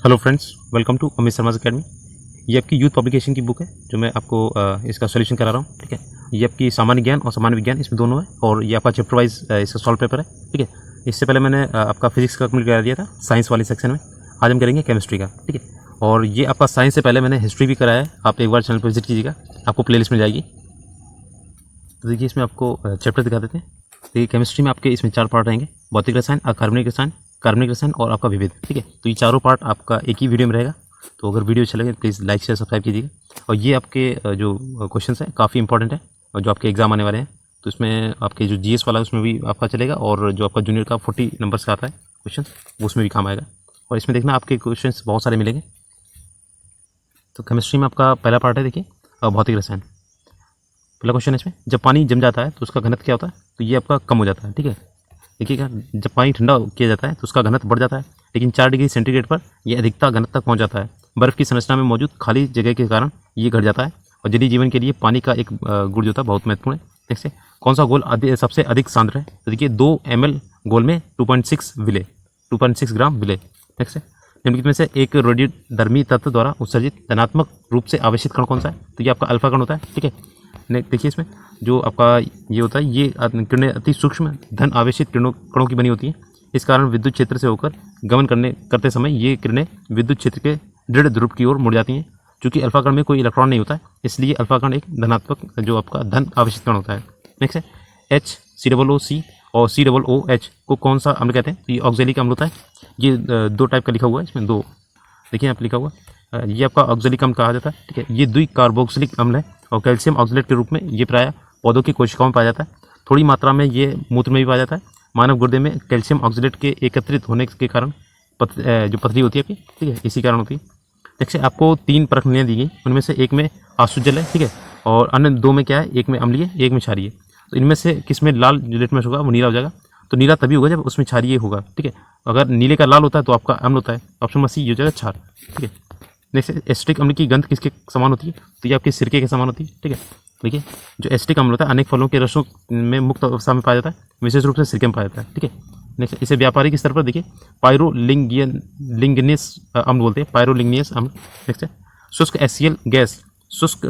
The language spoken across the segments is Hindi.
Hello friends, welcome to Amit Sharma academy. ये आपकी यूथ पब्लिकेशन की बुक है जो मैं आपको इसका सॉल्यूशन करा रहा हूँ। ठीक है, ये आपकी सामान्य ज्ञान और सामान्य विज्ञान इसमें दोनों है और ये आपका चैप्टर वाइज इसका सॉल्व पेपर है। ठीक है, इससे पहले मैंने आपका फिजिक्स का कंप्लीट करा दिया था साइंस वाले सेक्शन में। आज हम करेंगे केमिस्ट्री का। ठीक है, और ये आपका साइंस से पहले मैंने हिस्ट्री भी कराया है। आप एक बार चैनल पर विजिट कीजिएगा, आपको प्ले लिस्ट मिल जाएगी। तो देखिए इसमें आपको चैप्टर दिखा देते हैं। देखिए केमिस्ट्री में आपके इसमें 4 पार्ट रहेंगे: भौतिक रसायन, अकार्बनिक रसायन, कार्बनिक रसायन और आपका विविध। ठीक है, तो ये चारों पार्ट आपका एक ही वीडियो में रहेगा। तो अगर वीडियो अच्छा लगे प्लीज़ लाइक शेयर सब्सक्राइब कीजिएगा। और ये आपके जो क्वेश्चंस हैं काफ़ी इंपॉर्टेंट है और जो आपके एग्जाम आने वाले हैं। तो इसमें आपके जो जीएस वाला उसमें भी आपका चलेगा और जो आपका जूनियर का 40 नंबर्स का आता है क्वेश्चन वो उसमें भी काम आएगा। और इसमें देखना आपके क्वेश्चन बहुत सारे मिलेंगे। तो केमिस्ट्री में आपका पहला पार्ट है, देखिए भौतिक रसायन। पहला क्वेश्चन है इसमें, जब पानी जम जाता है तो उसका घनत्व क्या होता है? तो ये आपका कम हो जाता है। ठीक है, देखिएगा जब पानी ठंडा किया जाता है तो उसका घनत्व बढ़ जाता है, लेकिन 4 डिग्री सेंटीग्रेड पर यह अधिकता घनत्व तक पहुंच जाता है। बर्फ़ की संरचना में मौजूद खाली जगह के कारण ये घट जाता है और जलीय जीवन के लिए पानी का एक गुण जो होता है बहुत महत्वपूर्ण है। देखिए कौन सा गोल सबसे अधिक सांद्र है? तो देखिए 2 ml गोल में 2.6 ग्राम विलेय। देखिए निम्नलिखित में से एक रेडियोधर्मी तत्व द्वारा उत्सर्जित धनात्मक रूप से आवेशित कण कौन सा है? तो ये आपका अल्फा कण होता है। ठीक है, देखिए इसमें जो आपका ये होता है, ये किरणें अति सूक्ष्म धन आवेशित कणों की बनी होती हैं। इस कारण विद्युत क्षेत्र से होकर गमन करते समय ये किरणें विद्युत क्षेत्र के दृढ़ ध्रुव की ओर मुड़ जाती हैं। चूंकि अल्फा कण में कोई इलेक्ट्रॉन नहीं होता है, इसलिए अल्फा कण एक धनात्मक जो आपका धन आवेशित कण होता है। नेक्स्ट है HCOO और COOH को कौन सा अम्ल कहते हैं? तो ये ऑक्जेलिक अम्ल होता है। ये 2 टाइप का लिखा हुआ है इसमें, 2 देखिए यहाँ पर लिखा हुआ है, ये आपका ऑक्जेलिक अम्ल कहा जाता है। ठीक है, ये द्विकार्बोक्सिलिक अम्ल है और कैल्शियम ऑक्सलेट के रूप में ये प्रायः पौधों की कोशिकाओं में पाया जाता है। थोड़ी मात्रा में ये मूत्र में भी पाया जाता है। मानव गुर्दे में कैल्शियम ऑक्सलेट के एकत्रित होने के कारण जो पथरी होती है आपकी, ठीक है, इसी कारण होती है। देखिए आपको 3 प्रक्रियाएं दी गई, उनमें से एक में आसुत जल है, ठीक है, और अन्य 2 में क्या है, एक में अम्लीय एक में क्षारीय। तो इनमें से किस में लाल जो लिटमस होगा वो नीला हो जाएगा? तो नीला तभी होगा जब उसमें क्षारीय होगा। ठीक है, अगर नीले का लाल होता है तो आपका अम्ल होता है। ऑप्शन नंबर सी हो जाएगा क्षार। ठीक है, नेक्स्ट एसिटिक अम्ल की गंध किसके समान होती है? तो ये आपके सिरके के समान होती है। ठीक है, देखिए जो एसिटिक अम्ल होता है अनेक फलों के रसों में मुक्त अवस्था में पाया जाता है, विशेष रूप से सिरके में पाया जाता है। ठीक है, नेक्स्ट इसे व्यापारिक स्तर पर देखिए पायरोलिग्नियस अम्ल बोलते हैं, पायरोलिग्नियस अम्ल। नेक्स्ट है शुष्क HCl गैस शुष्क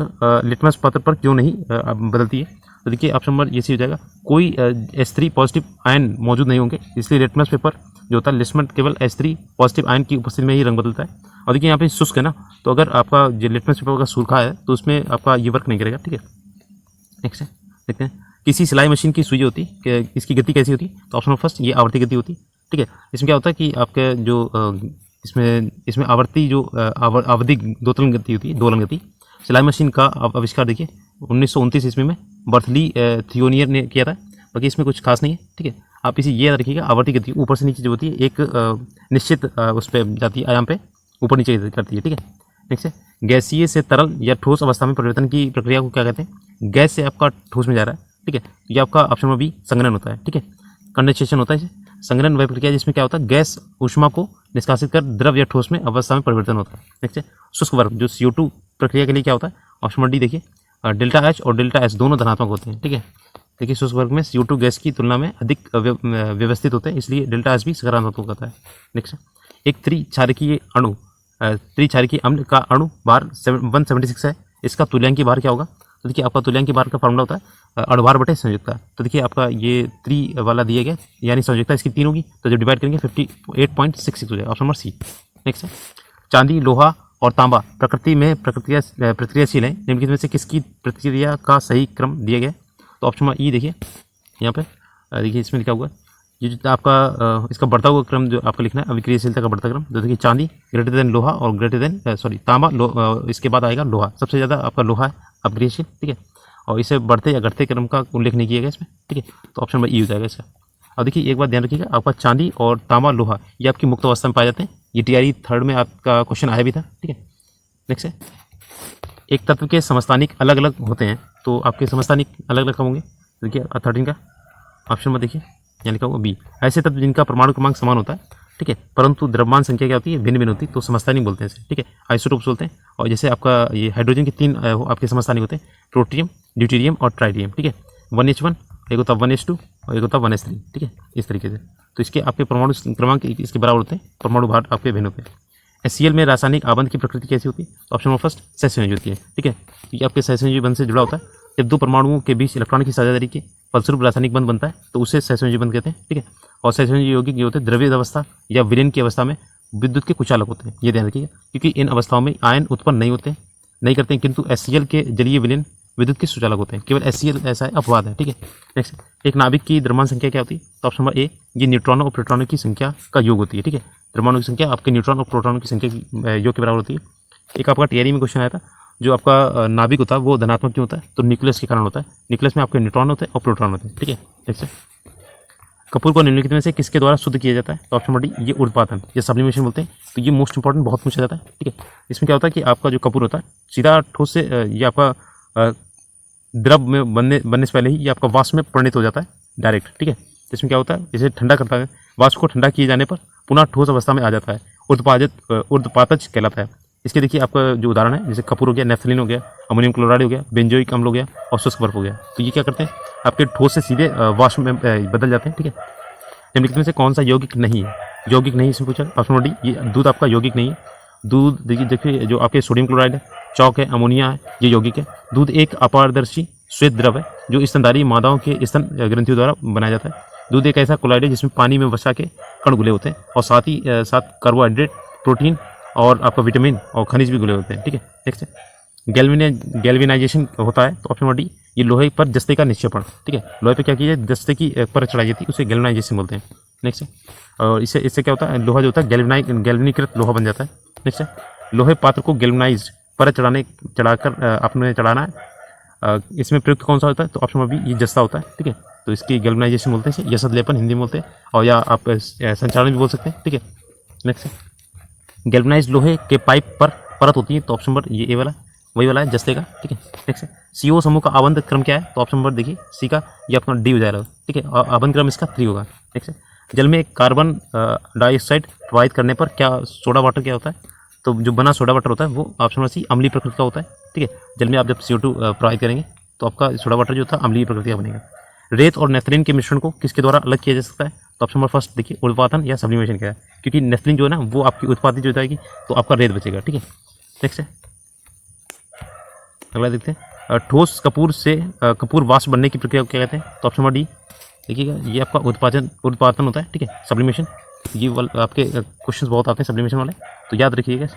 लिटमस पत्र पर क्यों नहीं बदलती है? तो देखिए ऑप्शन नंबर ये सी हो जाएगा, कोई H3 पॉजिटिव आयन मौजूद नहीं होंगे, इसलिए लिटमस पेपर जो होता है लिटमस केवल H3 पॉजिटिव आयन की उपस्थिति में ही रंग बदलता है। और देखिए यहाँ पे शुष्क है ना, तो अगर आपका जो लिटमस पेपर का सूखा है तो उसमें आपका ये वर्क नहीं करेगा। ठीक है, नेक्स्ट है देखते हैं, किसी सिलाई मशीन की सुई होती है इसकी गति कैसी होती है? तो ऑप्शन फर्स्ट ये आवर्ती गति होती है। ठीक है, इसमें क्या होता है कि आपके जो इसमें आवर्ती जो आवधिक दोलन गति होती है, दोलन गति। सिलाई मशीन का आविष्कार देखिए 1929 ईस्वी में बर्थली थियोनियर ने किया था। बाकी इसमें कुछ खास नहीं है। ठीक है, आप इसे ये याद रखिएगा, आवर्ती गति ऊपर से नीचे जो होती है एक निश्चित उस पर जाती है, आयाम पे ऊपर नीचे करती है। ठीक है, नेक्स्ट है गैसीय से तरल या ठोस अवस्था में परिवर्तन की प्रक्रिया को क्या कहते हैं? गैस से आपका ठोस में जा रहा है। ठीक है, ये आपका ऑप्शन नंबर बी संघनन होता है। ठीक है, कंडेंसेशन होता है इसे। संघनन वह प्रक्रिया जिसमें क्या होता है, गैस ऊष्मा को निष्कासित कर द्रव या ठोस में अवस्था में परिवर्तन होता है। नेक्स्ट है शुष्क वर्ग जो CO2 प्रक्रिया के लिए क्या होता है? ऑप्शन नंबर डी देखिए, डेल्टा H और डेल्टा S दोनों धनात्मक होते हैं। ठीक है, देखिए शुष्क वर्ग में CO2 गैस की तुलना में अधिक व्यवस्थित होते हैं, इसलिए डेल्टा S भी सकारात्मक होता है। नेक्स्ट एक त्रिक्षारकीय अम्ल का अणु भार 176 है, इसका तुल्यांकी भार क्या होगा? तो देखिए आपका तुल्यांकी भार का फॉर्मूला होता है अणुभार बटे संयुक्ता। तो देखिए आपका ये 3 वाला दिया गया, यानी संयुक्ता इसकी 3 होगी, तो जब डिवाइड करेंगे 58.66 हो जाएगा। ऑप्शन नंबर सी। नेक्स्ट है चांदी, लोहा और तांबा प्रकृति में प्रतिक्रियाशील है, निम्नलिखित में से किसकी प्रतिक्रिया का सही क्रम दिया गया? तो ऑप्शन नंबर ई देखिए, यहाँ पे देखिए इसमें लिखा हुआ है ये जो आपका इसका बढ़ता हुआ क्रम जो आपका लिखना है, अभिक्रियाशीलता का बढ़ता क्रम। तो देखिए चांदी ग्रेटर देन लोहा और ग्रेटर देन तांबा, इसके बाद आएगा लोहा। सबसे ज़्यादा आपका लोहा है अभिक्रियाशील। ठीक है, और इसे बढ़ते या घटते क्रम का उल्लेख नहीं किया गया इसमें। ठीक है, तो ऑप्शन नंबर ई हो जाएगा इसका। और देखिए एक बात ध्यान रखिएगा, आपका चांदी और तांबा लोहा ये आपकी मुक्त अवस्था में पाए जाते हैं। ये TRE 3rd में आपका क्वेश्चन आया भी था। ठीक है, नेक्स्ट है एक तत्व के समस्थानिक अलग अलग होते हैं, तो आपके समस्थानिक अलग अलग होंगे। देखिए 13 का ऑप्शन में देखिए यहाँ लिखा हुआ बी, ऐसे तत्व जिनका परमाणु क्रमांक समान होता है, ठीक है, परंतु द्रव्यमान संख्या क्या होती है, भिन्न भिन्न होती है, तो समस्थानिक बोलते हैं इसे। ठीक है, आइसोटोप्स बोलते हैं। और जैसे आपका ये हाइड्रोजन के 3 आपके समस्थानिक होते हैं, ट्रोटियम, ड्यूटेरियम और ट्राइटियम। ठीक है, 1H1 एक होता है 1H2 और एक होता है 1H3। ठीक है, इस तरीके से। तो इसके आपके परमाणु क्रमांक इसके बराबर होते हैं, परमाणु भार आपके भिन्न होते हैं। HCl में रासायनिक आबंध की प्रकृति कैसी होती है? तो ऑप्शन नंबर फर्स्ट सहसंयोजी होती है, ठीक है। तो ये आपके सहसंयोजी बंध से जुड़ा होता है। जब दो परमाणुओं के बीच इलेक्ट्रॉन की साझेदारी के फलस्वरूप रासायनिक बंध बनता है तो उसे सहसंयोजी बंध कहते हैं, ठीक है। और सहसंयोजी यौगिक ये होते हैं द्रव्य अवस्था या विलीन की अवस्था में विद्युत के कुचालक होते हैं, ये ध्यान रखिएगा, क्योंकि इन अवस्थाओं में आयन उत्पन्न नहीं करते हैं, किंतु HCl के जलीय विलीन विद्युत के सुचालक होते हैं। केवल HCl ऐसा है, अपवाद है, ठीक है। नेक्स्ट, एक नाभिक की द्रव्यमान संख्या क्या होती है? तो ऑप्शन नंबर ए, ये न्यूट्रॉनों और प्रोटॉनों की संख्या का योग होती है, ठीक है। द्रव्यमानों की संख्या आपके न्यूट्रॉन और प्रोटॉनों की संख्या की योग के बराबर होती है। एक आपका टीआरई में क्वेश्चन आया था, जो आपका नाभिक होता है वो धनात्मक क्यों होता है? तो न्यूक्लियस के कारण होता है। न्यूक्लियस में आपके न्यूट्रॉन होते हैं और प्रोटॉन होते हैं, ठीक है। नेक्स्ट, कपूर को निम्नलिखित में से किसके द्वारा शुद्ध किया जाता है? तो ऑप्शन नंबर डी, ये ऊर्ध्वपातन या सब्लिमेशन बोलते हैं। तो ये मोस्ट इंपॉर्टेंट, बहुत पूछा जाता है, ठीक है। इसमें क्या होता है कि आपका जो कपूर होता है सीधा ठोस से ये आपका द्रव में बनने से पहले ही ये आपका वाष्प में परिणत हो जाता है डायरेक्ट, ठीक है। इसमें क्या होता है, इसे ठंडा करता है, वाष्प को ठंडा किए जाने पर पुनः ठोस अवस्था में आ जाता है, ऊर्ध्वपातज कहलाता है। इसके देखिए आपका जो उदाहरण है, जैसे कपूर हो गया, नेफ्थलीन हो गया, अमोनियम क्लोराइड हो गया, बेंजोइक अम्ल हो गया और शुष्क बर्फ हो गया। तो ये क्या करते हैं, आपके ठोस से सीधे वाष्प में बदल जाते हैं, ठीक है। निम्नलिखित में से कौन सा यौगिक नहीं है? यौगिक नहीं इसमें पूछा, ऑप्शन नंबर डी, ये दूध आपका यौगिक नहीं है। दूध देखिए जो आपके सोडियम क्लोराइड है, चौक है, अमोनिया है, ये यौगिक है। दूध एक अपारदर्शी श्वेत द्रव है जो स्तनधारी मादाओं के स्तन ग्रंथियों द्वारा बनाया जाता है। दूध एक ऐसा क्लोराइड है जिसमें पानी में वसा के कण घुले होते हैं और साथ ही साथ कार्बोहाइड्रेट, प्रोटीन और आपका विटामिन और खनिज भी घुले होते हैं, ठीक है। नेक्स्ट, गैल्वेनाइजेशन होता है, तो ऑप्शन नंबर डी, ये लोहे पर जस्ते का निक्षेपण, ठीक है। लोहे पे क्या कीजिए, जस्ते की परत चढ़ाई जाती है, उसे गैल्वेनाइजेशन बोलते हैं। नेक्स्ट, और इससे क्या होता है, लोहा जो होता है गैल्वेनीकृत लोहा बन जाता है। नेक्स्ट, लोहे पात्र को गैल्वेनाइज्ड परत चढ़ाकर आपने चढ़ाना है, इसमें प्रयुक्त कौन सा होता है? तो ऑप्शन नंबर बी, ये जस्ता होता है, ठीक है। तो इसकी गैल्वेनाइजेशन बोलते हैं, यसद लेपन हिंदी में बोलते हैं, और या आप संचालन भी बोल सकते हैं, ठीक है। नेक्स्ट, गैल्वेनाइज्ड लोहे के पाइप पर परत होती है, तो ऑप्शन नंबर ये ए वाला वही वाला है, जस्ते का, ठीक है। नेक्स्ट, CO समूह का आबंध क्रम क्या है? तो ऑप्शन नंबर देखिए सी का, ये अपना डी हो जाएगा, ठीक है। और आबंध क्रम इसका 3 होगा। नेक्स्ट, जल में कार्बन डाइऑक्साइड प्रवाहित करने पर क्या सोडा वाटर क्या होता है? तो जो बना सोडा वाटर होता है वो ऑप्शन नंबर सी, अम्लीय प्रकृति का होता है, ठीक है। जल में आप जब CO2 प्रवाहित करेंगे तो आपका सोडा वाटर जो था अम्लीय प्रकृति का बनेगा। रेत और नेफ्थलीन के मिश्रण को किसके द्वारा अलग किया जा सकता है? तो ऑप्शन नंबर फर्स्ट देखिए, ऊर्ध्वपातन या सब्लिमेशन क्या है, क्योंकि नेफ्थलीन जो है ना वो आपकी उत्पादित हो जाएगी तो आपका रेत बचेगा, ठीक है। नेक्स्ट है, अगला देखते हैं, ठोस कपूर से कपूर वाष्प बनने की प्रक्रिया को क्या कहते हैं? तो ऑप्शन नंबर डी देखिएगा, ये आपका उत्पादन होता है, ठीक है, सब्लिमेशन। ये आपके क्वेश्चंस बहुत आते हैं सब्लिमेशन वाले, तो याद रखिएगा।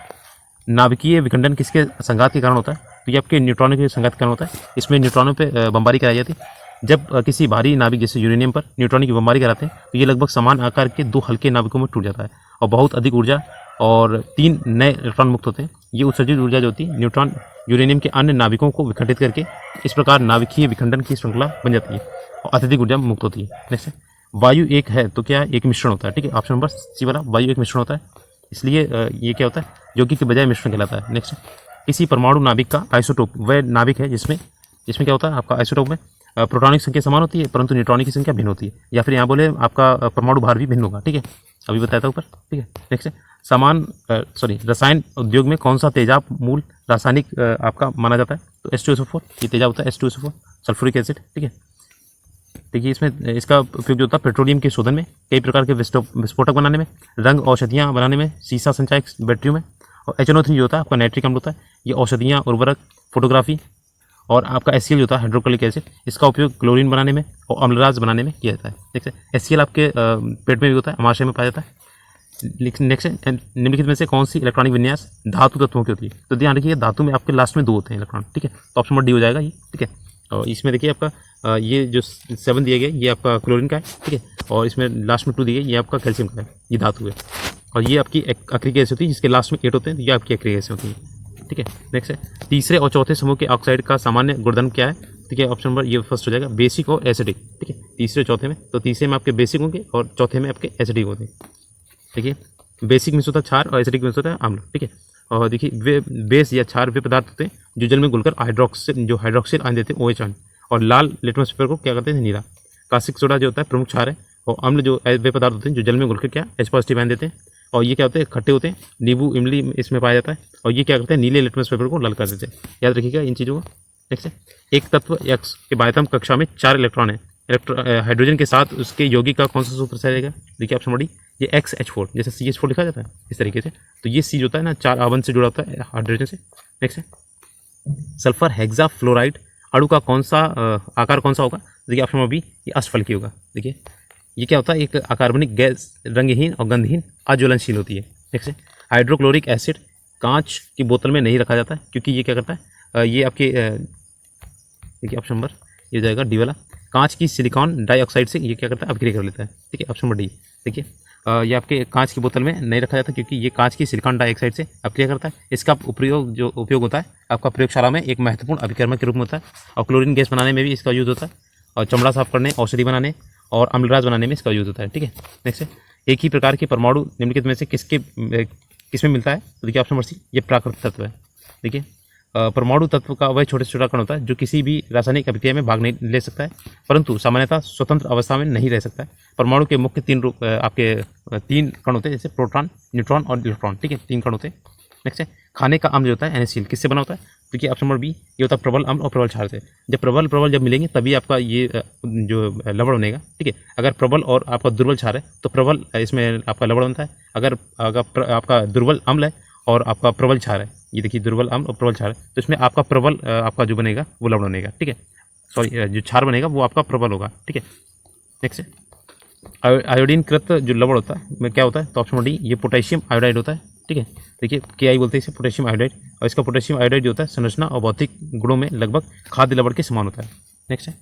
नाभिकीय विखंडन किसके संघात के कारण होता है? तो ये आपके न्यूट्रॉनों के संघात के कारण होता है। इसमें न्यूट्रॉनों पे बमबारी कराई जाती है। जब किसी भारी नाभिक जैसे यूरेनियम पर न्यूट्रॉन की बमबारी कराते हैं तो ये लगभग समान आकार के 2 हल्के नाभिकों में टूट जाता है और बहुत अधिक ऊर्जा और 3 नए इलेक्ट्रॉन मुक्त होते हैं। ये उत्सर्जित ऊर्जा जो होती है न्यूट्रॉन यूरेनियम के अन्य नाभिकों को विखंडित करके इस प्रकार नाभिकीय विखंडन की श्रृंखला बन जाती है और अत्यधिक ऊर्जा मुक्त होती है। नेक्स्ट, वायु एक है तो क्या एक मिश्रण होता है, ठीक है। ऑप्शन नंबर सी वाला, वायु एक मिश्रण होता है, इसलिए ये क्या होता है, यौगिक के बजाय मिश्रण कहलाता है। नेक्स्ट, किसी परमाणु नाभिक का आइसोटोप वह नाभिक है जिसमें क्या होता है, आपका आइसोटोप में प्रोटॉनिक संख्या समान होती है परंतु न्यूट्रॉनिक की संख्या भिन्न होती है, या फिर यहाँ बोले आपका परमाणु भार भी भिन्न होगा, ठीक है, अभी बताया था ऊपर, ठीक है। नेक्स्ट, रसायन उद्योग में कौन सा तेजाब मूल रासायनिक आपका माना जाता है? तो H2SO4, ये तेजाब होता है H2SO4, सल्फ्यूरिक एसिड, ठीक है। देखिए इसमें इसका उपयोग जो होता है पेट्रोलियम के शोधन में, कई प्रकार के विस्फोटक बनाने में, रंग औषधियाँ बनाने में, सीसा संचायक बैटरियों में, और HNO3 जो होता है आपका नाइट्रिक अम्ल होता है, ये औषधियाँ, उर्वरक, फोटोग्राफी, और आपका HCl जो होता है हाइड्रोक्लोरिक एसिड, इसका उपयोग क्लोरीन बनाने में और अम्लराज बनाने में किया जाता है। देखते हैं HCl आपके पेट में भी होता है, अमाशय में पाया जाता है। नेक्स्ट, निम्नलिखित में से कौन सी इलेक्ट्रॉनिक विन्यास धातु तत्वों की होती है? तो ध्यान रखिए धातु में आपके लास्ट में 2 होते हैं इलेक्ट्रॉन, ठीक है, तो ऑप्शन नंबर डी हो जाएगा ये, ठीक है। और इसमें देखिए आपका ये जो 7 दिए गए ये आपका क्लोरीन का है, ठीक है, और इसमें लास्ट में 2 दिए गए ये आपका कैल्शियम का है, ये धातु है, और ये आपकी अक्रिक एसिड होती है जिसके लास्ट में 8 होते हैं, ये आपकी अक्रिक एसिड होती है, ठीक है। नेक्स्ट है, तीसरे और चौथे समूह के ऑक्साइड का सामान्य गुणधर्म क्या है? ठीक है, ऑप्शन नंबर ये फर्स्ट हो जाएगा, बेसिक और एसिडिक, ठीक है, तीसरे चौथे में, तो तीसरे में आपके बेसिक होंगे और चौथे में आपके एसिडिक होते हैं। देखिए बेसिक में होता है क्षार और एसिडिक में होता है अम्ल, ठीक है। और देखिए वे बेस या क्षार वे पदार्थ होते हैं जो जल में घुलकर हाइड्रोक्सिल आयन देते हैं, OH आयन, और लाल लिटमस पेपर को क्या करते हैं, नीला। कास्टिक सोडा जो होता है प्रमुख क्षार है, और अम्ल जो वे पदार्थ होते हैं जो जल में घुलकर क्या H पॉजिटिव आयन देते हैं, और ये क्या होते हैं, खट्टे होते हैं, नींबू इमली इसमें पाया जाता है, और ये क्या करते हैं, नीले लिटमस पेपर को लाल कर देते हैं। याद रखिएगा इन चीज़ों को। नेक्स्ट है, एक तत्व X के बाह्यतम कक्षा में 4 इलेक्ट्रॉन है, हाइड्रोजन के साथ उसके यौगिक का कौन सा सूत्र रहेगा? देखिए ऑप्शन नंबर डी, ये XH4 जैसे CH4 लिखा जाता है इस तरीके से, तो ये C जो होता है ना 4 R1 से जुड़ा होता है हाइड्रोजन से। नेक्स्ट है सल्फर हेक्साफ्लोराइड अणु का कौन सा आकार कौन सा होगा? देखिए ऑप्शन नंबर बी, ये अष्टफलकी होगा। देखिए ये क्या होता है, एक अकार्बनिक गैस रंगहीन और गंधहीन अज्वलनशील होती है। नेक्स्ट है हाइड्रोक्लोरिक एसिड कांच की बोतल में नहीं रखा जाता है, क्योंकि ये क्या करता है, ये आपके देखिए ऑप्शन नंबर ये जाएगा डी वाला, कांच की सिलिकॉन डाइऑक्साइड से ये क्या करता है, अभिक्रिया कर लेता है। ठीक है, ऑप्शन नंबर डी। देखिए ये आपके कांच की बोतल में नहीं रखा जाता, क्योंकि ये कांच की सिलिकॉन डाइऑक्साइड से अभिक्रिया करता है। इसका उपयोग होता है आपका प्रयोगशाला में एक महत्वपूर्ण अभिकर्मक के रूप में होता है, और क्लोरीन गैस बनाने में भी इसका यूज़ होता है, और चमड़ा साफ करने, औषधि बनाने और अम्लराज बनाने में इसका यूज़ होता है। ठीक है, नेक्स्ट है एक ही प्रकार के परमाणु निम्नलिखित में से किसमें मिलता है? तो देखिए ऑप्शन नंबर सी, ये प्राकृतिक तत्व है। देखिए परमाणु तत्व का वह छोटे से छोटा कण होता है जो किसी भी रासायनिक अभिक्रिया में भाग नहीं ले सकता है, परंतु सामान्यतः स्वतंत्र अवस्था में नहीं रह सकता है। परमाणु के मुख्य तीन कण होते हैं, जैसे प्रोटॉन, न्यूट्रॉन और इलेक्ट्रॉन। ठीक है, 3 कण होते हैं। नेक्स्ट है खाने का अम्ल जो होता है NaCl किससे बना होता है? देखिए ऑप्शन नंबर बी, ये होता है प्रबल अम्ल और प्रबल क्षार से। जब प्रबल जब मिलेंगे तभी आपका ये जो लवण बनेगा। ठीक है, अगर प्रबल और आपका दुर्बल क्षार है तो प्रबल इसमें आपका लवण बनता है। अगर आपका दुर्बल अम्ल है और आपका प्रबल क्षार है, ये देखिए दुर्बल अम्ल और प्रबल क्षार है, तो इसमें आपका प्रबल आपका जो बनेगा वो लवण बनेगा। ठीक है, सॉरी जो क्षार बनेगा वो आपका प्रबल होगा। ठीक है, नेक्स्ट है आयोडीन कृत जो लवण होता है में क्या होता है? तो ऑप्शन नंबर डी, ये पोटेशियम आयोडाइड होता है। ठीक है, देखिए KI बोलते हैं इसे, पोटेशियम आयोडाइड, और इसका पोटेशियम आयोडाइड जो होता है संरचना और भौतिक गुणों में लगभग खाद्य लवण के समान होता है। नेक्स्ट है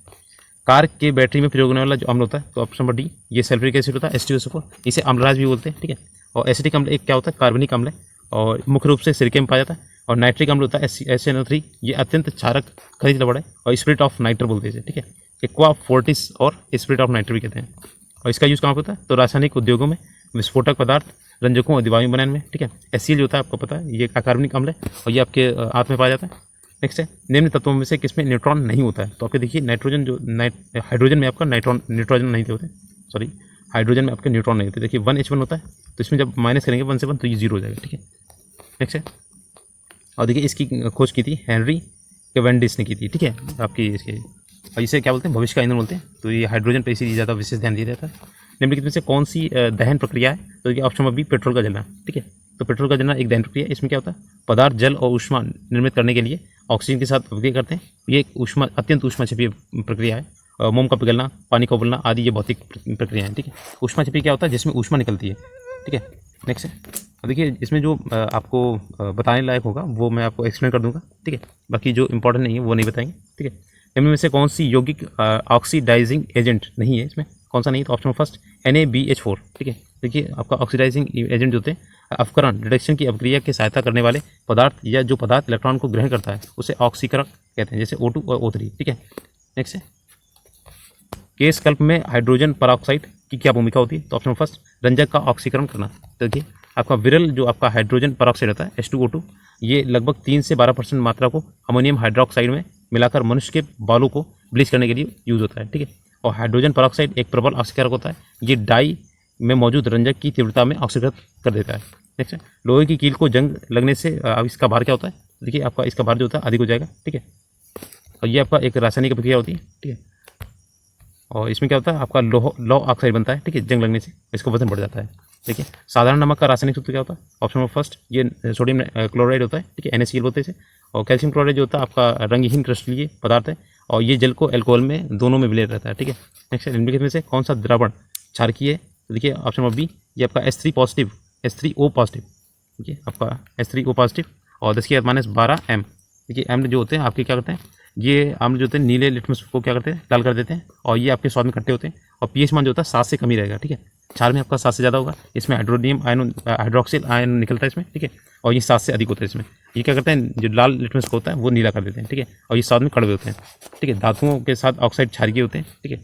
कार के बैटरी में प्रयोग होने वाला जो अम्ल होता है, तो ऑप्शन नंबर डी, ये सल्फ्यूरिक एसिड होता है H2SO4, इसे अम्लराज भी बोलते हैं। ठीक है, और एसिटिक अम्ल एक क्या होता है, कार्बनिक अम्ल है, और मुख्य रूप से सिरके में पाया जाता है। और नाइट्रिक अम्ल होता है SNO3, ये अत्यंत क्षारक खनिज लवण है, और स्पिरिट ऑफ नाइटर बोलते हैं इसे। ठीक है, एक्वा फोर्टिस और स्पिरिट ऑफ नाइटर भी कहते हैं। और इसका यूज़ कहाँ पर होता है? तो रासायनिक उद्योगों में, विस्फोटक पदार्थ, रंजकों और दवाइयों बनाने में। ठीक है, HCl जो होता है आपको पता है, ये अकार्बनिक अम्ल है और ये आपके आंत में पाया जाता है। नेक्स्ट है निम्न तत्वों में से किसमें न्यूट्रॉन नहीं होता है? तो आपके देखिए नाइट्रोजन जो हाइड्रोजन में आपका न्यूट्रोजन नहीं होते, सॉरी हाइड्रोजन में आपके न्यूट्रॉन नहीं होते। देखिए 1H1 होता है, तो इसमें जब माइनस करेंगे 1 से 1 तो ये 0 हो जाएगा। ठीक है, नेक्स्ट है और देखिए इसकी खोज की थी हेनरी कैवेंडिश ने की थी। ठीक है, आपकी इसके, और इसे क्या बोलते हैं, भविष्य का ईंधन बोलते हैं। तो ये हाइड्रोजन पर इसी ज़्यादा विशेष ध्यान दिया जाता है। निम्नलिखित में से कौन सी दहन प्रक्रिया है? तो ये ऑप्शन नंबर बी, पेट्रोल का जलना। ठीक है, तो पेट्रोल का जलना एक दहन प्रक्रिया है। इसमें क्या होता है, पदार्थ जल और ऊष्मा निर्मित करने के लिए ऑक्सीजन के साथ अभिक्रिया करते हैं। ये एक अत्यंत ऊष्माक्षेपी प्रक्रिया है। मोम का पिघलना, पानी का उबलना आदि ये भौतिक प्रक्रिया है। ठीक है, ऊष्माक्षेपी क्या होता है, जिसमें ऊष्मा निकलती है। ठीक है, नेक्स्ट है अब देखिए इसमें जो आपको बताने लायक होगा वो मैं आपको एक्सप्लेन कर दूंगा। ठीक है, बाकी जो इंपॉर्टेंट नहीं है वो नहीं बताएंगे। ठीक है, इनमें से कौन सी यौगिक ऑक्सीडाइजिंग एजेंट नहीं है? इसमें कौन सा नहीं है? तो ऑप्शन फर्स्ट NaBH4। ठीक है, देखिए आपका ऑक्सीडाइजिंग एजेंट जो होते हैं अपकरण रिडक्शन की अभिक्रिया की सहायता करने वाले पदार्थ, या जो पदार्थ इलेक्ट्रॉन को ग्रहण करता है उसे ऑक्सीकरण कहते हैं, जैसे O2 और O3। ठीक है, नेक्स्ट है केस कल्प में हाइड्रोजन परऑक्साइड की क्या भूमिका होती है? तो ऑप्शन फर्स्ट रंजक का ऑक्सीकरण करना। तो देखिए आपका विरल जो आपका हाइड्रोजन परऑक्साइड होता है H2O2, ये लगभग 3 से 12% मात्रा को अमोनियम हाइड्रोक्साइड में मिलाकर मनुष्य के बालों को ब्लीच करने के लिए यूज़ होता है। ठीक है, और हाइड्रोजन परऑक्साइड एक प्रबल ऑक्सीकरण होता है, ये डाई में मौजूद रंजक की तीव्रता में ऑक्सीकृत कर देता है। नेक्स्ट है लोहे की कील को जंग लगने से इसका भार क्या होता है? देखिए आपका इसका भार जो होता है अधिक हो जाएगा। ठीक है, और ये आपका एक रासायनिक प्रक्रिया होती है। ठीक है, और इसमें क्या होता है, आपका लौह ऑक्साइड बनता है। ठीक है, जंग लगने से इसका वजन बढ़ जाता है। देखिए साधारण नमक का रासायनिक सूत्र क्या होता है? ऑप्शन नंबर फर्स्ट, ये सोडियम क्लोराइड होता है। ठीक है, NaCl बोलते हैं इसे। और कैल्शियम क्लोराइड जो होता है आपका रंगहीन क्रिस्टलीय पदार्थ है, और ये जल को एल्कोहल में दोनों में विलय रहता है। ठीक है, नेक्स्ट निम्नलिखित में से कौन सा द्रावण क्षारकीय है? तो देखिए ऑप्शन नंबर बी, ये आपका H3O पॉजिटिव। देखिए आपका H3O पॉजिटिव और 10⁻12 M। देखिए अम्ल जो होते हैं आपके क्या करते हैं, ये अम्ल जो होते हैं नीले लिटमस को क्या करते हैं, लाल कर देते हैं, और ये आपके स्वाद में खट्टे होते हैं। और pH मान जो होता है 7 से कम ही रहेगा। ठीक है, क्षार में आपका 7 से ज़्यादा होगा। इसमें हाइड्रोक्सिल आयन निकलता है इसमें। ठीक है, और ये 7 से अधिक होता है इसमें। ये क्या करते हैं, जो लाल लिटमस को होता है वो नीला कर देते हैं। ठीक है, और ये स्वाद में कड़वे होते हैं। ठीक है, धातुओं के साथ ऑक्साइड क्षारकीय होते हैं। ठीक है,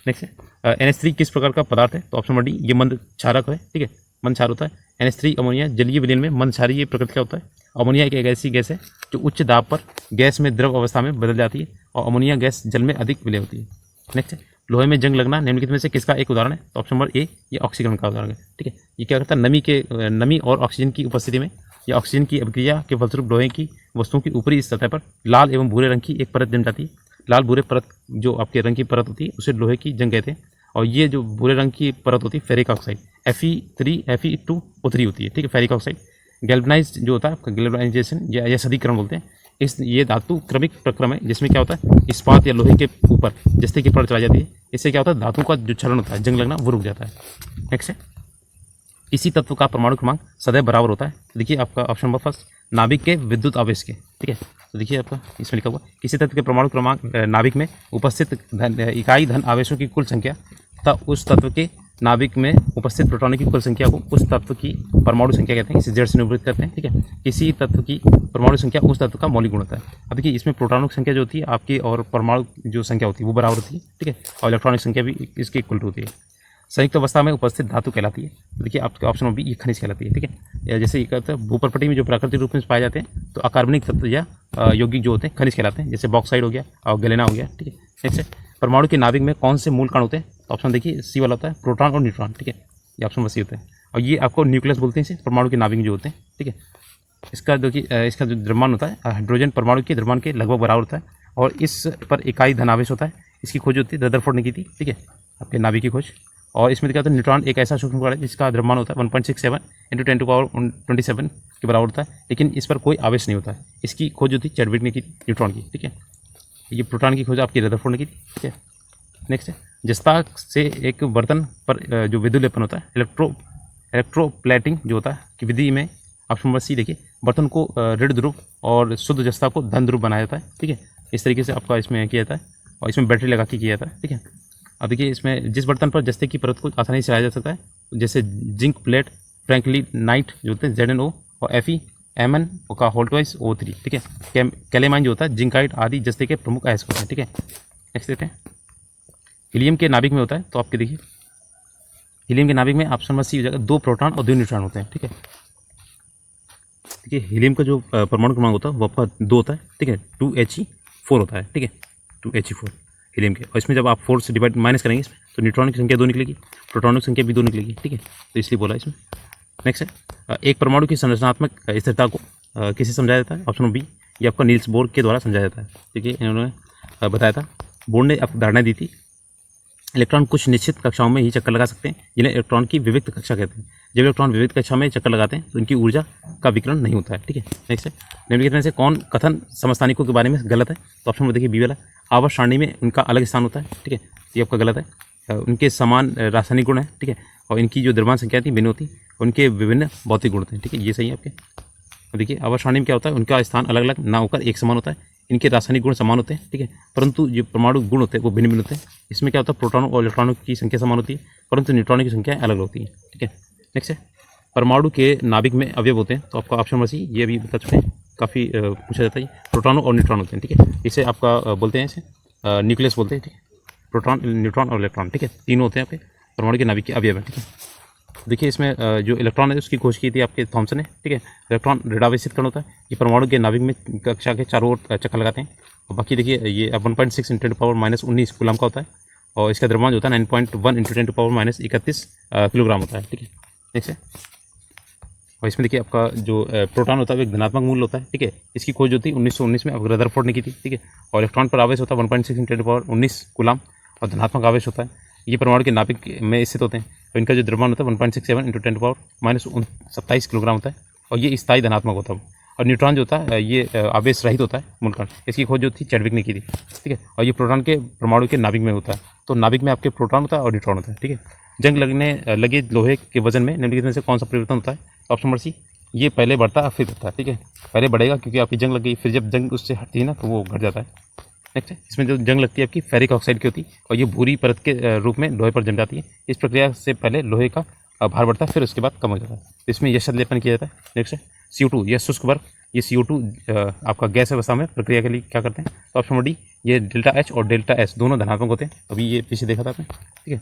नेक्स्ट है NH3 किस प्रकार का पदार्थ है? तो ऑप्शन नंबर डी, ये मंद क्षारक है। ठीक है, मंद क्षार होता है। NH3 अमोनिया जलीय विलयन में मंद क्षारीय प्रकृति का होता है। अमोनिया एक ऐसी गैस है जो उच्च दाब पर गैस में द्रव अवस्था में बदल जाती है, और अमोनिया गैस जल में अधिक विलय होती है। नेक्स्ट है लोहे में जंग लगना निम्नलिखित में से किसका एक उदाहरण है? तो ऑप्शन नंबर ए, ये ऑक्सीकरण का उदाहरण है। ठीक है, ये क्या करता है, नमी और ऑक्सीजन की उपस्थिति में या ऑक्सीजन की अभिक्रिया के फलस्वरूप लोहे की वस्तुओं की ऊपरी सतह पर लाल एवं भूरे रंग की एक परत जम जाती है। लाल भूरे परत जो आपके रंग की परत होती है उसे लोहे की जंग कहते हैं, और ये जो भूरे रंग की परत होती है फेरिक ऑक्साइड Fe3Fe2O3 होती है, ठीक है, फेरिक ऑक्साइड। गैल्वेनाइज जो होता है आपका गैल्वेनाइजेशन या सदीकरण बोलते हैं, इस ये धातु क्रमिक प्रक्रम है जिसमें क्या होता है इस्पात या लोहे के ऊपर जस्ते की पड़ चला जाती है, इससे क्या होता है धातु का जो क्षरण होता है, जंग लगना, वो रुक जाता है। नेक्स्ट है, इसी तत्व का परमाणु क्रमांक सदैव बराबर होता है। देखिए आपका ऑप्शन नंबर फर्स्ट, नाभिक के विद्युत आवेश के, ठीक है। तो देखिए आपका इसमें लिखा हुआ किसी तत्व के परमाणु क्रमांक नाभिक में उपस्थित इकाई धन आवेशों की कुल संख्या तथा उस तत्व के नाभिक में उपस्थित प्रोटॉनों की कुल संख्या को उस तत्व की परमाणु संख्या कहते हैं, इसे जेड से निरूपित करते हैं, ठीक है। किसी तत्व की परमाणु संख्या उस तत्व का मौलिक गुण होता है। अब देखिए इसमें प्रोटॉनों की संख्या जो होती है आपकी और परमाणु जो संख्या होती है वो बराबर होती है, ठीक है, और इलेक्ट्रॉनिक संख्या भी इसकी इक्वल होती है। संयुक्त अवस्था में उपस्थित धातु कहलाती है। तो देखिए आपके ऑप्शन में भी ये खनिज कहलाती है, ठीक है। या जैसे ये कहते हैं भूपर्पटी में जो प्राकृतिक रूप में पाए जाते हैं तो अकार्बनिक तत्व या यौगिक जो होते हैं खनिज कहलाते हैं, जैसे बॉक्साइड हो गया और गैलेना हो गया, ठीक है। नेक्स्ट है, परमाणु के नाभिक में कौन से मूल कण होते हैं? तो ऑप्शन देखिए सी वाला होता है, प्रोटॉन और न्यूट्रॉन, ठीक है, ये ऑप्शन सी होता है। और ये आपको न्यूक्लियस बोलते हैं इसे, परमाणु के नाभिक जो होते हैं, ठीक है। इसका देखिए इसका जो द्रव्यमान होता है हाइड्रोजन परमाणु के द्रव्यमान के लगभग बराबर होता है और इस पर इकाई धनावेश होता है। इसकी खोज होती है रदरफोर्ड ने की थी, ठीक है, आपके नाभिक की खोज। और इसमें क्या होता है न्यूट्रॉन एक ऐसा सूक्ष्म कण है जिसका द्रव्यमान होता है 1.67 × 10⁻27 के बराबर होता है, लेकिन इस पर कोई आवेश नहीं होता है। इसकी खोज होती है चैडविक ने की न्यूट्रॉन की, ठीक है। ये प्रोटॉन की खोज आपकी रदरफोर्ड ने की थी, ठीक है। नेक्स्ट है, जस्ता से एक बर्तन पर जो विद्युत लेपन होता है इलेक्ट्रोप्लेटिंग जो होता है कि विधि में ऑप्शन नंबर सी देखिए बर्तन को ऋण ध्रुव और शुद्ध जस्ता को धन ध्रुव बनाया जाता है, ठीक है। इस तरीके से आपका इसमें किया जाता है और इसमें बैटरी लगा के किया जाता है, ठीक है। अब देखिए इसमें जिस बर्तन पर जस्ते की परत को आसानी से लाया जा सकता है, जैसे जिंक प्लेट, फ्रैंकलिनाइट जो होते हैं ZnO और FeMn का होल्टवाइज O3, ठीक है। कैलेमाइन जो होता है जिंकाइट आदि जस्ते के प्रमुख अयस्क होते हैं, ठीक है। नेक्स्ट देखते हैं, हीलियम के नाभिक में होता है, तो आपके देखिए हीलियम के नाभिक में ऑप्शन नंबर सी हो जाएगा 2 प्रोटॉन और 2 न्यूट्रॉन होते हैं, ठीक है। देखिए हीलियम का जो परमाणु क्रमांक होता है वो आपका 2 होता है, ठीक है, 2He4 होता है, ठीक है, 2He4 हीलियम के। और इसमें जब आप 4 से डिवाइड माइनस करेंगे इसमें तो न्यूट्रॉन की संख्या 2 निकलेगी, प्रोटॉनों की संख्या भी 2 निकलेगी, ठीक है, तो इसलिए बोला इसमें। नेक्स्ट है, एक परमाणु की संरचनात्मक स्थिरता को किसे समझाया जाता है? ऑप्शन बी, ये आपका नील्स बोर के द्वारा समझाया जाता है, ठीक है, इन्होंने बताया था। बोर ने आपको धारणा दी थी इलेक्ट्रॉन कुछ निश्चित कक्षाओं में ही चक्कर लगा सकते हैं जिन्हें इलेक्ट्रॉन की विविक्त कक्षा कहते हैं। जब इलेक्ट्रॉन विविक्त कक्षा में चक्कर लगाते हैं तो इनकी ऊर्जा का विकिरण नहीं होता है, ठीक है। नेक्स्ट है, निम्नलिखित में से कौन कथन समस्थानिकों के बारे में गलत है? तो ऑप्शन में देखिए बी वाला, आवर्त सारणी में उनका अलग स्थान होता है, ठीक है, ये आपका गलत है। उनके समान रासायनिक गुण है, ठीक है, और इनकी जो द्रव्यमान संख्या थी भिन्न होती, उनके विभिन्न भौतिक गुण थे, ठीक है, ये सही है आपके। देखिए आवर्त सारणी में क्या होता है, उनका स्थान अलग अलग ना होकर एक समान होता है, इनके रासायनिक गुण समान होते हैं, ठीक है, परंतु जो परमाणु गुण होते हैं वो भिन्न भिन्न होते हैं। इसमें क्या होता है प्रोटॉनों और इलेक्ट्रॉनों की संख्या समान होती है परंतु न्यूट्रॉनों की संख्या अलग होती है, ठीक है। नेक्स्ट है, परमाणु के नाभिक में अवयव होते हैं, तो आपका ऑप्शन नंबर सी, ये भी बता चुके हैं, काफ़ी पूछा जाता है, प्रोटॉनों और न्यूट्रॉन होते हैं, ठीक है। इसे आपका बोलते हैं इसे न्यूक्लियस बोलते हैं, ठीक है, प्रोटॉन न्यूट्रॉन और इलेक्ट्रॉन, ठीक है, तीनों होते हैं आपके परमाणु के नाभिक के अवयव है, ठीक है। देखिए इसमें जो इलेक्ट्रॉन है उसकी खोज की थी आपके थॉमसन ने, ठीक है। इलेक्ट्रॉन ऋणावेशित कण होता है, ये परमाणु के नाभिक में कक्षा के चारों ओर चक्कर लगाते हैं। और बाकी देखिए ये 1.6 × 10⁻−19 कूलम का होता है और इसका द्रव्यमान जो होता है 9.1 × 10⁻31 किलोग्राम होता है, ठीक है। नेक्स्ट है, और इसमें देखिए आपका जो प्रोटॉन होता है वो एक धनात्मक मूल्य होता है, ठीक है। इसकी खोज होती है 1919 में रदरफोर्ड ने की थी, ठीक है। और इलेक्ट्रॉन पर आवेश होता है 1.6 × 10⁻19 कूलम और धनात्मक आवेश होता है। ये परमाणु के नाभिक में स्थित होते हैं, तो इनका जो द्रव्यमान होता है 1.67 × 10⁻27 किलोग्राम होता है और ये स्थायी धनात्मक होता है। और न्यूट्रॉन जो होता है ये आवेश रहित होता है मूलकण, इसकी खोज जो थी चैडविक ने की थी, ठीक है। और ये प्रोटॉन के परमाणु के नाभिक में होता है, तो नाभिक में आपके प्रोटॉन होता है और न्यूट्रॉन होता है, ठीक है। जंग लगने लगे लोहे के वजन में निम्नलिखित में से कौन सा परिवर्तन होता है? ऑप्शन नंबर सी, ये पहले बढ़ता है फिर घटता है, ठीक है। पहले बढ़ेगा क्योंकि आपकी जंग लग गई, फिर जब जंग उससे हटती है ना तो वो घट जाता है। नेक्स्ट है, इसमें जो जंग लगती है आपकी फेरिक ऑक्साइड की होती है और ये भूरी परत के रूप में लोहे पर जम जाती है। इस प्रक्रिया से पहले लोहे का भार बढ़ता है फिर उसके बाद कम हो जाता है, तो इसमें यश लेपन किया जाता है। नेक्स्ट है CO2, यह शुष्क बर्फ, ये CO2 आपका गैस अवस्था में प्रक्रिया के लिए क्या करते हैं? तो ऑप्शन नंबर डी, ये ΔH और ΔS दोनों धनात्मक होते हैं, अभी ये पीछे देखा था आपने, ठीक है।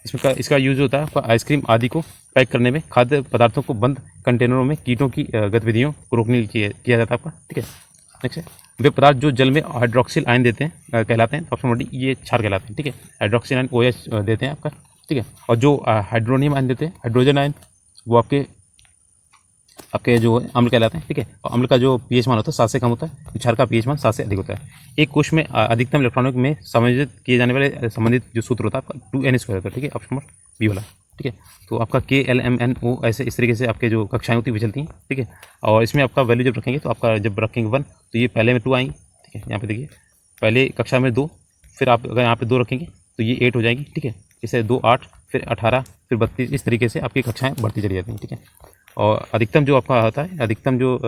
इसमें इसका यूज होता है आपका आइसक्रीम आदि को पैक करने में, खाद्य पदार्थों को बंद कंटेनरों में कीटों की गतिविधियों को रोकने के लिए किया जाता है आपका, ठीक है। नेक्स्ट है, वे पदार्थ जो जल में हाइड्रोक्सिल आयन देते हैं कहलाते हैं, तो ऑप्शन नंबर डी, ये क्षार कहलाते हैं, ठीक है। हाइड्रोक्सिल आयन OH देते हैं आपका, ठीक है। और जो हाइड्रोनियम आयन देते हैं, हाइड्रोजन आयन, वो आपके आपके जो अम्ल कहलाते हैं, ठीक है। और अम्ल का जो पीएच मान होता है 7 से कम होता है, क्षार का पीएच मान 7 से अधिक होता है। एक कोश में अधिकतम इलेक्ट्रॉनों में समायोजित किए जाने वाले संबंधित जो सूत्र होता है आपका 2n² होता है, ठीक है, ऑप्शन नंबर बी वाला, ठीक है। तो आपका KLMNO ऐसे इस तरीके से आपके जो कक्षाएं होती है चलती हैं, ठीक है। और इसमें आपका वैल्यू जब रखेंगे तो आपका जब रखेंगे 1 तो ये पहले में 2 आएंगी, ठीक है। यहाँ पे देखिए पहले कक्षा में 2, फिर आप अगर यहाँ पे 2 रखेंगे तो ये 8 हो जाएगी, ठीक है। इसे 2 8 फिर 18 फिर 32 इस तरीके से आपकी कक्षाएं बढ़ती चली जाती हैं, ठीक है। और अधिकतम जो आपका होता है, अधिकतम जो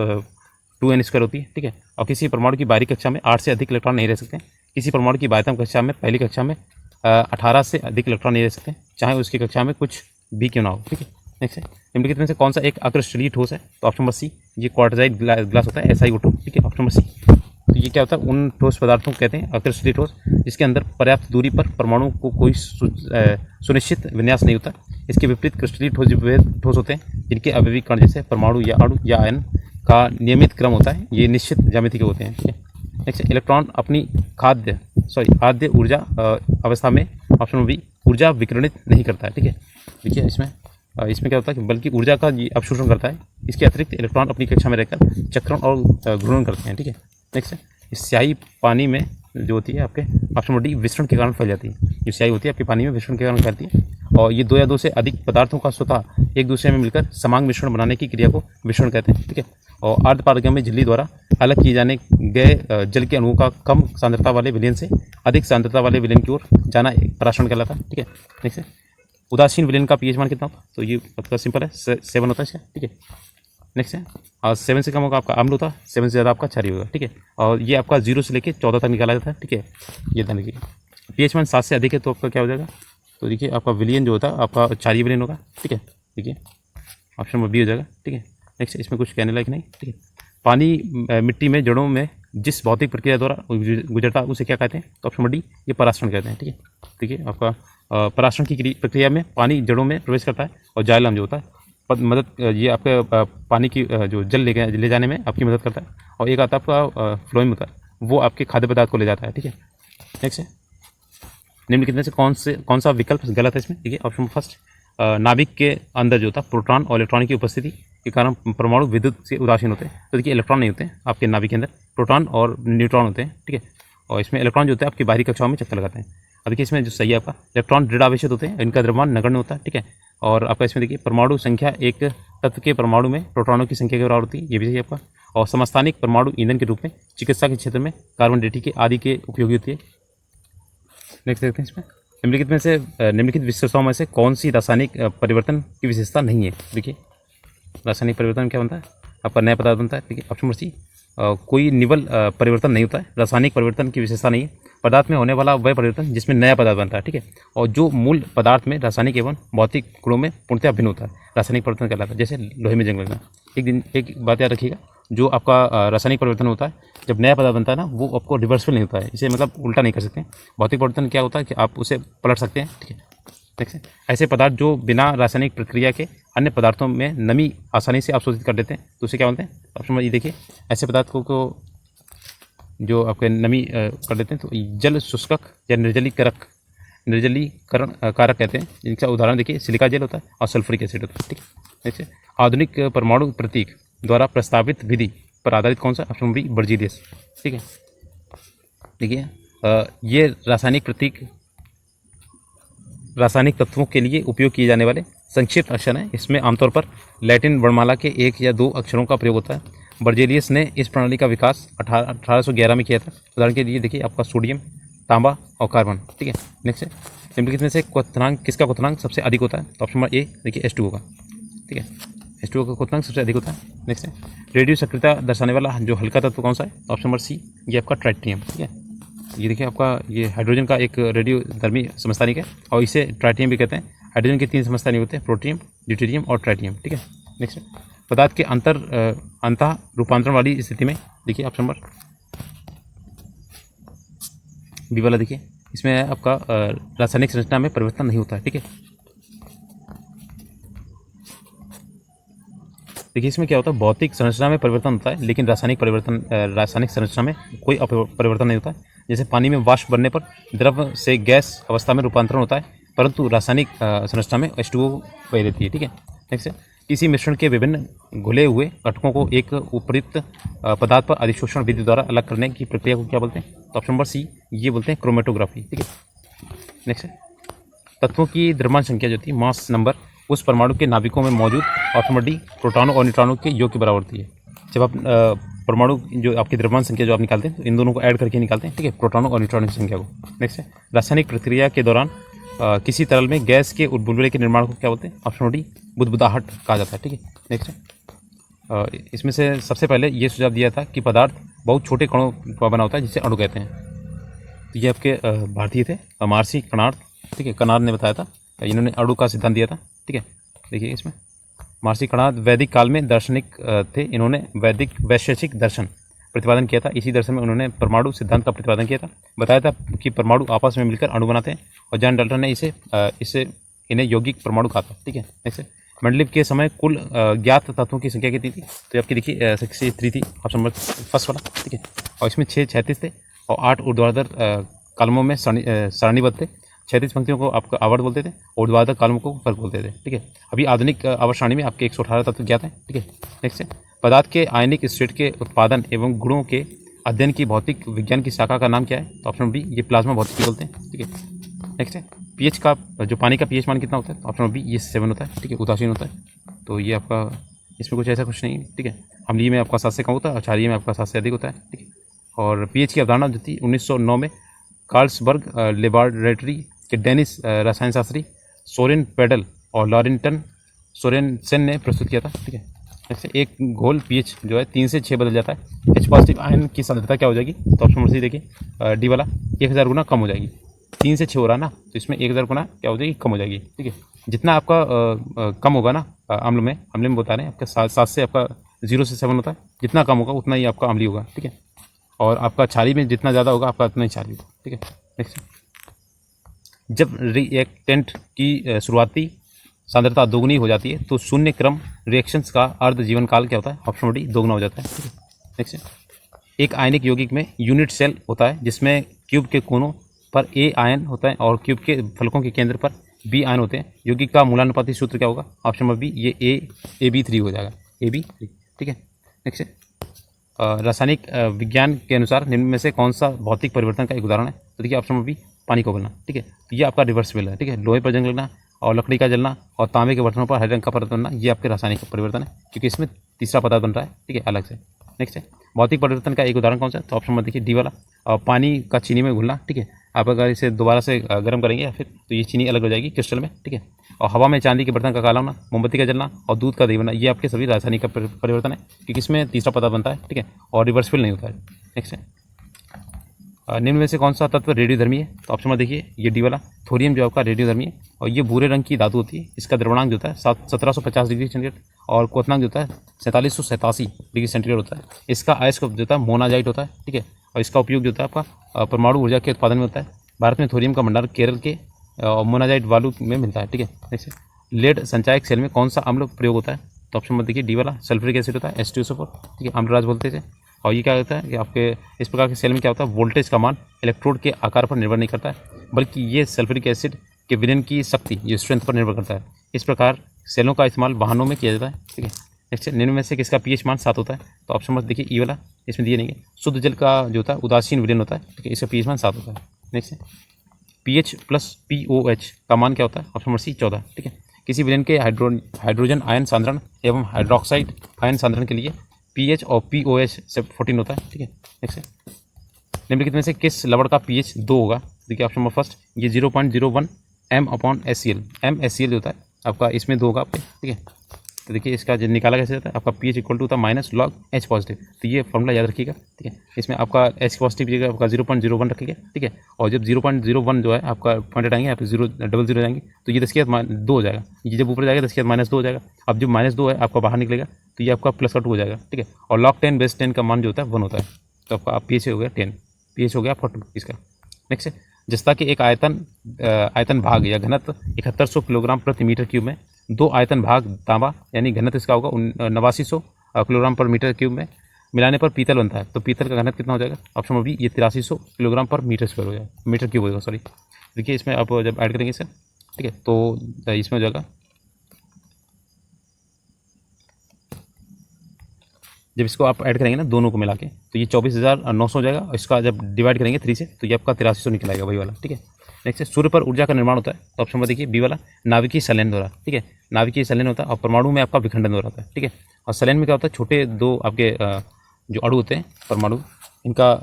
2n² होती है, ठीक है। और किसी परमाणु की बाहरी कक्षा में 8 से अधिक इलेक्ट्रॉन नहीं रह सकते हैं। किसी परमाणु की बाह्यतम कक्षा में पहली कक्षा में 18 से अधिक इलेक्ट्रॉन नहीं रह सकते, चाहे उसकी कक्षा में कुछ भी क्यों ना हो, ठीक है। नेक्स्ट है, निम्नलिखित में से कौन सा एक अक्रिस्टलीय ठोस है? तो ऑप्शन नंबर सी, ये क्वार्टजाइट ग्लास होता है, SiO2, ठीक है, ऑप्शन नंबर सी। तो ये क्या होता है, उन ठोस पदार्थों को कहते हैं अक्रिस्टलीय ठोस जिसके अंदर पर्याप्त दूरी पर परमाणु को कोई सुनिश्चित विन्यास नहीं होता। इसके विपरीत क्रिस्टलीय ठोस ठोस होते हैं जिनके अवयवी कण जैसे परमाणु या अणु या आयन का नियमित क्रम होता है, ये निश्चित ज्यामिति के होते हैं, ठीक है। नेक्स्ट, इलेक्ट्रॉन अपनी आद्य ऊर्जा अवस्था में ऑप्शन नंबर बी ऊर्जा विकिरणित नहीं करता है, ठीक है। देखिए इसमें क्या होता है कि बल्कि ऊर्जा का ये अवशोषण करता है। इसके अतिरिक्त इलेक्ट्रॉन अपनी कक्षा में रहकर चक्रण और घूर्णन करते हैं, ठीक है। नेक्स्ट है, स्याही पानी में जो होती है आपके ऑप्शन नंबर डी विसरण के कारण फैल जाती है। जो स्याही होती है आपके पानी में विसरण के कारण फैलती है और ये 2 या 2 से अधिक पदार्थों का स्वतः एक दूसरे में मिलकर समांग मिश्रण बनाने की क्रिया को विसरण कहते हैं, ठीक है। और अर्धपारगम्य झिल्ली द्वारा अलग किए जाने गए जल के अणुओं का कम सांद्रता वाले विलयन से अधिक सांद्रता वाले विलयन की ओर जाना पराक्षण कहलाता है, ठीक है। नेक्स्ट है, उदासीन विलयन का पीएच मान कितना होता है? तो ये आपका सिंपल है, 7 होता है इसका, ठीक है। नेक्स्ट है, और 7 से कम होगा आपका अम्ल होता है, 7 से ज़्यादा आपका क्षारीय होगा, ठीक है। और ये आपका 0 से लेकर 14 तक निकाला जाता है, ठीक है। ये ध्यान रखिए, पीएच मान 7 से अधिक है तो आपका क्या हो जाएगा? तो देखिए आपका विलयन जो होता है आपका क्षारीय विलयन होगा, ठीक है। देखिए ऑप्शन नंबर बी हो जाएगा, ठीक है। नेक्स्ट, इसमें कुछ कहने लायक नहीं, ठीक है। पानी मिट्टी में जड़ों में जिस भौतिक प्रक्रिया द्वारा गुजरता है उसे क्या कहते हैं? तो ऑप्शन नंबर डी ये परासरण कहते हैं, ठीक है। देखिए आपका परासरण की प्रक्रिया में पानी जड़ों में प्रवेश करता है और जाइलम जो होता है मदद ये आपके पानी की जो जल ले जाने में आपकी मदद करता है। और एक आता है आपका फ्लोएम होता है, वो आपके खाद्य पदार्थ को ले जाता है, ठीक है। नेक्स्ट है, निम्नलिखित में से कौन सा विकल्प गलत है इसमें? देखिए ऑप्शन फर्स्ट, नाभिक के अंदर जो होता है प्रोटॉन और इलेक्ट्रॉन की उपस्थिति के कारण परमाणु विद्युत से उदासीन होते हैं। तो देखिए इलेक्ट्रॉन नहीं होते हैं आपके नाभिक के अंदर, प्रोटॉन और न्यूट्रॉन होते हैं, ठीक है। और इसमें इलेक्ट्रॉन जो होते हैं आपकी बाहरी कक्षाओं में चक्कर लगाते हैं। अब देखिए इसमें जो सही है आपका, इलेक्ट्रॉन दृढ़ आवेशित होते हैं, इनका द्रव्यमान नगण्य होता है, ठीक है। और आपका इसमें देखिए परमाणु संख्या एक तत्व के परमाणु में प्रोटॉनों की संख्या के बराबर होती है, ये भी सही है आपका। और समस्थानिक परमाणु ईंधन के रूप में चिकित्सा के क्षेत्र में कार्बन डेटिंग के आदि के उपयोगी होती है। नेक्स्ट देखते हैं इसमें, निम्नलिखित विशेषताओं में से कौन सी रासायनिक परिवर्तन की विशेषता नहीं है? देखिए रासायनिक परिवर्तन क्या बनता है आपका, नया पदार्थ बनता है, ठीक है। ऑप्शन नंबर सी, कोई निवल परिवर्तन नहीं होता है, रासायनिक परिवर्तन की विशेषता नहीं है। पदार्थ में होने वाला वह परिवर्तन जिसमें नया पदार्थ बनता है, ठीक है। और जो मूल पदार्थ में रासायनिक एवं भौतिक गुणों में पूर्णतः भिन्न होता है, रासायनिक परिवर्तन कहलाता है। जैसे लोहे में जंग लगना। एक बात याद रखिएगा, जो आपका रासायनिक परिवर्तन होता है जब नया पदार्थ बनता है ना, वो आपको रिवर्सिबल नहीं होता है, इसे मतलब उल्टा नहीं कर सकते। भौतिक परिवर्तन क्या होता है कि आप उसे पलट सकते हैं, ठीक है। देखिए ऐसे पदार्थ जो बिना रासायनिक प्रक्रिया के अन्य पदार्थों में नमी आसानी से अवशोषित कर देते हैं, तो उसे क्या बोलते हैं? ऑप्शन नंबर ये देखिए, ऐसे पदार्थ को जो आपके नमी कर देते हैं तो जल शुष्कक या निर्जलीकरण कारक कहते हैं। जिनका उदाहरण देखिए सिलिका जेल होता है और सल्फ्यूरिक एसिड होता है, ठीक है। देखिए आधुनिक परमाणु प्रतीक द्वारा प्रस्तावित विधि पर आधारित कौन सा? ऑप्शन नंबर बी बर्जीलियस, ठीक है। देखिए ये रासायनिक प्रतीक रासायनिक तत्वों के लिए उपयोग किए जाने वाले संक्षिप्त अक्षर हैं। इसमें आमतौर पर लैटिन वर्णमाला के 1 या 2 अक्षरों का प्रयोग होता है। बर्जेलियस ने इस प्रणाली का विकास 1811 में किया था। उदाहरण के लिए देखिए आपका सोडियम, तांबा और कार्बन, ठीक है। नेक्स्ट है, निम्नलिखित में से क्वथनांक किसका क्वथनांक सबसे अधिक होता है? तो ऑप्शन नंबर ए देखिए H2O का, ठीक है। H2O का क्वथनांक सबसे अधिक होता है। नेक्स्ट है, रेडियो सक्रियता दर्शाने वाला जो हल्का तत्व कौन सा है? ऑप्शन नंबर सी ये आपका ट्राइटियम, ठीक है। ये देखिए आपका ये हाइड्रोजन का एक रेडियोधर्मी समस्थानिक है और इसे ट्राइटियम भी कहते हैं। हाइड्रोजन के 3 समस्थानिक होते हैं, प्रोटियम, ड्यूटेरियम और ट्राइटियम, ठीक है। नेक्स्ट, पदार्थ के अंतः रूपांतरण वाली स्थिति में देखिए ऑप्शन नंबर बी वाला देखिए, इसमें आपका रासायनिक संरचना में परिवर्तन नहीं होता है, ठीक है। देखिए इसमें क्या होता है, भौतिक संरचना में परिवर्तन होता है लेकिन रासायनिक संरचना में कोई परिवर्तन नहीं होता है। जैसे पानी में वाष्प बनने पर द्रव से गैस अवस्था में रूपांतरण होता है, परंतु रासायनिक संरचना में H2O वही रहती है, ठीक है। नेक्स्ट है, किसी मिश्रण के विभिन्न घुले हुए घटकों को एक उपयुक्त पदार्थ पर अधिशोषण विधि द्वारा अलग करने की प्रक्रिया को क्या बोलते हैं? तो ऑप्शन नंबर सी, ये बोलते हैं क्रोमेटोग्राफी। ठीक है, नेक्स्ट है, तत्वों की द्रव्यमान संख्या जो होती है, मास नंबर, उस परमाणु के नाभिकों में मौजूद ऑप्शन नंबर डी प्रोटॉनों और न्यूट्रॉनों के योग के बराबर होती है। जब आप परमाणु जो आपकी द्रव्यमान संख्या जो आप निकालते हैं, तो इन दोनों को ऐड करके निकालते हैं। ठीक है, प्रोटॉनों और न्यूट्रॉनों की संख्या को। नेक्स्ट है, रासायनिक प्रक्रिया के दौरान किसी तरल में गैस के बुलबुले के निर्माण को क्या बोलते हैं? ऑप्शन नंबर डी बुदबुदाहट कहा जाता है। ठीक है, नेक्स्ट है, इसमें से सबसे पहले ये सुझाव दिया था कि पदार्थ बहुत छोटे कणों का बना होता है जिसे अणु कहते हैं। तो ये आपके भारतीय थे, महर्षि कणाद। ठीक है, कणाद ने बताया था, इन्होंने अणु का सिद्धांत दिया था। ठीक है, देखिए इसमें महर्षि कणाद वैदिक काल में दार्शनिक थे। इन्होंने वैदिक वैशेषिक दर्शन प्रतिपादन किया था। इसी दर्शन में उन्होंने परमाणु सिद्धांत का प्रतिपादन किया था। बताया था कि परमाणु आपस में मिलकर अणु बनाते हैं, और जॉन डाल्टन ने इसे इन्हें यौगिक परमाणु कहा था। ठीक है, नेक्स्ट, मेंडलीव के समय कुल ज्ञात तत्वों की संख्या कितनी थी? तो आपकी देखिए 63 थी, ऑप्शन नंबर फर्स्ट वाला। ठीक है, और इसमें 6 36 थे और 8 ऊर्ध्वाधर कॉलमों में सारणीबद्ध थे। 36 पंक्तियों को आपका आवर्त बोलते थे, ऊर्ध्वाधर कॉलमों को फर्क बोलते थे। ठीक है, अभी आधुनिक आवर्त सारणी में आपके 118 तत्व ज्ञात हैं। ठीक है, नेक्स्ट है, पदार्थ के आयनिक स्टेट के उत्पादन एवं गुणों के अध्ययन की भौतिक विज्ञान की शाखा का नाम क्या है? तो ऑप्शन बी, ये प्लाज्मा भौतिकी बोलते हैं। ठीक है, नेक्स्ट है, पीएच का जो पानी का पीएच मान कितना होता है? तो ऑप्शन बी, ये 7 होता है। ठीक है, उदासीन होता है। तो ये आपका इसमें कुछ ऐसा कुछ नहीं है। ठीक है, अम्लीय में आपका 7 से कम होता है और क्षारीय में आपका 7 से अधिक होता है। ठीक है, और पीएच की अवधारणा जो थी 1909 में कार्ल्सबर्ग लेबोरेटरी के डेनिश रसायन शास्त्री सोरेन पेडल और लॉरेंटन सोरेनसेन ने प्रस्तुत किया था। ठीक है, ऐसे एक घोल पीएच जो है 3 से 6 बदल जाता है। H पॉजिटिव आयन की सांद्रता क्या हो जाएगी? तो ऑप्शन नंबर सी देखिए, डी वाला 1000 गुना कम हो जाएगी। 3 से 6 हो रहा है ना, तो इसमें 1000 गुना क्या हो जाएगी? कम हो जाएगी। ठीक है, जितना आपका कम होगा ना अम्ल में बता रहे हैं, आपका 7 से आपका 0 से 7 होता है, जितना कम होगा उतना ही आपका अम्लीय होगा। ठीक है, और आपका क्षारीय में जितना ज़्यादा होगा आपका उतना ही क्षारीय होगा। ठीक है, नेक्स्ट, जब रिएक्टेंट की शुरुआती सांद्रता दोगुनी हो जाती है तो शून्य क्रम रिएक्शंस का अर्ध जीवन काल क्या होता है? ऑप्शन नंबर डी, दोगुना हो जाता है। ठीक है, नेक्स्ट, एक आयनिक यौगिक में यूनिट सेल होता है जिसमें क्यूब के कोनों पर ए आयन होता है और क्यूब के फलकों के केंद्र पर बी आयन होते हैं। यौगिक का मूलानुपाती सूत्र क्या होगा? ऑप्शन नंबर बी, ये AB3 हो जाएगा, AB3। ठीक है, नेक्स्ट, रासायनिक विज्ञान के अनुसार निम्न में से कौन सा भौतिक परिवर्तन का एक उदाहरण है? तो देखिए ऑप्शन नंबर बी, पानी को उबलना। ठीक है, ये आपका रिवर्सिबल है। ठीक है, लोहे पर जंग लगना और लकड़ी का जलना और तांबे के बर्तनों पर हरे रंग का परत बनना, ये आपके रासायनिक परिवर्तन है, क्योंकि इसमें तीसरा पदार्थ बन रहा है। ठीक है, अलग से। नेक्स्ट है, भौतिक परिवर्तन का एक उदाहरण कौन सा है? तो ऑप्शन नंबर देखिए डी वाला, और पानी का चीनी में घुलना। ठीक है, आप अगर इसे दोबारा से गर्म करेंगे या फिर तो ये चीनी अलग हो जाएगी क्रिस्टल में। ठीक है, और हवा में चांदी के बर्तन का काला होना, मोमबत्ती का जलना और दूध का दही बनना, ये आपके सभी रासायनिक का परिवर्तन है, क्योंकि इसमें तीसरा पदार्थ बनता है। ठीक है, और रिवर्सिबल नहीं होता है। नेक्स्ट है, निम्न में से कौन सा तत्व रेडियोधर्मी है? तो ऑप्शन में देखिए ये डी वाला, थोरियम जो आपका रेडियोधर्मी है, और ये भूरे रंग की धातु होती है। इसका द्रव्यमांक जो होता है 1750 डिग्री सेंटीग्रेड, और क्वथनांक जो होता है 4787 डिग्री सेंटीग्रेड होता है। इसका अयस्क जो होता है मोनाजाइट होता है। ठीक है, और इसका उपयोग जो होता है आपका परमाणु ऊर्जा के उत्पादन में होता है। भारत में थोरियम का भंडार केरल के मोनाजाइट वालू में मिलता है। ठीक है, जैसे लेड संचायक सेल में कौन सा अम्ल प्रयोग होता है? तो ऑप्शन में देखिए डी वाला, सल्फ्यूरिक एसिड होता है, H2SO4। ठीक है, अम्लराज बोलते थे। और ये क्या होता है कि आपके इस प्रकार के सेल में क्या होता है, वोल्टेज का मान इलेक्ट्रोड के आकार पर निर्भर नहीं करता है, बल्कि ये सल्फ्यूरिक एसिड के विलयन की शक्ति, ये स्ट्रेंथ पर निर्भर करता है। इस प्रकार सेलों का इस्तेमाल वाहनों में किया जाता है। ठीक है, नेक्स्ट, निम्न में से किसका पीएच मान 7 होता है? तो ऑप्शन में देखिए ई वाला, इसमें दिए नहीं है। शुद्ध जल का जो होता है उदासीन विलयन होता है। ठीक है, इसका पीएच मान 7 होता है। नेक्स्ट, पीएच प्लस POH का मान क्या होता है? Option number C 14। ठीक है, किसी विलयन के हाइड्रोजन आयन सांद्रण एवं हाइड्रोक्साइड आयन सांद्रण के लिए पीएच और POH से 14 होता है। ठीक है, नेक्स्ट, निम्नलिखित में से किस लवण का पीएच 2 होगा? देखिए ऑप्शन नंबर फर्स्ट, ये 0.01 M/SCl, MSCl जो होता है आपका, इसमें 2 होगा आपके। ठीक है, तो देखिए इसका जो निकाला कैसे जाता है, आपका पीएच इक्वल टू होता है माइनस लॉग H पॉजिटिव। तो ये फॉर्मूला याद रखिएगा। ठीक है, इसमें आपका H पॉजिटिव जगह आपका 0.01 रखिएगा। ठीक है, और जब 0.01 जो है आपका पॉइंट आएंगे, यहाँ पे 000 जाएंगे, तो ये 10 की घात 2 हो जाएगा। ये जब ऊपर जाएगा 10 की घात -2 हो जाएगा। अब जो -2 है आपका बाहर निकलेगा, तो ये आपका +2 हो जाएगा। ठीक है, और log 10 बेस 10 का मान जो होता है 1 होता है। तो आपका पीएच हो गया 10, पीएच हो गया 42 इसका। नेक्स्ट है, जस्ता के एक आयतन भाग या घनत्व 7100 किलोग्राम प्रति मीटर क्यूब में 2 आयतन भाग तांबा यानी घनत्व इसका होगा 8900 किलोग्राम पर मीटर क्यूब में मिलाने पर पीतल बनता है। तो पीतल का घनत्व कितना हो जाएगा? ऑप्शन नंबर बी, ये 8300 किलोग्राम पर मीटर स्क्वायर हो जाएगा, मीटर क्यूब होगा, सॉरी। देखिए इसमें आप जब ऐड करेंगे इसे, ठीक है, तो इसमें हो जाएगा जब इसको आप ऐड करेंगे ना दोनों को मिला के, तो ये 24,900 हो जाएगा। इसका जब डिवाइड करेंगे 3 से तो ये आपका 8300 निकल आएगा, वही वाला, ठीक है। नेक्स्ट है सूर्य पर ऊर्जा का निर्माण होता है, तो ऑप्शन नंबर देखिए बी वाला, नाभिकीय संलयन द्वारा, ठीक है। नाभिकीय संलयन होता है और परमाणु में आपका विखंडन द्वारा होता है, ठीक है। और संलयन में क्या होता है, छोटे दो आपके जो अणु होते हैं परमाणु, इनका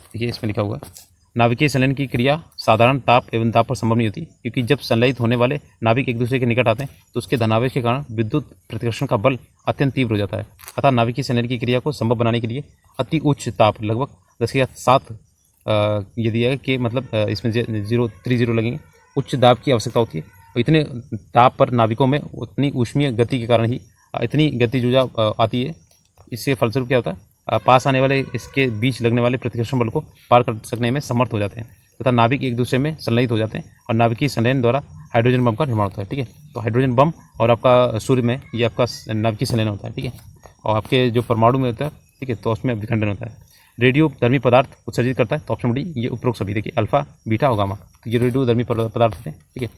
देखिए इसमें लिखा हुआ है, नाभिकीय संलयन की क्रिया साधारण ताप एवं दाब पर संभव नहीं होती, क्योंकि जब संलयित होने वाले नाभिक एक दूसरे के निकट आते हैं तो उसके धनावेश के कारण विद्युत प्रतिकर्षण का बल अत्यंत तीव्र हो जाता है। अतः नाभिकीय संलयन की क्रिया को संभव बनाने के लिए अति उच्च ताप लगभग 10⁷ ये दिया है कि मतलब इसमें 030 लगेंगे, उच्च दाब की आवश्यकता होती है। और इतने ताप पर नाभिकों में उतनी ऊष्मीय गति के कारण ही इतनी गतिज ऊर्जा आती है। इससे फलस्वरूप क्या होता है, पास आने वाले इसके बीच लगने वाले प्रतिकर्षण बल को पार कर सकने में समर्थ हो जाते हैं तथा नाभिक एक दूसरे में संलयित हो जाते हैं और नाभिकीय संलयन द्वारा हाइड्रोजन बम का निर्माण होता है, ठीक है। तो हाइड्रोजन बम और आपका सूर्य में ये आपका नाभिकीय संलयन होता है, ठीक है। और आपके जो परमाणु में होता है, ठीक है, तो उसमें विखंडन होता है। रेडियोधर्मी पदार्थ उत्सर्जित करता है, तो ऑप्शन डी ये उपरोक्त सभी देखिए अल्फा, बीटा और गामा, तो ये रेडियोधर्मी पदार्थ होते हैं, ठीक है।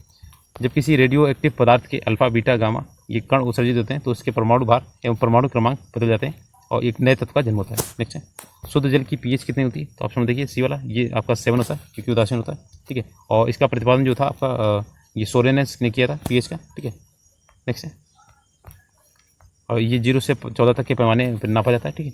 जब किसी रेडियो एक्टिव पदार्थ के अल्फा, बीटा, गामा ये कण उत्सर्जित होते हैं तो उसके परमाणु भार एवं परमाणु क्रमांक बदल जाते हैं और एक नए तत्व का जन्म होता है। नेक्स्ट है शुद्ध जल की पीएच कितनी होती है, तो ऑप्शन में देखिए सी वाला, ये आपका 7 होता है क्योंकि उदासीन होता है, ठीक है। और इसका प्रतिपादन जो था आपका ये सोरेनस ने किया था पीएच का, ठीक है। नेक्स्ट है और ये 0 से 14 तक के पैमाने पर नापा जाता है, ठीक है।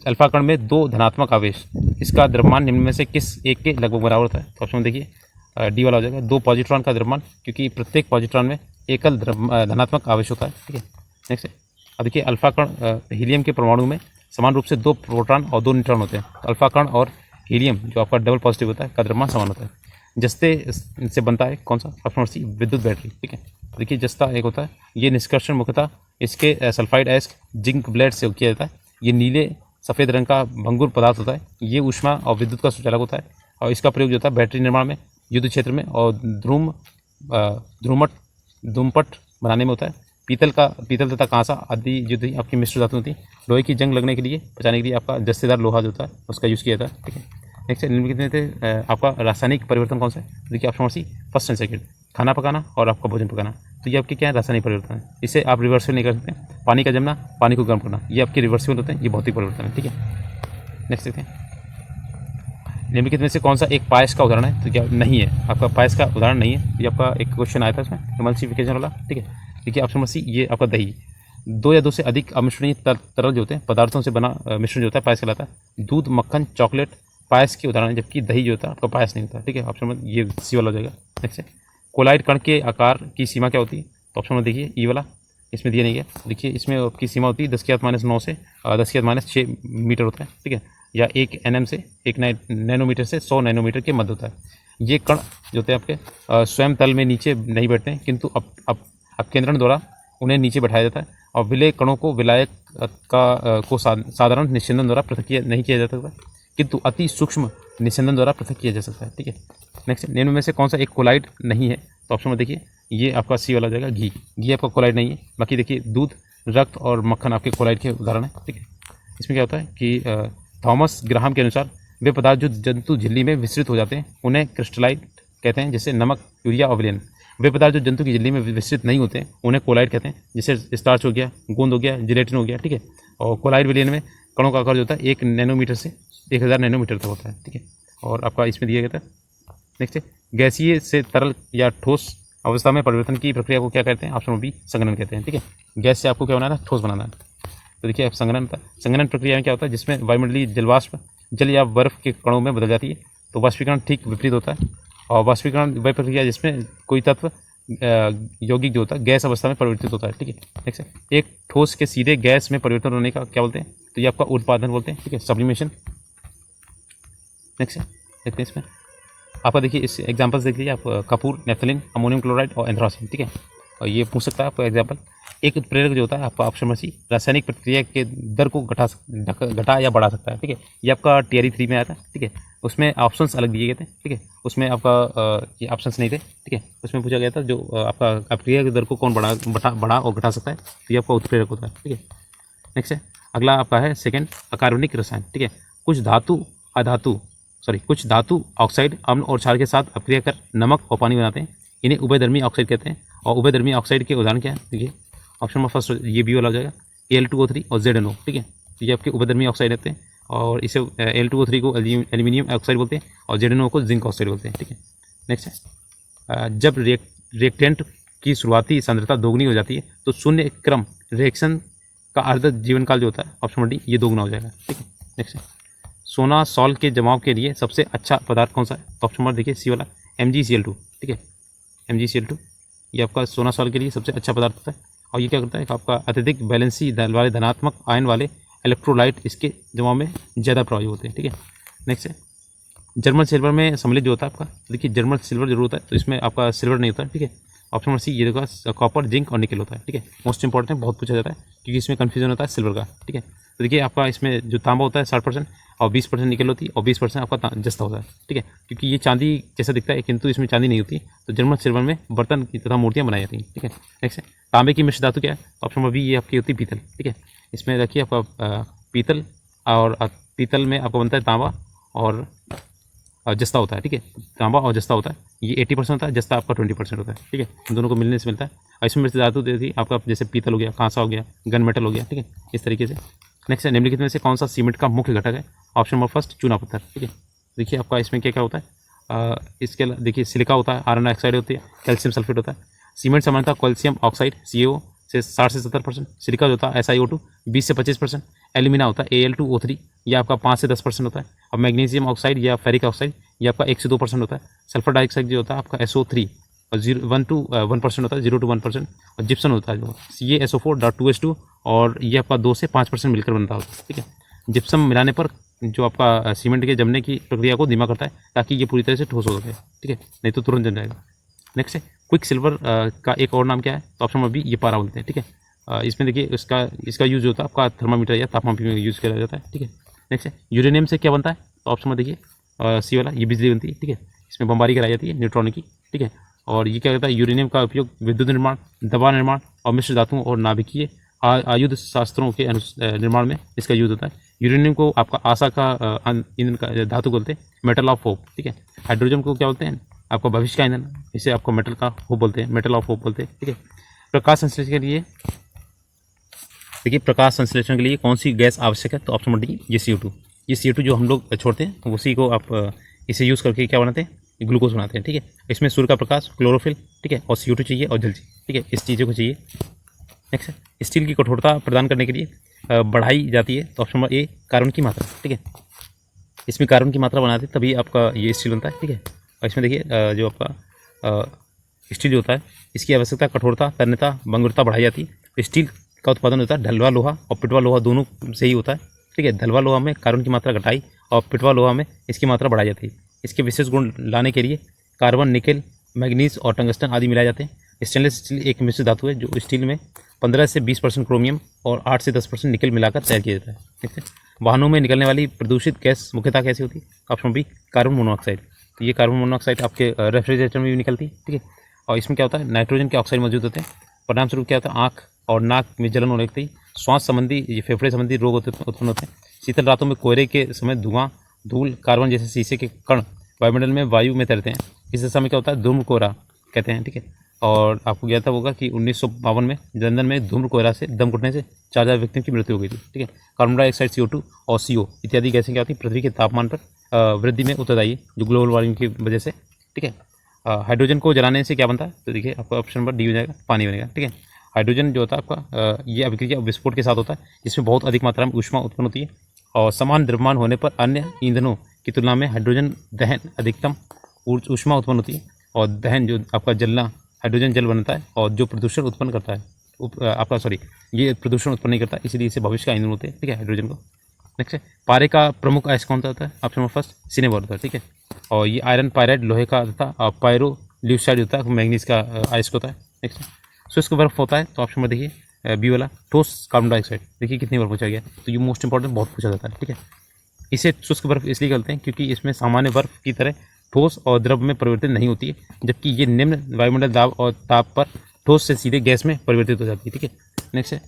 अल्फा कण में 2 धनात्मक आवेश, इसका द्रव्यमान निम्न में से किस एक के लगभग बराबर होता है, तो ऑप्शन में देखिए डी वाला हो जाएगा, 2 पॉजिट्रॉन का द्रव्यमान, क्योंकि प्रत्येक पॉजिट्रॉन में एकल धनात्मक आवेश होता है, ठीक है। नेक्स्ट है अब देखिए अल्फा कण हीलियम के परमाणु में समान रूप से 2 प्रोटॉन और 2 न्यूट्रॉन होते हैं। तो अल्फा कण और हीलियम जो आपका डबल पॉजिटिव होता है का द्रव्यमान समान होता है। जस्ते से बनता है कौन सा, ऑप्शन सी विद्युत बैटरी, ठीक है। देखिए जस्ता एक होता है, ये निष्कर्षण मुख्यतः इसके सल्फाइड एस्क जिंक ब्लेड से किया जाता है। ये नीले सफ़ेद रंग का भंगुर पदार्थ होता है, ये ऊष्मा और विद्युत का सुचालक होता है और इसका प्रयोग जो होता है बैटरी निर्माण में, युद्ध क्षेत्र में और धूमपट बनाने में होता है। पीतल तथा कांसा आदि जो आपकी मिश्र धातु होती है, लोहे की जंग लगने के लिए बचाने के लिए आपका जस्तेदार लोहा जो होता है उसका यूज़ किया जाता है, ठीक है। नेक्स्ट निम्नलिखित में थे आपका रासायनिक परिवर्तन कौन सा है, देखिए option C first and second, खाना पकाना और आपका भोजन पकाना, तो ये आपके क्या है रासायनिक परिवर्तन है। इसे आप रिवर्सिबल नहीं कर सकते। पानी का जमना, पानी को गर्म करना, ये आपके रिवर्सिबल होते हैं, ये भौतिक परिवर्तन है, ठीक है। नेक्स्ट देखते हैं निम्नलिखित में से कौन सा एक पायस का उदाहरण है, तो क्या नहीं है, आपका पायस का उदाहरण नहीं है। ये आपका एक क्वेश्चन आया था इसमें एमल्सिफिकेशन वाला, ठीक है। देखिए ऑप्शन सी ये आपका दही, 2 या 2 से अधिक अमिश्रणीय तरल जो होते हैं पदार्थों से बना मिश्रण जो होता है पायस कहलाता है। दूध, मक्खन, चॉकलेट पायस के उदाहरण है, जबकि दही जो होता है आपका पायस नहीं होता, ठीक है। ऑप्शन में ये सी वाला हो जाएगा। नेक्स्ट है कोलाइड कण के आकार की सीमा क्या होती है, तो ऑप्शन में देखिए ई वाला, इसमें दिया नहीं गया। देखिए इसमें आपकी सीमा होती है 10⁻�9 से 10⁻6 मीटर होता है, ठीक है, या 1 nm से 1 नैनोमीटर से 100 नैनोमीटर के मध्य होता है। ये कण जो होते हैं आपके स्वयं तल में नीचे नहीं बैठते हैं, किंतु अपकेंद्रण द्वारा उन्हें नीचे बैठाया जाता है और विलय कणों को विलायक को साधारण निस्यंदन द्वारा पृथक नहीं किया जा सकता, किंतु अति सूक्ष्म निस्यंदन द्वारा पृथक किया जा सकता है, ठीक है। नेक्स्ट निम्न में से कौन सा एक कोलाइड नहीं है, तो ऑप्शन में देखिए ये आपका सी वाला जाएगा, घी आपका कोलाइड नहीं है। बाकी देखिए दूध, रक्त और मक्खन आपके कोलाइड के उदाहरण है, ठीक है। इसमें क्या होता है कि थॉमस ग्राहम के अनुसार वे पदार्थ जो जंतु झिल्ली में विस्तृत हो जाते हैं उन्हें क्रिस्टलाइट कहते हैं, जैसे नमक, यूरिया और विलेन। वे पदार्थ जो जंतु की झिल्ली में विस्तृत नहीं होते हैं उन्हें कोलाइड कहते हैं, जैसे स्टार्च हो गया, गोंद हो गया, जिलेटिन हो गया, ठीक है। और कोलाइड विलेन में कणों का आकार जो होता है 1 नैनोमीटर से 1000 नैनोमीटर तक होता है, ठीक है। और आपका इसमें दिया गया था नेक्स्ट है गैसीय से तरल या ठोस अवस्था में परिवर्तन की प्रक्रिया को क्या कहते हैं, ऑप्शन बी संघनन कहते हैं, ठीक है। गैस से आपको क्या बनाना है, ठोस बनाना है। तो देखिए आप संघनन प्रक्रिया में क्या होता है, जिसमें वायुमंडलीय जलवाष्प जल या बर्फ के कणों में बदल जाती है। तो वाष्पीकरण ठीक विपरीत होता है। और वाष्पीकरण वह प्रक्रिया जिसमें कोई तत्व यौगिक जो होता है गैस अवस्था में परिवर्तित होता है, ठीक है। नेक्स्ट है एक ठोस के सीधे गैस में परिवर्तन होने का क्या बोलते हैं, तो ये आपका उत्पादन बोलते हैं, ठीक है, सब्लिमेशन। नेक्स्ट है देखते हैं इसमें आपका देखिए इस एग्जाम्पल्स देख लीजिए आप, कपूर, नेफ्थलीन, अमोनियम क्लोराइड और एंथ्रासिन, ठीक है। और ये पूछ सकता है आपका एग्जाम्पल। एक उत्प्रेरक जो होता है आपका ऑप्शन में सी रासायनिक प्रक्रिया के दर को घटा या बढ़ा सकता है, ठीक है। ये आपका टियरी 3 में आया था, ठीक है। उसमें ऑप्शंस अलग दिए गए थे, ठीक है। उसमें आपका ये ऑप्शंस नहीं थे, ठीक है। उसमें पूछा गया था जो आपका प्रक्रिया के दर को कौन बढ़ा और घटा सकता है, तो ये आपका उत्प्रेरक होता है, ठीक है। नेक्स्ट है अगला आपका है सेकंड अकार्बनिक रसायन, ठीक है। कुछ धातु ऑक्साइड अम्ल और क्षार के साथ अपक्रिया कर नमक और पानी बनाते हैं, इन्हें उभयधर्मी ऑक्साइड कहते हैं। और उभयधर्मी ऑक्साइड के उदाहरण क्या है, देखिए ऑप्शन में फर्स्ट ये बी वाला हो जाएगा, Al2O3 और ZNO, ठीक है। तो ये आपके उपधर्मी ऑक्साइड रहते हैं और इसे Al2O3 को एल्यूमिनियम ऑक्साइड बोलते हैं और ZNO को जिंक ऑक्साइड बोलते हैं, ठीक है। नेक्स्ट है, जब रिएक्टेंट की शुरुआती सांद्रता दोगुनी हो जाती है तो शून्य क्रम रिएक्शन का अर्ध जीवन काल जो होता है ऑप्शन डी ये दोगुना हो जाएगा, ठीक है। नेक्स्ट है, सोना सॉल्ट के जमाव के लिए सबसे अच्छा पदार्थ कौन सा है? तो ऑप्शन नंबर देखिए सी वाला MgCl2, ठीक है। MgCl2 ये आपका सोना सॉल्ट के लिए सबसे अच्छा पदार्थ होता है और ये क्या करता है कि आपका अत्यधिक बैलेंसी वाले धनात्मक आयन वाले इलेक्ट्रोलाइट इसके जमाव में ज़्यादा प्रभावी होते हैं, ठीक है। नेक्स्ट है, जर्मन सिल्वर में सम्मिलित जो होता है आपका, देखिए जर्मन सिल्वर जरूर होता है तो इसमें आपका सिल्वर नहीं होता है, ठीक है। ऑप्शन नंबर सी ये देखा कॉपर जिंक और निकल होता है, ठीक है। मोस्ट इंपॉर्टेंट बहुत पूछा जाता है क्योंकि इसमें कन्फ्यूजन होता है सिल्वर का, ठीक है। तो देखिए आपका इसमें जो तांबा होता है 60% और 20% निकल होती है और 20% आपका जस्ता होता है, ठीक है। क्योंकि ये चांदी जैसा दिखता है किंतु इसमें चांदी नहीं होती, तो जर्मन सिल्वर में बर्तन की तथा मूर्तियाँ बनाई जाती हैं, ठीक है। नेक्स्ट है, तांबे की मिश्र धातु क्या है? ऑप्शन नंबर बी ये आपकी होती है पीतल, ठीक है। इसमें देखिए आपका पीतल और पीतल में आपको बनता है तांबा और जस्ता होता है, ठीक है। तांबा और जस्ता होता है, ये 80% होता है, जस्ता आपका 20% होता है, ठीक है। इन दोनों को मिलने से मिलता है और इसमें मिश्र धातु देती आपका जैसे पीतल हो गया, कांसा हो गया, गन मेटल हो गया, ठीक है, इस तरीके से। नेक्स्ट है, निम्नलिखित में से कौन सा सीमेंट का मुख्य घटक है? ऑप्शन नंबर फर्स्ट चूना पत्थर, ठीक है। देखिए आपका इसमें क्या क्या होता है, इसके देखिए सिलिका होता है, आयरन ऑक्साइड होती है, कैल्शियम सल्फेट होता है। सीमेंट सामान्यतः कैल्शियम ऑक्साइड CO से 60 से 70%, सिलिका जो होता है SiO2 20 से 25%, एल्यूमिना होता है Al2O3 ये आपका 5 से 10% होता है और मैग्नीशियम ऑक्साइड या फेरिक ऑक्साइड ये आपका 1 से 2% होता है। सल्फर डाइऑक्साइड जो होता है आपका SO3 और 1% होता है, 0 to 1%। और जिप्सन होता है जो CaSO4.2H2 और ये आपका 2 से 5% मिलकर बनता होता है, ठीक है। जिप्सम मिलाने पर जो आपका सीमेंट के जमने की प्रक्रिया को धीमा करता है ताकि ये पूरी तरह से ठोस हो सके, ठीक है, नहीं तो तुरंत जम जाएगा। नेक्स्ट है, क्विक सिल्वर का एक और नाम क्या है? तो ऑप्शन नंबर बी ये पारा बोलते हैं, ठीक है। इसमें देखिए इसका यूज़ होता है आपका थर्मामीटर या तापमान में यूज़ किया जाता है, ठीक है। नेक्स्ट है, यूरेनियम से क्या बनता है? तो ऑप्शन नंबर देखिए सी वाला ये बिजली बनती है, ठीक है। इसमें बमबारी कराई जाती है न्यूट्रॉन की, ठीक है। और ये क्या करता है, यूरेनियम का उपयोग विद्युत निर्माण, दवा निर्माण और मिश्र धातुओं और नाभिकीय आयुध शास्त्रों के निर्माण में इसका यूज होता है। यूरेनियम को आपका आशा का ईंधन का धातु बोलते हैं, मेटल ऑफ होप, ठीक है। हाइड्रोजन को क्या बोलते हैं? आपका भविष्य का ईंधन, इसे आपको मेटल का होप बोलते हैं, मेटल ऑफ होप बोलते हैं, ठीक है। प्रकाश संश्लेषण के लिए देखिए प्रकाश संश्लेषण के लिए कौन सी गैस आवश्यक है? तो ऑप्शन नंबर डी ये CO2। ये CO2 जो हम लोग छोड़ते हैं तो उसी को आप इसे यूज़ करके क्या बनाते हैं? ग्लूकोज बनाते हैं, ठीक है। इसमें सूर्य का प्रकाश, क्लोरोफिल, ठीक है, और CO2 चाहिए और जल चाहिए, ठीक है, इस चीज़ों को चाहिए। नेक्स्ट है, स्टील की कठोरता प्रदान करने के लिए बढ़ाई जाती है, तो ऑप्शन नंबर ए कार्बन की मात्रा, ठीक है। इसमें कार्बन की मात्रा बनाते हैं तभी आपका ये स्टील बनता है, ठीक है। और इसमें देखिए जो आपका स्टील जो होता है इसकी आवश्यकता, कठोरता, तन्यता, भंगुरता बढ़ाई जाती है। स्टील का उत्पादन होता है ढलवा लोहा और पिटवा लोहा दोनों से ही होता है, ठीक है। ढलवा लोहा में कार्बन की मात्रा घटाई और पिटवा लोहा में इसकी मात्रा बढ़ाई जाती है। इसके विशेष गुण लाने के लिए कार्बन, निकेल, मैग्नीज और टंगस्टन आदि मिलाए जाते हैं। स्टेनलेस स्टील एक मिश्र धातु है जो स्टील में 15 से 20% क्रोमियम और 8 से 10% निकल मिलाकर तैयार किया जाता है, ठीक है। वाहनों में निकलने वाली प्रदूषित गैस मुख्यतः कैसी होती है? Option B carbon monoxide. तो ये कार्बन मोनोऑक्साइड आपके रेफ्रिजरेटर में भी निकलती है, ठीक है। और इसमें क्या होता है, नाइट्रोजन के ऑक्साइड मौजूद होते हैं। परिणाम स्वरूप क्या होता है, आँख और नाक में जलन होने लगती है, श्वास संबंधी ये फेफड़े संबंधी रोग उत्पन्न होते हैं। शीतल रातों में कोहरे के समय धुआं, धूल, कार्बन जैसे शीशे के कण वायुमंडल में वायु में तैरते हैं। इस दशा में क्या होता है, धूम्र कोहरा कहते हैं, ठीक है। और आपको ज्ञात होगा कि 1952 में लंदन में धूम्र कोहरा से दम घुटने से 4000 व्यक्तियों की मृत्यु हो गई थी, ठीक है। कार्बन डाइऑक्साइड CO2 और CO इत्यादि गैसें क्या होती हैं, पृथ्वी के तापमान पर वृद्धि में उत्तरदायी है, जो ग्लोबल वार्मिंग की वजह से, ठीक है। हाइड्रोजन को जलाने से क्या बनता है? तो देखिए आपका ऑप्शन नंबर डी हो जाएगा, पानी बनेगा, ठीक है। हाइड्रोजन जो होता है आपका ये अभिक्रिया विस्फोट के साथ होता है, जिसमें बहुत अधिक मात्रा में ऊष्मा उत्पन्न होती है और समान द्रव्यमान होने पर अन्य ईंधनों की तुलना में हाइड्रोजन दहन अधिकतम ऊष्मा उत्पन्न होती है। और दहन जो आपका जलना, हाइड्रोजन जल बनता है और जो प्रदूषण उत्पन्न करता है ये प्रदूषण उत्पन्न नहीं करता, इसलिए इसे भविष्य का ईंधन होते हैं, ठीक है, हाइड्रोजन को। नेक्स्ट है, पारे का प्रमुख अयस्क कौन सा होता है? ऑप्शन नंबर फर्स्ट सिनेबर होता है, ठीक है। और ये आयरन पायराइड लोहे का तथा पायरोल्यूसाइड होता है, मैग्नीज का अयस्क होता है। नेक्स्ट शुष्क बर्फ होता है, तो ऑप्शन नंबर देखिए बी वाला ठोस कार्बन डाइऑक्साइड। देखिए कितनी बार पूछा गया, तो ये मोस्ट इंपॉर्टेंट बहुत पूछा जाता है, ठीक है। इसे शुष्क बर्फ इसलिए कहते हैं क्योंकि इसमें सामान्य बर्फ की तरह ठोस और द्रव में परिवर्तित नहीं होती है, जबकि ये निम्न वायुमंडल दाब और ताप पर ठोस से सीधे गैस में परिवर्तित हो जाती है, ठीक है। नेक्स्ट है,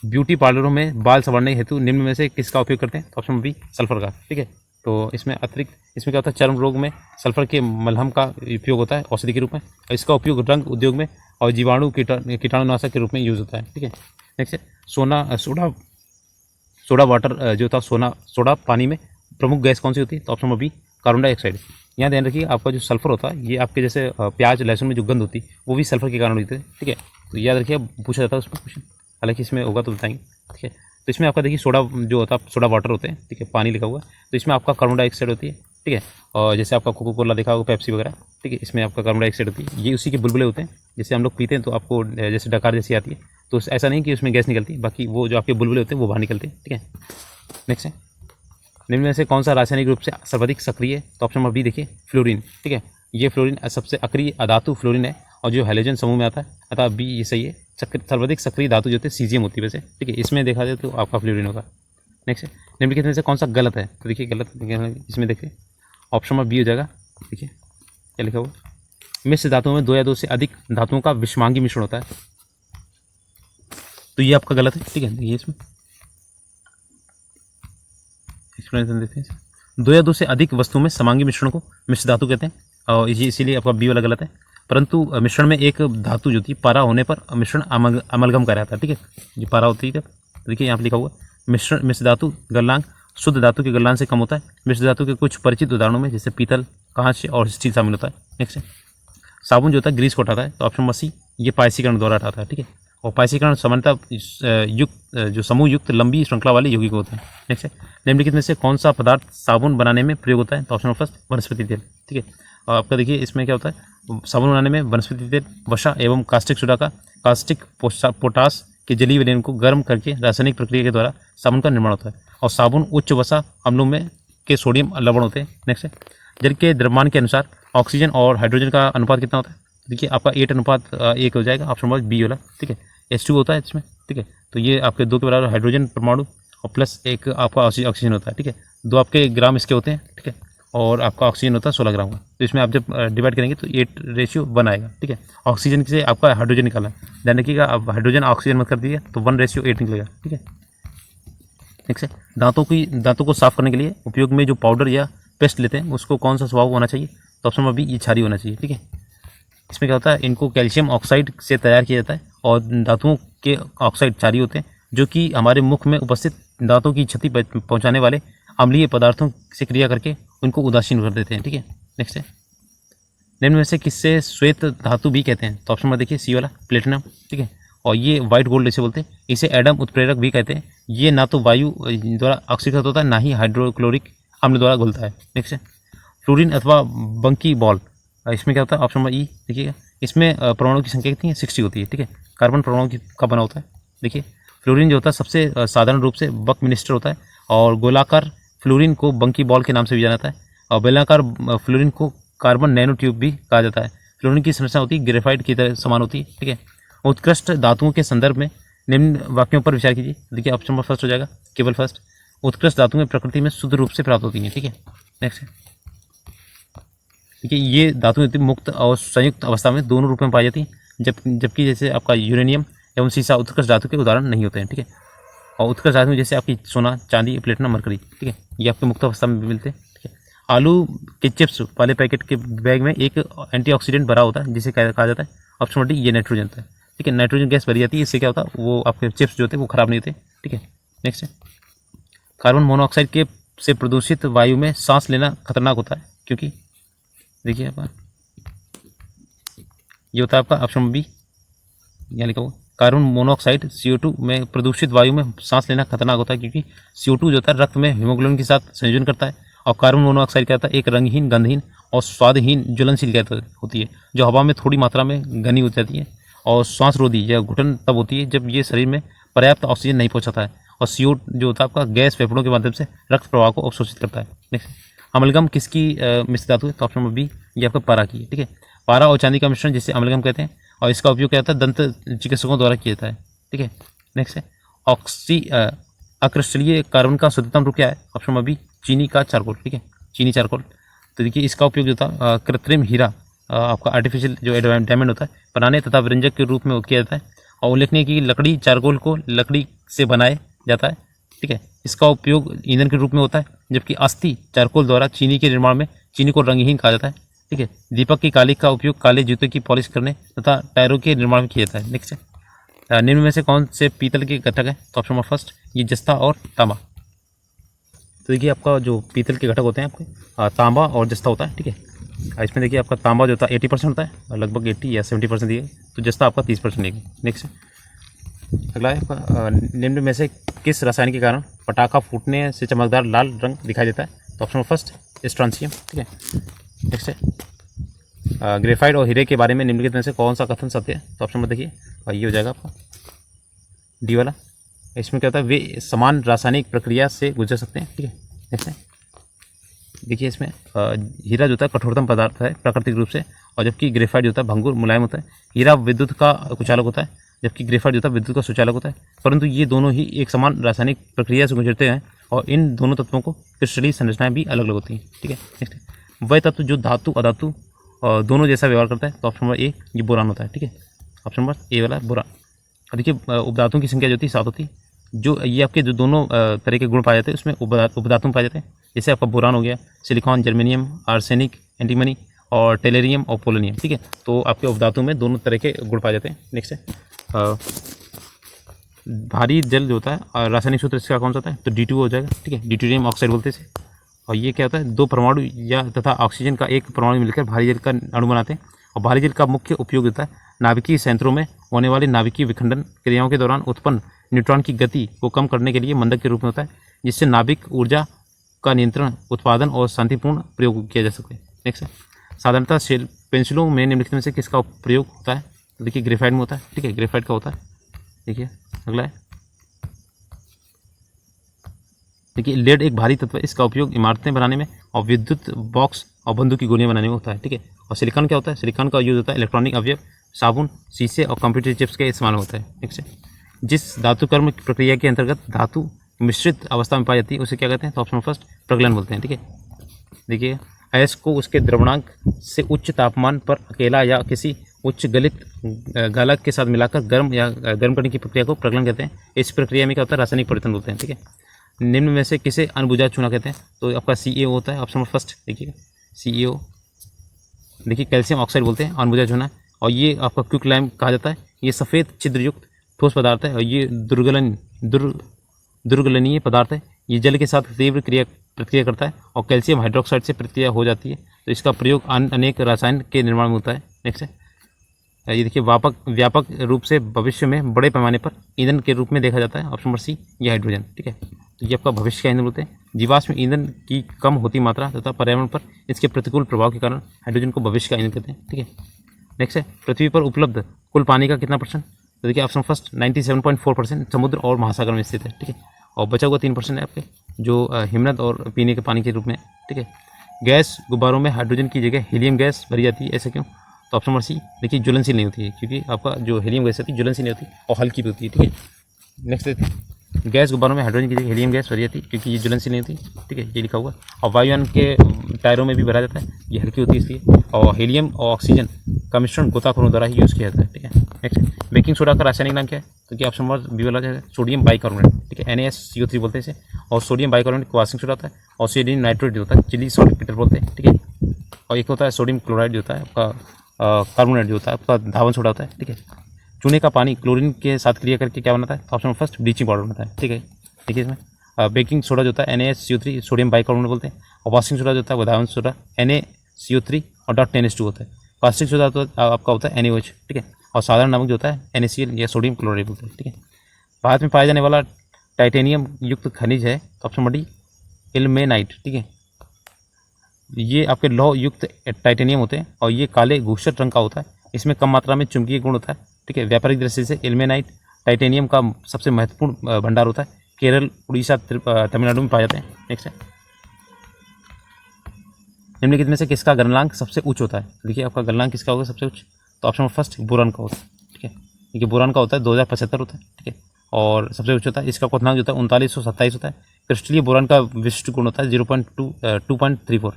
ब्यूटी पार्लरों में बाल संवारने हेतु निम्न में से किसका उपयोग करते हैं? तो ऑप्शन बी सल्फर का, ठीक है। तो इसमें अतिरिक्त इसमें क्या होता है, चर्म रोग में सल्फर के मलहम का उपयोग होता है औषधि के रूप में। इसका उपयोग रंग उद्योग में और जीवाणु कीटाणुनाशक के रूप में यूज होता है, ठीक है। नेक्स्ट है, सोडा वाटर जो था सोडा पानी में प्रमुख गैस कौन सी होती है? तो option number B carbon dioxide. यहाँ ध्यान रखिए आपका जो सल्फर होता है ये आपके जैसे प्याज लहसुन में जो गंध होती है वो भी सल्फर के कारण होती है, ठीक है। तो याद रखिए पूछा जाता है उसमें क्वेश्चन, हालांकि इसमें होगा तो बताएंगे, ठीक है। तो इसमें आपका देखिए सोडा जो होता है सोडा वाटर होते हैं, ठीक है, पानी लिखा हुआ है, तो इसमें आपका कार्बन डाइऑक्साइड होती है, ठीक है। और जैसे आपका कोको कोला देखा होगा, पेप्सी वगैरह, ठीक है, इसमें आपका कार्बन डाइऑक्साइड होती है, ये उसी के बुलबुले होते हैं। जैसे हम लोग पीते हैं तो आपको जैसे डकार जैसी आती है, तो ऐसा नहीं कि उसमें गैस निकलती है, बाकी वो जो आपके बुलबुले होते हैं वो बाहर निकलते हैं, ठीक है। नेक्स्ट है, निम्न में से कौन सा रासायनिक रूप से सर्वाधिक सक्रिय है? तो ऑप्शन नंबर बी देखिए फ्लोरीन, ठीक है। ये फ्लोरीन सबसे अक्रिय अधातु फ्लोरीन है और जो हैलोजन समूह में आता है, अतः बी ये सही है। सर्वाधिक सक्रिय धातु जो होती है सीजियम होती है वैसे, ठीक है, इसमें देखा जाए तो आपका फ्लोरीन होगा। नेक्स्ट है, निम्नलिखित में से कौन सा गलत है? तो देखिए गलत इसमें देखिए ऑप्शन नंबर बी हो जाएगा। देखिए क्या लिखा हुआ, मिश्र धातुओं में 2 या 2 से अधिक धातुओं का विषमांगी मिश्रण होता है, तो ये आपका गलत है, ठीक है। ये इसमें एक्सप्लेनेशन देते हैं, 2 या 2 से अधिक वस्तुओं में समांगी मिश्रण को मिश्र धातु कहते हैं, और ये इसीलिए आपका बी वाला गलत है। परंतु मिश्रण में एक धातु जो थी पारा होने पर मिश्रण अमलगम कर रहा था, ठीक है। ये पारा होती है, देखिए यहाँ पर लिखा हुआ मिश्र धातु गलनांक शुद्ध धातु के गलनांक से कम होता है। मिश्र धातु के कुछ परिचित उदाहरणों में जैसे पीतल, कांच और स्टील शामिल होता है। नेक्स्ट है, साबुन जो होता है ग्रीस को हटाता है, तो ऑप्शन नंबर सी ये पायसीकरण द्वारा हटाता है, ठीक है। और पायसीकरण सामान्यतः युक्त जो समूह युक्त लंबी श्रृंखला वाले यौगिक होते हैं। नेक्स्ट है, निम्नलिखित में से कौन सा पदार्थ साबुन बनाने में प्रयोग होता है? तो ऑप्शन नंबर फर्स्ट वनस्पति तेल, ठीक है। और आपका देखिए इसमें क्या होता है, साबुन बनाने में वनस्पति तेल, वसा एवं कास्टिक सोडा का कास्टिक पोटास के जलीय विलयन को गर्म करके रासायनिक प्रक्रिया के द्वारा साबुन का निर्माण होता है। और साबुन उच्च वसा अम्लों में के सोडियम लवण होते हैं। नेक्स्ट है, जल के द्रव्यमान के अनुसार ऑक्सीजन और हाइड्रोजन का अनुपात कितना होता है? देखिए आपका 8:1 हो जाएगा, ऑप्शन नंबर बी वाला, ठीक है। H2 होता है इसमें, ठीक है। तो ये आपके 2 के बराबर हाइड्रोजन परमाणु और प्लस 1 आपका ऑक्सीजन होता है, ठीक है। 2 आपके ग्राम इसके होते हैं, ठीक है। और आपका ऑक्सीजन होता है 16 ग्राम का। तो इसमें आप जब डिवाइड करेंगे तो 8:1 आएगा, ठीक है। ऑक्सीजन से आपका हाइड्रोजन निकालना है, ध्यान रखिएगा आप हाइड्रोजन ऑक्सीजन मत कर दीजिए, तो 1:8 निकलेगा, ठीक है। नेक्स्ट है, दांतों को साफ करने के लिए उपयोग में जो पाउडर या पेस्ट लेते हैं उसको कौन सा स्वभाव होना चाहिए? तो ऑप्शन नंबर बी ये क्षारीय होना चाहिए, ठीक है। इसमें क्या होता है, इनको कैल्शियम ऑक्साइड से तैयार किया जाता है और धातुओं के ऑक्साइड क्षारीय होते हैं जो कि हमारे मुख में उपस्थित दांतों की क्षति पहुंचाने वाले अम्लीय पदार्थों से क्रिया करके उनको उदासीन कर देते हैं, ठीक है। नेक्स्ट है, निम्न में से किससे श्वेत धातु भी कहते हैं? तो ऑप्शन नंबर देखिए सी वाला प्लेटिनम, ठीक है। और ये व्हाइट गोल्ड इसे बोलते हैं, इसे एडम उत्प्रेरक भी कहते हैं। ये ना तो वायु द्वारा ऑक्सीकृत होता है ना ही हाइड्रोक्लोरिक अम्ल द्वारा घुलता है। नेक्स्ट है, फ्लोरीन अथवा बंकी बॉल, इसमें क्या होता है? ऑप्शन नंबर ई देखिएगा, इसमें परमाणु की संख्या कितनी है? 60 होती है, ठीक है। कार्बन परमाणु का बना होता है। देखिए फ्लोरीन जो होता है सबसे साधारण रूप से बकमिनिस्टर होता है और गोलाकार फ्लोरीन को बंकी बॉल के नाम से भी जाना जाता है और बेलनाकार फ्लोरीन को कार्बन नैनो ट्यूब भी कहा जाता है। फ्लोरीन की संरचना होती है ग्रेफाइट की तरह समान होती है, ठीक है। उत्कृष्ट धातुओं के संदर्भ में निम्न वाक्यों पर विचार कीजिए। देखिए ऑप्शन नंबर फर्स्ट हो जाएगा केवल फर्स्ट, उत्कृष्ट धातुएं प्रकृति में शुद्ध रूप से प्राप्त होती हैं, ठीक है। नेक्स्ट है, देखिए ये धातुएं मुक्त और संयुक्त अवस्था में दोनों रूप में पाई जाती हैं, जबकि जैसे आपका यूरेनियम एवं सीसा उत्कृष्ट धातु के उदाहरण नहीं होते हैं, ठीक है। और उत्कृष्ट धातु जैसे आपकी सोना, चांदी, प्लेटिनम, मरकरी, ठीक है, ये आपके मुक्त अवस्था में भी मिलते हैं, ठीक है। आलू के चिप्स वाले पैकेट के बैग में एक एंटीऑक्सीडेंट भरा होता है जिसे कहा जाता है, ऑप्शन नंबर डी ये नाइट्रोजन होता है, ठीक है। नाइट्रोजन गैस भरी जाती है, इससे क्या होता है वो आपके चिप्स जो होते हैं वो खराब नहीं होते, ठीक है। नेक्स्ट है, कार्बन मोनोऑक्साइड के से प्रदूषित वायु में सांस लेना खतरनाक होता है क्योंकि देखिए आपका ये होता है आपका ऑप्शन नंबर बी, यहाँ लिखा हुआ कार्बन मोनोऑक्साइड CO2 में प्रदूषित वायु में सांस लेना खतरनाक होता है क्योंकि CO2 जो होता है रक्त में हीमोग्लोबिन के साथ संयोजन करता है और कार्बन मोनोऑक्साइड क्या होता है एक रंगहीन, गंधहीन और स्वादहीन ज्वलनशील गैस होती है जो हवा में थोड़ी मात्रा में घनी हो जाती है और श्वास रोधी या घुटन तब होती है जब ये शरीर में पर्याप्त ऑक्सीजन नहीं पहुँचाता है और CO जो होता है आपका गैस फेफड़ों के माध्यम से रक्त प्रवाह को अवशोषित करता है। नेक्स्ट, अमलगम किसकी मिश्र धातु है? तो ऑप्शन नंबर बी ये आपका पारा की है, ठीक है। पारा और चांदी का मिश्रण जिसे अमलगम कहते हैं और इसका उपयोग क्या होता है दंत चिकित्सकों द्वारा किया जाता है, ठीक है। नेक्स्ट है, अक्रिस्टलीय कार्बन का शुद्धतम रूप क्या है? ऑप्शन नंबर बी चीनी का चारकोल, ठीक है, चीनी चारकोल। तो देखिए इसका उपयोग जो था कृत्रिम हीरा आपका आर्टिफिशियल जो डायमंड होता है बनाने तथा व्यंजक के रूप में किया जाता है और उल्लेखनीय की लकड़ी चारकोल को लकड़ी से बनाया जाता है, ठीक है। इसका उपयोग ईंधन के रूप में होता है जबकि अस्थि चारकोल द्वारा चीनी के निर्माण में चीनी को रंगहीन कहा जाता है, ठीक है। दीपक की कालिक का उपयोग काले जूते की पॉलिश करने तथा टायरों के निर्माण में किया जाता है। नेक्स्ट है, निम्न में से कौन से पीतल के घटक है? तो ऑप्शन नंबर फर्स्ट ये जस्ता और तांबा। तो देखिए आपका जो पीतल के घटक होते हैं आपके तांबा और जस्ता होता है, ठीक है। इसमें देखिए आपका तांबा जो होता है 80% होता है, लगभग 80 या 70% दिए, तो जस्ता आपका 30% देगी। नेक्स्ट अगला है आपका निम्न में से किस रसायन के कारण पटाखा फूटने से चमकदार लाल रंग दिखाई देता है? तो ऑप्शन नंबर फर्स्ट स्ट्रॉन्सियम, ठीक है। नेक्स्ट है ग्रेफाइट और हीरे के बारे में निम्नलिखित में से कौन सा कथन सत्य है? तो ऑप्शन नंबर देखिए ये हो जाएगा आपका डी वाला। इसमें क्या होता है, वे समान रासायनिक प्रक्रिया से गुजर सकते हैं, ठीक है। नेक्स्ट है देखिए इसमें हीरा जो होता है कठोरतम पदार्थ है प्राकृतिक रूप से, और जबकि ग्रेफाइट जो होता है भंगुर मुलायम होता है। हीरा विद्युत का कुचालक होता है, जबकि ग्रेफाइट जो होता है विद्युत का सुचालक होता है, परंतु ये दोनों ही एक समान रासायनिक प्रक्रिया से गुजरते हैं और इन दोनों तत्वों को क्रिस्टलीय संरचनाएं भी अलग अलग होती हैं, ठीक है। नेक्स्ट वह तत्व जो धातु अधातु दोनों जैसा व्यवहार करता है, तो ऑप्शन नंबर ए ये बोरान होता है, ठीक है। ऑप्शन नंबर ए वाला बोरान। देखिए उपधातुओं की संख्या जो होती है 7 होती है। जो ये आपके जो दोनों तरह के गुण पाए जाते हैं उसमें उपधातु पाए जाते हैं, जैसे आपका बोरान हो गया, सिलिकॉन, जर्मेनियम, आर्सेनिक, एंटीमनी और टेलेरियम और पोलोनियम, ठीक है। तो आपके उपधातु में दोनों तरह के गुण पाए जाते हैं। नेक्स्ट है भारी जल जो होता है रासायनिक सूत्र इसका कौन सा होता है? तो D2 हो जाएगा, ठीक है। ड्यूटेरियम ऑक्साइड बोलते हैं इसे। और ये क्या होता है, 2 परमाणु या तथा ऑक्सीजन का एक परमाणु मिलकर भारी जल का अणु बनाते हैं। और भारी जल का मुख्य उपयोग होता है नाभिकीय संयंत्रों में होने वाली नाभिकीय विखंडन क्रियाओं के दौरान उत्पन्न न्यूट्रॉन की गति को कम करने के लिए मंदक के रूप में होता है, जिससे नाभिक ऊर्जा का नियंत्रण, उत्पादन और शांतिपूर्ण प्रयोग किया जा सकता है। नेक्स्ट है साधारणतः पेंसिलों में निम्नलिखित में से किसका प्रयोग होता है? तो देखिए ग्रेफाइट में होता है, ठीक है, ग्रेफाइट का होता है। देखिए अगला है देखिए लेड एक भारी तत्व है, इसका उपयोग इमारतें बनाने में और विद्युत बॉक्स और बंदूक की गोलियां बनाने में होता है, ठीक है। और सिलिकॉन क्या होता है? सिलिकॉन का यूज होता है इलेक्ट्रॉनिक अवयव, साबुन, शीशे और कंप्यूटर चिप्स के इस्तेमाल होता है। नेक्स्ट है जिस धातु कर्म प्रक्रिया के अंतर्गत धातु मिश्रित अवस्था में पाई जाती है उसे क्या कहते हैं? तो ऑप्शन फर्स्ट प्रगलन बोलते हैं, ठीक है। देखिए अयस्क को उसके द्रवणांक से उच्च तापमान पर अकेला या किसी उच्च गलित गालक के साथ मिलाकर गर्म करने की प्रक्रिया को प्रगलन कहते हैं। इस प्रक्रिया में क्या होता है? रासायनिक परिवर्तन होते हैं, ठीक है। निम्न में से किसे अनबुझा चूना कहते हैं? तो आपका CaO होता है, ऑप्शन फर्स्ट देखिए CaO। देखिए कैल्शियम ऑक्साइड बोलते हैं अनबुझा चूना, और ये आपका क्विक लाइम कहा जाता है। ये सफ़ेद छिद्रयुक्त ठोस पदार्थ है और ये दुर्गलनीय पदार्थ है। ये जल के साथ तीव्र प्रतिक्रिया करता है और कैल्शियम हाइड्रोक्साइड से प्रतिक्रिया हो जाती है, तो इसका प्रयोग अनेक रसायन के निर्माण में होता है। नेक्स्ट है ये देखिए व्यापक रूप से भविष्य में बड़े पैमाने पर ईंधन के रूप में देखा जाता है, ऑप्शन नंबर सी ये हाइड्रोजन, ठीक है। तो ये आपका भविष्य का ईंधन होते हैं। जीवाश्म ईंधन की कम होती मात्रा तथा पर्यावरण पर इसके प्रतिकूल प्रभाव के कारण हाइड्रोजन को भविष्य का ईंधन कहते हैं, ठीक है। नेक्स्ट है पृथ्वी पर उपलब्ध कुल पानी का कितना %? तो देखिए ऑप्शन फर्स्ट 97.4% समुद्र और महासागर में स्थित है, ठीक है। और बचा हुआ 3% है आपके जो हिमनद और पीने के पानी के रूप में, ठीक है। गैस गुब्बारों में हाइड्रोजन की जगह हीलियम गैस भरी जाती है, ऐसे क्यों? तो ऑप्शन नंबर सी देखिए ज्वलनशील नहीं होती है, क्योंकि आपका जो हीलियम गैस होती है ज्वलनशील नहीं होती और हल्की भी होती है, ठीक है। नेक्स्ट गैस गुब्बारों में हाइड्रोजन की जगह हीलियम गैस भरी जाती है क्योंकि ये ज्वलनशील नहीं होती, ठीक है, ये लिखा हुआ। और वायुयान के टायरों में भी भरा जाता है, ये हल्की होती है इसलिए। और हीलियम और ऑक्सीजन का मिश्रण गोताखोरों द्वारा ही यूज़ किया जाता है, ठीक है। नेक्स्ट बेकिंग सोडा का रासायनिक नाम क्या है? तो क्या ऑप्शन नंबर बी वाला है सोडियम बाइकार्बोनेट, ठीक है, NaSCO3 बोलते हैं इसे। और सोडियम बाइकार्बोनेट क्वासिंग सोडा होता है, और सोडियम नाइट्रेट जो होता है चिली सॉल्टपीटर बोलते हैं, ठीक है। और एक होता है सोडियम क्लोराइड जो होता है आपका कार्बोनेट जो होता है आपका धावन सोडा होता है, ठीक है। चूने का पानी क्लोरीन के साथ क्रिया करके क्या बनाता है? ऑप्शन फर्स्ट ब्लीचिंग पाउडर बनाता है, ठीक है। देखिए इसमें बेकिंग सोडा जो होता है NaSCO3 सोडियम बाइकार्बोनेट बोलते हैं। और वाशिंग सोडा जो होता है धावन सोडा NaCO3 और .10H2 होता है। कास्टिक सोडा तो आपका होता है NaOH, ठीक है। और साधारण नमक जो होता है NaCl या सोडियम क्लोराइड बोलते हैं, ठीक है। भारत में पाया जाने वाला टाइटेनियम युक्त खनिज है, ऑप्शन नंबर डी इल्मेनाइट, ठीक है। ये आपके लौह युक्त टाइटेनियम होते हैं और ये काले धूसर रंग का होता है। इसमें कम मात्रा में चुंबकीय गुण होता है, ठीक है। व्यापारिक दृष्टि से इल्मेनाइट टाइटेनियम का सबसे महत्वपूर्ण भंडार होता है। केरल, उड़ीसा, तमिलनाडु में पाए जाते हैं। नेक्स्ट है निम्नलिखित में से किसका गलनांक सबसे उच्च होता है? देखिए आपका गलनांक किसका होगा सबसे उच्च? तो ऑप्शन फर्स्ट बोरान का होता है, ठीक है। देखिए बोरान का होता है 2075 होता है, ठीक है। और सबसे उच्च होता है इसका क्वथनांक जो होता है 3927 होता है। क्रिस्टलीय बोरान का विशिष्ट गुण होता है 2.34।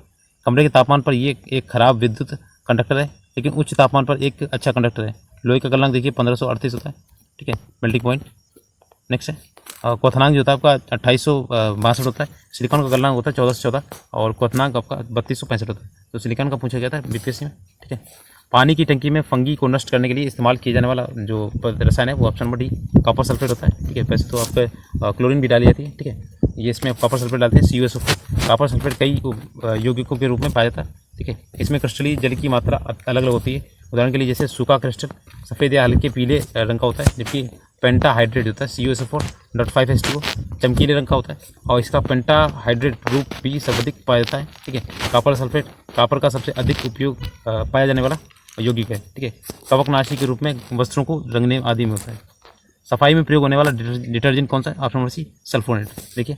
कमरे के तापमान पर ये एक खराब विद्युत कंडक्टर है, लेकिन उच्च तापमान पर एक अच्छा कंडक्टर है। लोहे का गलनांक देखिए 1538 होता है, ठीक है, मेल्टिंग पॉइंट। नेक्स्ट है क्वथनांक जो होता है आपका 2862 होता है। सिलिकॉन का गलनांक होता है 1414 और क्वथनांक आपका 3265 होता है। तो सिलिकॉन का पूछा गया था BPSC में, ठीक है। पानी की टंकी में फंगी को नष्ट करने के लिए इस्तेमाल किया जाने वाला जो रसायन है वो option number D copper sulphate होता है। ठीक है, वैसे तो आप क्लोरीन भी डाली जाती है। ठीक है, ये इसमें कॉपर सल्फेट डालते हैं CuSO4। कॉपर सल्फेट कई यौगिकों के रूप में पाया जाता है। ठीक है, इसमें क्रिस्टलीय जल की मात्रा अलग अलग होती है। उदाहरण के लिए जैसे सूखा क्रिस्टल सफ़ेद या हल्के पीले रंग का होता है, जबकि पेंटाहाइड्रेट होता है CuSO4.5H2O चमकीले रंग का होता है और इसका पेंटाहाइड्रेट ग्रुप भी सर्वाधिक पाया जाता है। ठीक है, कॉपर सल्फेट कॉपर का सबसे अधिक उपयोग पाया जाने वाला यौगिक है। ठीक है, कवकनाशी के रूप में वस्त्रों को रंगने आदि में होता है। सफाई में प्रयोग होने वाला डिटर्जेंट कौन सा है? Option number C sulphonate. देखिए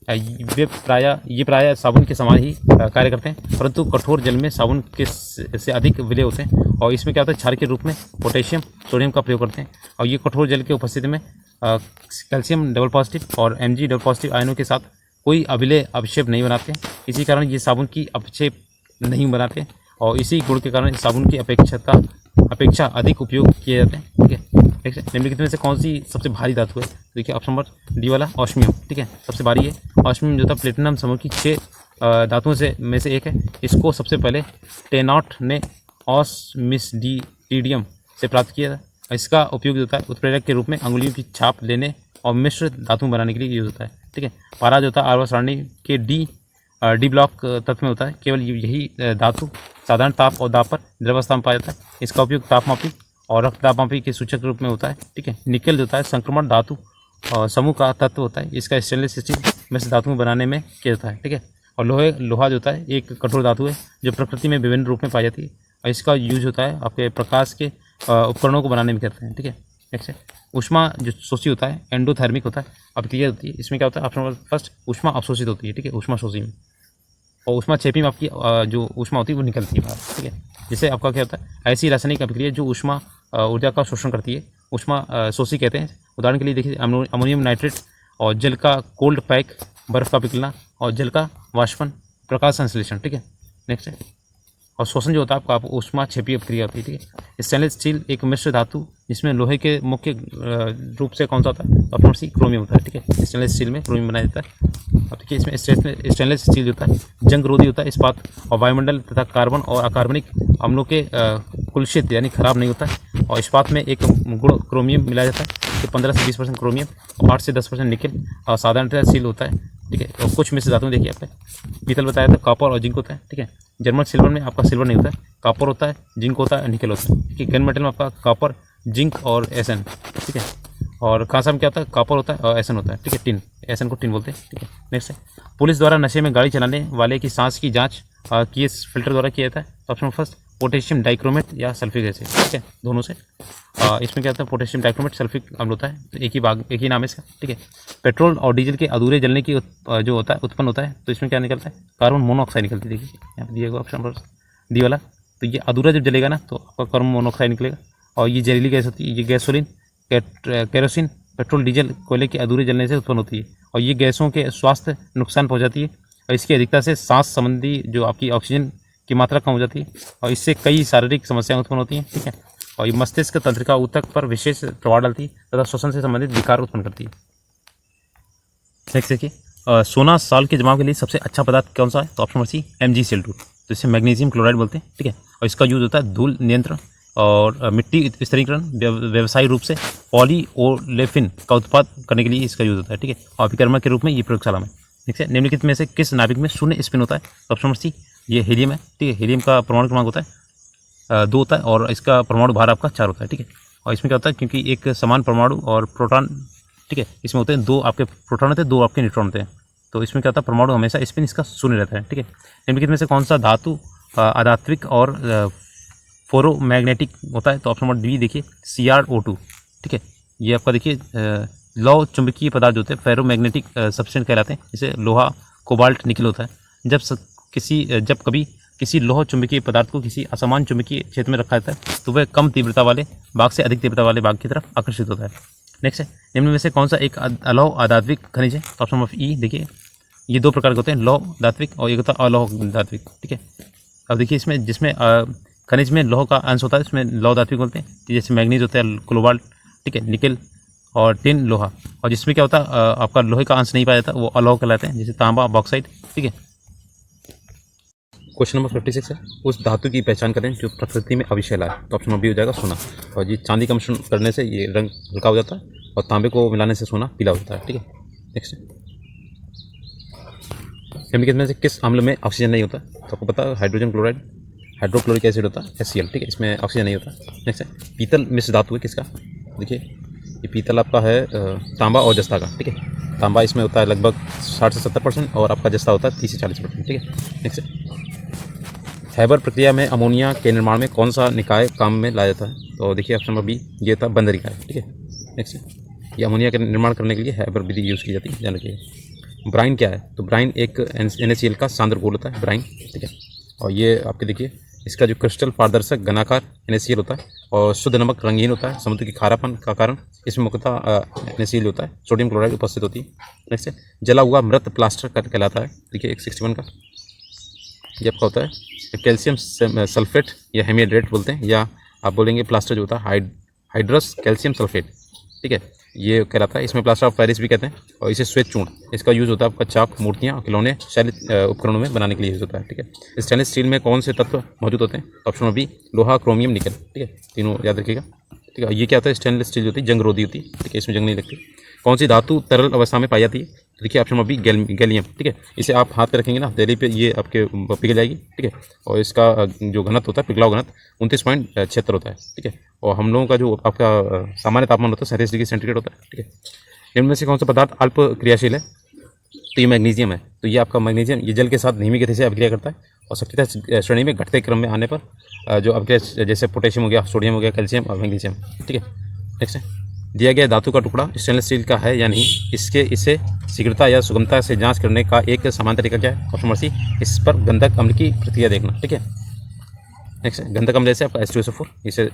ये प्रायः साबुन के समान ही कार्य करते हैं, परंतु कठोर जल में साबुन के से अधिक विलेय होते हैं और इसमें क्या होता है, क्षार के रूप में पोटेशियम सोडियम का प्रयोग करते हैं और ये कठोर जल के उपस्थिति में कैल्शियम डबल पॉजिटिव और Mg डबल पॉजिटिव आयनों के साथ कोई अभिलेय अवक्षेप नहीं बनाते हैं। इसी कारण ये साबुन की अवक्षेप नहीं बनाते और इसी गुण के कारण साबुन की अपेक्षा अधिक उपयोग किए जाते हैं। ठीक है, निम्नलिखित में से कौन सी सबसे भारी धातु है? देखिए ऑप्शन नंबर डी वाला ऑस्मियम। ठीक है, सबसे भारी है ऑस्मियम जो था प्लेटिनम समूह की 6 धातुओं में से एक है। इसको सबसे पहले टेनॉट ने ऑस्मिसडीटिडियम से प्राप्त किया था। इसका उपयोग होता है उत्प्रेरक के रूप में अंगुलियों की छाप लेने और मिश्र धातु बनाने के लिए यूज होता है। ठीक है, पारा जो था आर्वा सारणी के डी ब्लॉक तत्व में होता है। केवल यही धातु साधारण ताप और दाब पर द्रवावस्था में पाया जाता है। इसका उपयोग तापमापी और रक्तदाब के सूचक रूप में होता है। ठीक है, निकल जो होता है संक्रमण धातु समूह का तत्व होता है। इसका स्टेनलेस स्टील में से धातु बनाने में किया जाता है। ठीक है, और लोहा जो होता है एक कठोर धातु है जो प्रकृति में विभिन्न रूप में पाई जाती है और इसका यूज होता है आपके प्रकाश के उपकरणों को बनाने में करते हैं। ठीक है, नेक्स्ट है ऊष्मा जो शोषी होता है एंडोथर्मिक होता है अभिक्रिया होती है। इसमें क्या होता है? ऑप्शन नंबर फर्स्ट ऊष्मा अवशोषित होती है। ठीक है, ऊष्मा शोषी में और ऊष्मा छेपी में आपकी जो ऊष्मा होती है वो निकलती है बाहर। ठीक है, जिससे आपका क्या होता है, ऐसी रासायनिक अभिक्रिया जो ऊष्मा ऊर्जा का शोषण करती है ऊष्मा शोषी कहते हैं। उदाहरण के लिए देखिए अमोनियम नाइट्रेट और जल का कोल्ड पैक, बर्फ़ का पिघलना और जल का वाष्पन, प्रकाश संश्लेषण। ठीक है, नेक्स्ट है और शोषण जो होता है आपका ऊष्मा छेपी अभिक्रिया होती है। ठीक है, स्टेनलेस स्टील एक मिश्र धातु जिसमें लोहे के मुख्य रूप से कौन सा होता है? ऑप्शन सी क्रोमियम होता है। ठीक है, स्टेनलेस स्टील में क्रोमियम बनाया जाता है। अब देखिए इसमें स्टेनलेस स्टील जो होता है जंग रोधी होता है, इस्पात और वायुमंडल तथा कार्बन और अकार्बनिक अम्लों के कुलषित यानी खराब नहीं होता है और इस्पात में एक गुण क्रोमियम मिलाया जाता है। तो 15 से 20% क्रोमियम और 8 से 10% निकल और साधारणतः स्टील होता है। ठीक है, और कुछ मिश्र धातु देखिए आपने पीतल बताया था, कॉपर और जिंक होता है। ठीक है, जर्मन सिल्वर में आपका सिल्वर नहीं होता है, कॉपर होता है, जिंक होता है, निकल होता है। ठीक है, गन मेटल में आपका कॉपर, जिंक और एसन। ठीक है, और कांसा में क्या होता है? कॉपर होता है और एसन होता है। ठीक है, टिन, एसन को टिन बोलते हैं। ठीक है, नेक्स्ट है पुलिस द्वारा नशे में गाड़ी चलाने वाले की सांस की जाँच किस फिल्टर द्वारा किया जाता है? ऑप्शन फर्स्ट पोटेशियम डाइक्रोमेट या सल्फिक एसिड। ठीक है, दोनों से इसमें क्या होता है? पोटेशियम डाइक्रोमेट सल्फिक अम्ल होता है, तो एक ही नाम है इसका। ठीक है, पेट्रोल और डीजल के अधूरे जलने की जो होता है उत्पन्न होता है, तो इसमें क्या निकलता है? कार्बन मोनोऑक्साइड निकलती है। देखिए यहाँ पर दिया गया ऑप्शन पर डी वाला, तो ये अधूरा जब जलेगा ना तो आपका कार्बन मोनोऑक्साइड निकलेगा और ये जहरीली गैस होती है। ये गैसोलीन, केरोसिन, पेट्रोल, डीजल, कोयले के अधूरे जलने से उत्पन्न होती है और ये गैसों के स्वास्थ्य नुकसान पहुँचाती है और इसकी अधिकता से सांस संबंधी जो आपकी ऑक्सीजन की मात्रा कम हो जाती है और इससे कई शारीरिक समस्याएं उत्पन्न होती हैं। ठीक है, और ये मस्तिष्क तंत्रिका ऊतक पर विशेष प्रभाव डालती है तथा श्वसन से संबंधित विकार उत्पन्न करती है। नेक्स्ट देखिए सोना साल के जमाव के लिए सबसे अच्छा पदार्थ कौन सा है? तो ऑप्शन नंबर सी MgCl2, तो इसे मैग्नीशियम क्लोराइड बोलते हैं। ठीक है, और इसका यूज होता है धूल नियंत्रण और मिट्टी स्तरीकरण, व्यवसायिक रूप से पॉलीओलेफिन का उत्पाद करने के लिए इसका यूज होता है। ठीक है, और अभिकर्मक के रूप में ये प्रयोगशाला में। ठीक है, निम्नलिखित में से किस नाभिक में शून्य स्पिन होता है? तो ऑप्शन नंबर सी ये हीलियम है। ठीक है, हीलियम का परमाणु क्रमांक होता है 2 होता है और इसका परमाणु भार आपका 4 होता है। ठीक है, और इसमें क्या होता है, क्योंकि एक समान परमाणु और प्रोटॉन, ठीक है, इसमें होते हैं 2 आपके प्रोटॉन होते हैं, 2 आपके न्यूट्रॉन होते हैं, तो इसमें क्या होता है परमाणु हमेशा स्पिन इसका शून्य रहता है। ठीक है, निम्नलिखित में से कौन सा धातु अधात्विक और फेरोमैग्नेटिक होता है? तो ऑप्शन नंबर डी देखिए CrO2। ठीक है, ये आपका देखिए लौह चुंबकीय पदार्थ जो होते हैं फेरोमैग्नेटिक सब्सटेंस कहलाते हैं। जैसे लोहा, कोबाल्ट, निकल होता है। जब कभी किसी लोह चुंबकीय पदार्थ को किसी असमान चुंबकीय क्षेत्र में रखा जाता है तो वह कम तीव्रता वाले भाग से अधिक तीव्रता वाले भाग की तरफ आकर्षित होता है। नेक्स्ट है निम्न में से कौन सा एक अलौह अधात्विक खनिज है? तो ऑप्शन नंबर ई देखिए, ये 2 प्रकार के होते हैं, लौह धात्विक और एक होता है अलौह धात्विक। ठीक है, अब देखिए इसमें जिसमें खनिज में लौह का अंश होता है इसमें लौह धात्विक बोलते हैं, जैसे मैग्नीज होता है, कोबाल्ट, ठीक है, निकल और टिन लोहा, और जिसमें क्या होता है आपका लोहे का अंश नहीं पाया जाता वो अलौह कहलाते हैं, जैसे तांबा, बॉक्साइट। ठीक है, क्वेश्चन नंबर 56 है, उस धातु की पहचान करें जो प्रकृति में अविशेला है। तो ऑप्शन नंबर बी हो जाएगा सोना। और ये चांदी का मिश्रण करने से ये रंग हल्का हो जाता है और तांबे को मिलाने से सोना पीला होता है। ठीक है, नेक्स्ट निम्नलिखित में से किस अम्ल में ऑक्सीजन नहीं होता? तो आपको पता है हाइड्रोजन क्लोराइड, हाइड्रोक्लोरिक एसिड होता है HCl। ठीक है, इसमें ऑक्सीजन नहीं होता। नेक्स्ट है पीतल मिश्र धातु है किसका? देखिए ये पीतल आपका है तांबा और जस्ता का। ठीक है, तांबा इसमें होता है लगभग 60 से 70% और आपका जस्ता होता है 30 से 40%। ठीक है, नेक्स्ट हैबर प्रक्रिया में अमोनिया के निर्माण में कौन सा निकाय काम में लाया जाता है? तो देखिए ऑप्शन नंबर बी ये था बंदर निकाय। ठीक है, नेक्स्ट ये अमोनिया का निर्माण करने के लिए हैबर विधि यूज़ की जाती है, ध्यान रखिए। ब्राइन क्या है? तो ब्राइन एक NaCl का सांद्र घोल होता है, ब्राइन। ठीक है, और ये आपके देखिए इसका जो क्रिस्टल पारदर्शक घनाकार NaCl होता है और शुद्ध नमक रंगीन होता है समुद्र के खारापन का कारण इसमें मुख्यतः NaCl होता है, सोडियम क्लोराइड उपस्थित होती है। नेक्स्ट है जला हुआ मृत प्लास्टर कहलाता है। देखिए 161 का ये आपका होता है कैल्शियम सल्फेट या हेमिड्रेट बोलते हैं, या आप बोलेंगे प्लास्टर जो होता है हाइड्रस कैल्शियम सल्फेट। ठीक है, ये कहलाता है, इसमें प्लास्टर ऑफ पेरिस भी कहते हैं। और इसे श्वेत चूर्ण, इसका यूज़ होता है आपका चाक, मूर्तियाँ, खिलौने, शैली उपकरणों में बनाने के लिए यूज़ होता है। ठीक है, स्टेनलेस स्टील में कौन से तत्व मौजूद होते हैं? ऑप्शन नंबर बी लोहा, क्रोमियम, निकल। ठीक है, तीनों याद रखिएगा। ठीक है, ये क्या होता है? स्टेनलेस स्टील होती है, जंग रोधी होती है। ठीक है, इसमें जंग नहीं लगती। कौन सी धातु तरल अवस्था में पाई जाती है? तो देखिए ऑप्शन नंबर बी गैलियम। ठीक है, इसे आप हाथ पे रखेंगे ना दिल्ली पे, ये आपके पिघल जाएगी। ठीक है, और इसका जो घनत्व होता है, पिघलाव घनत्व 29.76 होता है। ठीक है, और हम लोगों का जो आपका सामान्य तापमान होता है 37 डिग्री सेंटीग्रेड होता है। ठीक है, इनमें से कौन सा पदार्थ अल्प क्रियाशील है? तो ये मैग्नीशियम है। तो ये आपका मैग्नीशियम ये जल के साथ धीमी गति से अभिक्रिया करता है और सक्रियता श्रेणी में घटते क्रम में आने पर जो अभिक्रिया जैसे पोटेशियम हो गया, सोडियम हो गया, कैल्शियम और मैग्नीशियम। ठीक है, नेक्स्ट है दिया गया धातु का टुकड़ा स्टेनलेस स्टील का है या नहीं, इसे शीघ्रता या सुगमता से जांच करने का एक समान तरीका क्या है? ऑप्शन नंबर सी इस पर गंधक अम्ल की प्रतिक्रिया देखना। ठीक है, नेक्स्ट है गंधक अम्ल जैसे आपका H2SO4, इसे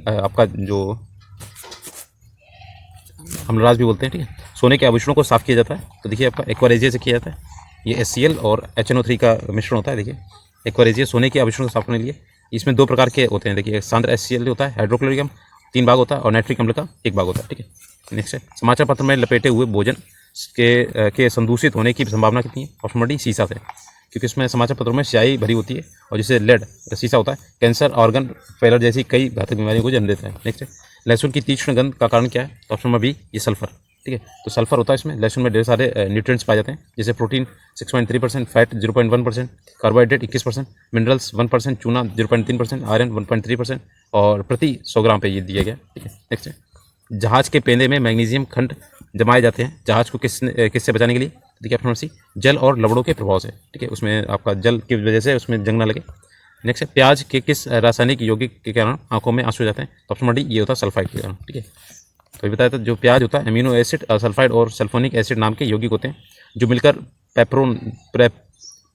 आपका जो अम्लराज भी बोलते हैं। ठीक है, सोने के आभूषणों को साफ़ किया जाता है। तो देखिए आपका एक्वारेजिया से किया जाता है। ये HCl और HNO3 का मिश्रण होता है। देखिए एक्वारेजिया सोने के आभूषणों को साफ करने के लिए इसमें 2 प्रकार के होते हैं। देखिए सांद्र HCl होता है, हाइड्रोक्लोरिक अम्ल 3 भाग होता है और नाइट्रिक अम्ल का 1 भाग होता है। ठीक है, नेक्स्ट है समाचार पत्र में लपेटे हुए भोजन के संदूषित होने की संभावना कितनी है? ऑप्शन नंबर डी शीशा से, क्योंकि इसमें समाचार पत्रों में स्याही भरी होती है और जिससे लेड शीशा होता है कैंसर, ऑर्गन फेलर जैसी कई घातक बीमारियों को जन्म देता है। नेक्स्ट है लहसुन की तीक्ष्ण गंध का कारण क्या है? ऑप्शन नंबर बी ये सल्फर। ठीक है, तो सल्फर होता है इसमें। लहसुन में ढेर सारे न्यूट्रिएंट्स पाए जाते हैं, जैसे प्रोटीन 6.3%, फैट 0.1%, कार्बोहाइड्रेट 21%, मिनरल्स 1%, चूना 0.3%, आयरन 1.3% और प्रति 100 ग्राम पे ये दिया गया। ठीक है, नेक्स्ट है जहाज के पेंदे में मैग्नीशियम खंड जमाए जाते हैं, जहाज को किससे बचाने के लिए? देखिए ऑप्शन नंबर सी जल और लवड़ों के प्रभाव से। ठीक है, उसमें आपका जल की वजह से उसमें जंग ना लगे। नेक्स्ट है प्याज के किस रासायनिक यौगिक के कारण आंखों में आंसू हो जाते हैं? तो ऑप्शन नंबर डी ये होता है सल्फाइड के कारण। ठीक है, तो ये बताया था जो प्याज होता है अमीनो एसिड, सल्फाइड और सल्फोनिक एसिड नाम के यौगिक होते हैं जो मिलकर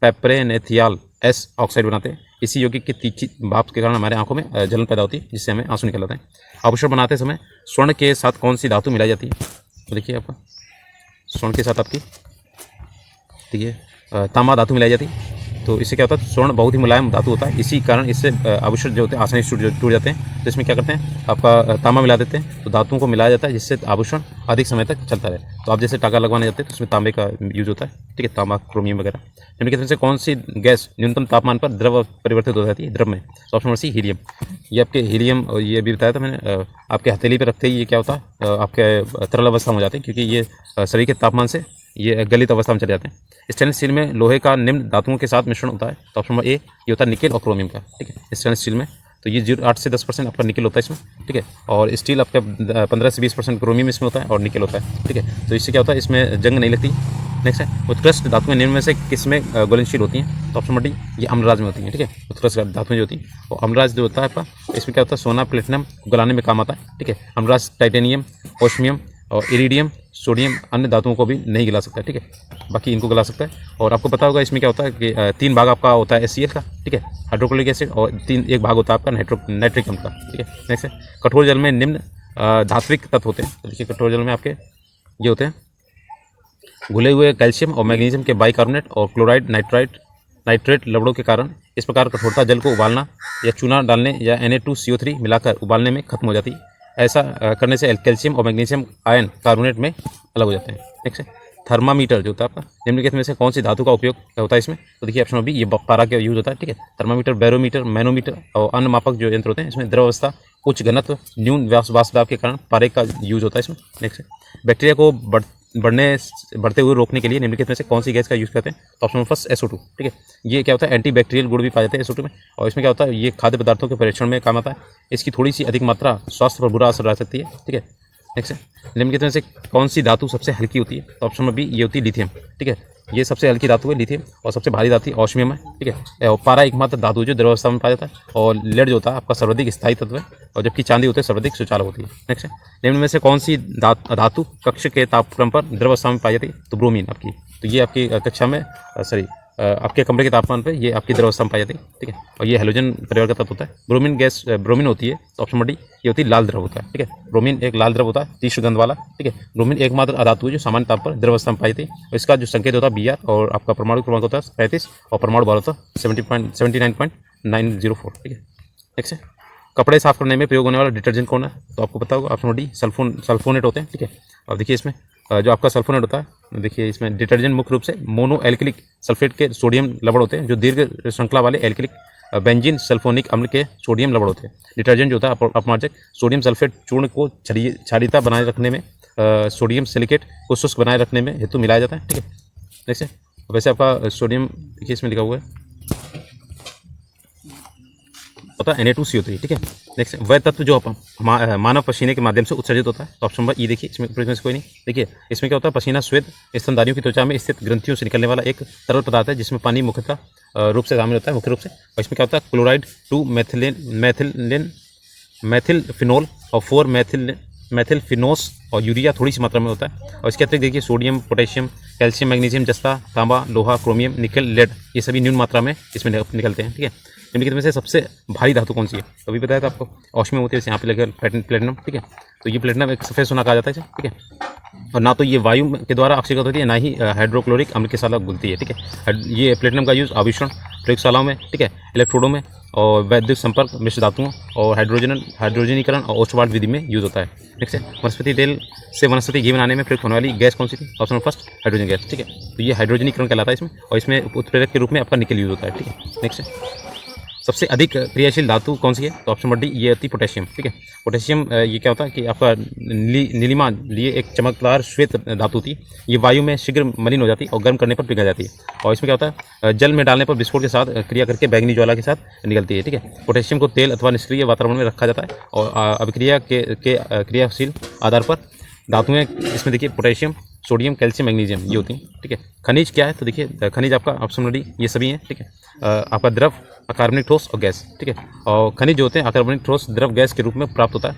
पेप्रेनेथियाल एस ऑक्साइड बनाते हैं। इसी यौगिक की तीखी भाप के कारण हमारे आंखों में जलन पैदा होती है, जिससे हमें आंसू निकल आते हैं। आभूषण बनाते समय स्वर्ण के साथ कौन सी धातु मिलाई जाती है? तो देखिए आपका स्वर्ण के साथ आपकी देखिए तांबा धातु मिलाई जाती है। तो इससे क्या होता है स्वर्ण बहुत ही मुलायम धातु होता है, इसी कारण इससे आभूषण जो होते हैं आसानी से टूट जाते हैं। तो इसमें क्या करते हैं आपका तांबा मिला देते हैं, तो धातुओं को मिलाया जाता है जिससे आभूषण अधिक समय तक चलता रहे। तो आप जैसे टाका लगवाने जाते हैं तो उसमें तांबे का यूज होता है। ठीक है, तांबा, क्रोमियम वगैरह। निम्न की तरफ से कौन सी गैस न्यूनतम तापमान पर द्रव परिवर्तित हो जाती है? द्रव में। तो ऑप्शन नंबर सी हीलियम। ये आपके हीलियम, ये भी बताया था मैंने, आपके हथेली पर रखते ही ये क्या होता है आपके तरल अवस्था में हो जाते हैं, क्योंकि ये शरीर के तापमान से ये गलित अवस्था में चले जाते हैं। स्टेनलेस स्टील में लोहे का निम्न धातुओं के साथ मिश्रण होता है। तो ऑप्शन नंबर ए ये होता है निकेल और क्रोमियम का। ठीक है, स्टेनलेस स्टील में तो ये 8 से 10% आपका निकेल होता है इसमें। ठीक है, और स्टील आपका 15 से 20% क्रोमियम इसमें होता है और निकेल होता है। ठीक है, तो इससे क्या होता है इसमें जंग नहीं लगती। नेक्स्ट है उत्कृष्ट धातुएं निम्न में से किसमें घुलनशील होती हैं? तो ऑप्शन नंबर डी ये अम्लराज में होती हैं। ठीक है, उत्कृष्ट धातुएं जो होती हैं और अम्लराज जो होता है आपका इसमें क्या होता है सोना, प्लेटिनम गलाने में काम आता है। ठीक है, अम्लराज टाइटेनियम, ओस्मियम और इरिडियम, सोडियम अन्य धातुओं को भी नहीं गला सकता है। ठीक है, बाकी इनको गला सकता है। और आपको पता होगा इसमें क्या होता है कि 3 भाग आपका होता है HCl का। ठीक है, हाइड्रोक्लोरिक एसिड, और 1 भाग होता है आपका नाइट्रिक अम्ल का। ठीक है, नेक्स्ट है कठोर जल में निम्न धात्विक तत्व होते हैं। तो देखिए कठोर जल में आपके ये होते हैं घुले हुए कैल्शियम और मैग्नीशियम के बाइकार्बोनेट और क्लोराइड, नाइट्रेट लवड़ों के कारण इस प्रकार कठोरता जल को उबालना या चूना डालने या Na2CO3 मिलाकर उबालने में खत्म हो जाती है। ऐसा करने से कैल्शियम और मैग्नीशियम आयन कार्बोनेट में अलग हो जाते हैं। नेक्स्ट है थर्मामीटर जो होता है आपका निम्नलिखित में से कौन सी धातु का उपयोग होता है इसमें? तो देखिए ऑप्शन बी ये पारा का यूज होता है, ठीक है। थर्मामीटर, बैरोमीटर, मैनोमीटर और अन्य मापक जो यंत्र होते हैं इसमें द्रव अवस्था, उच्च घनत्व, न्यून वाष्प दाब के कारण पारे का यूज होता है इसमें। नेक्स्ट बैक्टीरिया को बढ़ते हुए रोकने के लिए निम्नलिखित में से कौन सी गैस का यूज़ करते हैं? तो ऑप्शन फर्स्ट SO2, ठीक है। ये क्या होता है, एंटी बैक्टीरियल गुण भी पाए जाते हैं SO2 में, और इसमें क्या होता है, ये खाद्य पदार्थों के परीक्षण में काम आता है। इसकी थोड़ी सी अधिक मात्रा स्वास्थ्य पर बुरा असर डाल सकती है, ठीक है। नेक्स्ट निम्नलिखित में से कौन सी धातु सबसे हल्की होती है? तो ऑप्शन में बी ये होती है लिथियम, ठीक है। ये सबसे हल्की धातु है लिथियम, और सबसे भारी धातु ऑस्मियम है, ठीक है। और पारा एकमात्र धातु जो द्रव अवस्था में पाया जाता है, और लेड जो होता है आपका सर्वाधिक स्थायी तत्व है, और जबकि चांदी होती है सर्वाधिक सुचालक होती है। नेक्स्ट निम्न में से कौन सी धातु कक्ष के तापक्रम पर द्रव अवस्था में पाई जाती है? तो ब्रोमीन आपकी, तो ये आपकी कक्षा में आपके कमरे के तापमान पे ये आपकी द्रव अवस्था में पाई जाती है, ठीक है। और ये हैलोजन परिवार का तत्व होता है। ब्रोमीन गैस ब्रोमीन होती है, तो ऑप्शन नंबर डी ये होती है लाल द्रव होता है, ठीक है। ब्रोमीन एक लाल द्रव होता है, तीक्ष्ण गंध वाला, ठीक है। ब्रोमीन एकमात्र अधातु है जो सामान्य ताप पर द्रव अवस्था में पाई जाती है, और इसका जो संकेत होता है Br, और आपका परमाणु क्रमांक होता है 35, और परमाणु भार होता है 79.904, ठीक है। नेक्स्ट है कपड़े साफ करने में प्रयोग होने वाला डिटर्जेंट कौन है? तो आपको पता होगा, ऑप्शन डी सल्फोनेट होते हैं, ठीक है। और देखिए इसमें जो आपका सल्फोनेट होता है, देखिए इसमें डिटर्जेंट मुख्य रूप से मोनो एल्किलिक सल्फेट के सोडियम लवण होते हैं, जो दीर्घ श्रृंखला वाले एल्किलिक बेंजीन सल्फोनिक अम्ल के सोडियम लवण होते हैं। डिटर्जेंट जो होता है अपमार्जक सोडियम सल्फेट चूर्ण को क्षारीयता बनाए रखने में, सोडियम सिलिकेट को शुष्क बनाए रखने में हेतु मिलाया जाता है, ठीक है। जैसे वैसे आपका सोडियम देखिए इसमें लिखा हुआ है होता है Na2CO3, ठीक है। नेक्स्ट वह तत्व जो मानव पसीने के माध्यम से उत्सर्जित होता है, तो ऑप्शन नंबर ई देखिए, इसमें कोई नहीं। देखिए इसमें क्या होता है, पसीना श्वेत स्तनधारियों की त्वचा में स्थित ग्रंथियों से निकलने वाला एक तरल पदार्थ है, जिसमें पानी मुख्यतः रूप से शामिल होता है, मुख्य रूप से। और इसमें क्या होता है, क्लोराइड 2 मैथिलफिनोल और 4 मैथिलफिनोस और यूरिया थोड़ी सी मात्रा में होता है। और इसके अतिरिक्त देखिए सोडियम, पोटेशियम, कैल्शियम, मैग्नीशियम, जस्ता, तांबा, लोहा, क्रोमियम, निकल, लेड, ये सभी न्यून मात्रा में इसमें निकलते हैं, ठीक है। निम्नलिखित में से सबसे भारी धातु कौन सी है? तो अभी बताया था आपको, ऑस्मियम होती है, यहाँ पे लगे प्लेटिनम, ठीक है। तो ये प्लेटिनम एक सफ़ेद सोना कहा जाता है, ठीक है। और ना तो ये वायु के द्वारा ऑक्सीकृत होती है, ना ही हाइड्रोक्लोरिक अम्ल के साथ घुलती है, ठीक है। ये प्लेटिनम का यूज़ आभूषण प्रयोगशालाओं में, ठीक है, इलेक्ट्रोडों में, और वैद्युत संपर्क, मिश्र धातुओं और हाइड्रोजनीकरण और ओस्टवाल्ड विधि में यूज़ होता है। नेक्स्ट है वनस्पति तेल से वनस्पति घी बनाने में प्रयुक्त होने वाली गैस कौन सी थी? ऑप्शन फर्स्ट हाइड्रोजन गैस, ठीक है। तो ये हाइड्रोजनीकरण कहलाता है इसमें, और इसमें उत्प्रेरक के रूप में आपका निकल यूज़ होता है, ठीक है। नेक्स्ट है सबसे अधिक क्रियाशील धातु कौन सी है? तो ऑप्शन नंबर डी ये होती है पोटेशियम, ठीक है। पोटेशियम ये क्या होता है कि आपका नीलिमा लिए एक चमकदार श्वेत धातु होती है, ये वायु में शीघ्र मलिन हो जाती है और गर्म करने पर पिघल जाती है। और इसमें क्या होता है, जल में डालने पर विस्फोट के साथ क्रिया करके बैगनी ज्वाला के साथ निकलती है, ठीक है। पोटेशियम को तेल अथवा निष्क्रिय वातावरण में रखा जाता है, और अभिक्रिया के क्रियाशील आधार पर धातुएं इसमें देखिए पोटेशियम, सोडियम, कैल्शियम, मैग्नीशियम ये होती हैं, ठीक है। खनिज क्या है? तो देखिए खनिज आपका ऑप्शन नंबर डी ये सभी हैं, ठीक है। आपका द्रव, अकार्बनिक ठोस और गैस, ठीक है। और खनिज जो होते हैं अकार्बनिक ठोस द्रव गैस के रूप में प्राप्त होता है।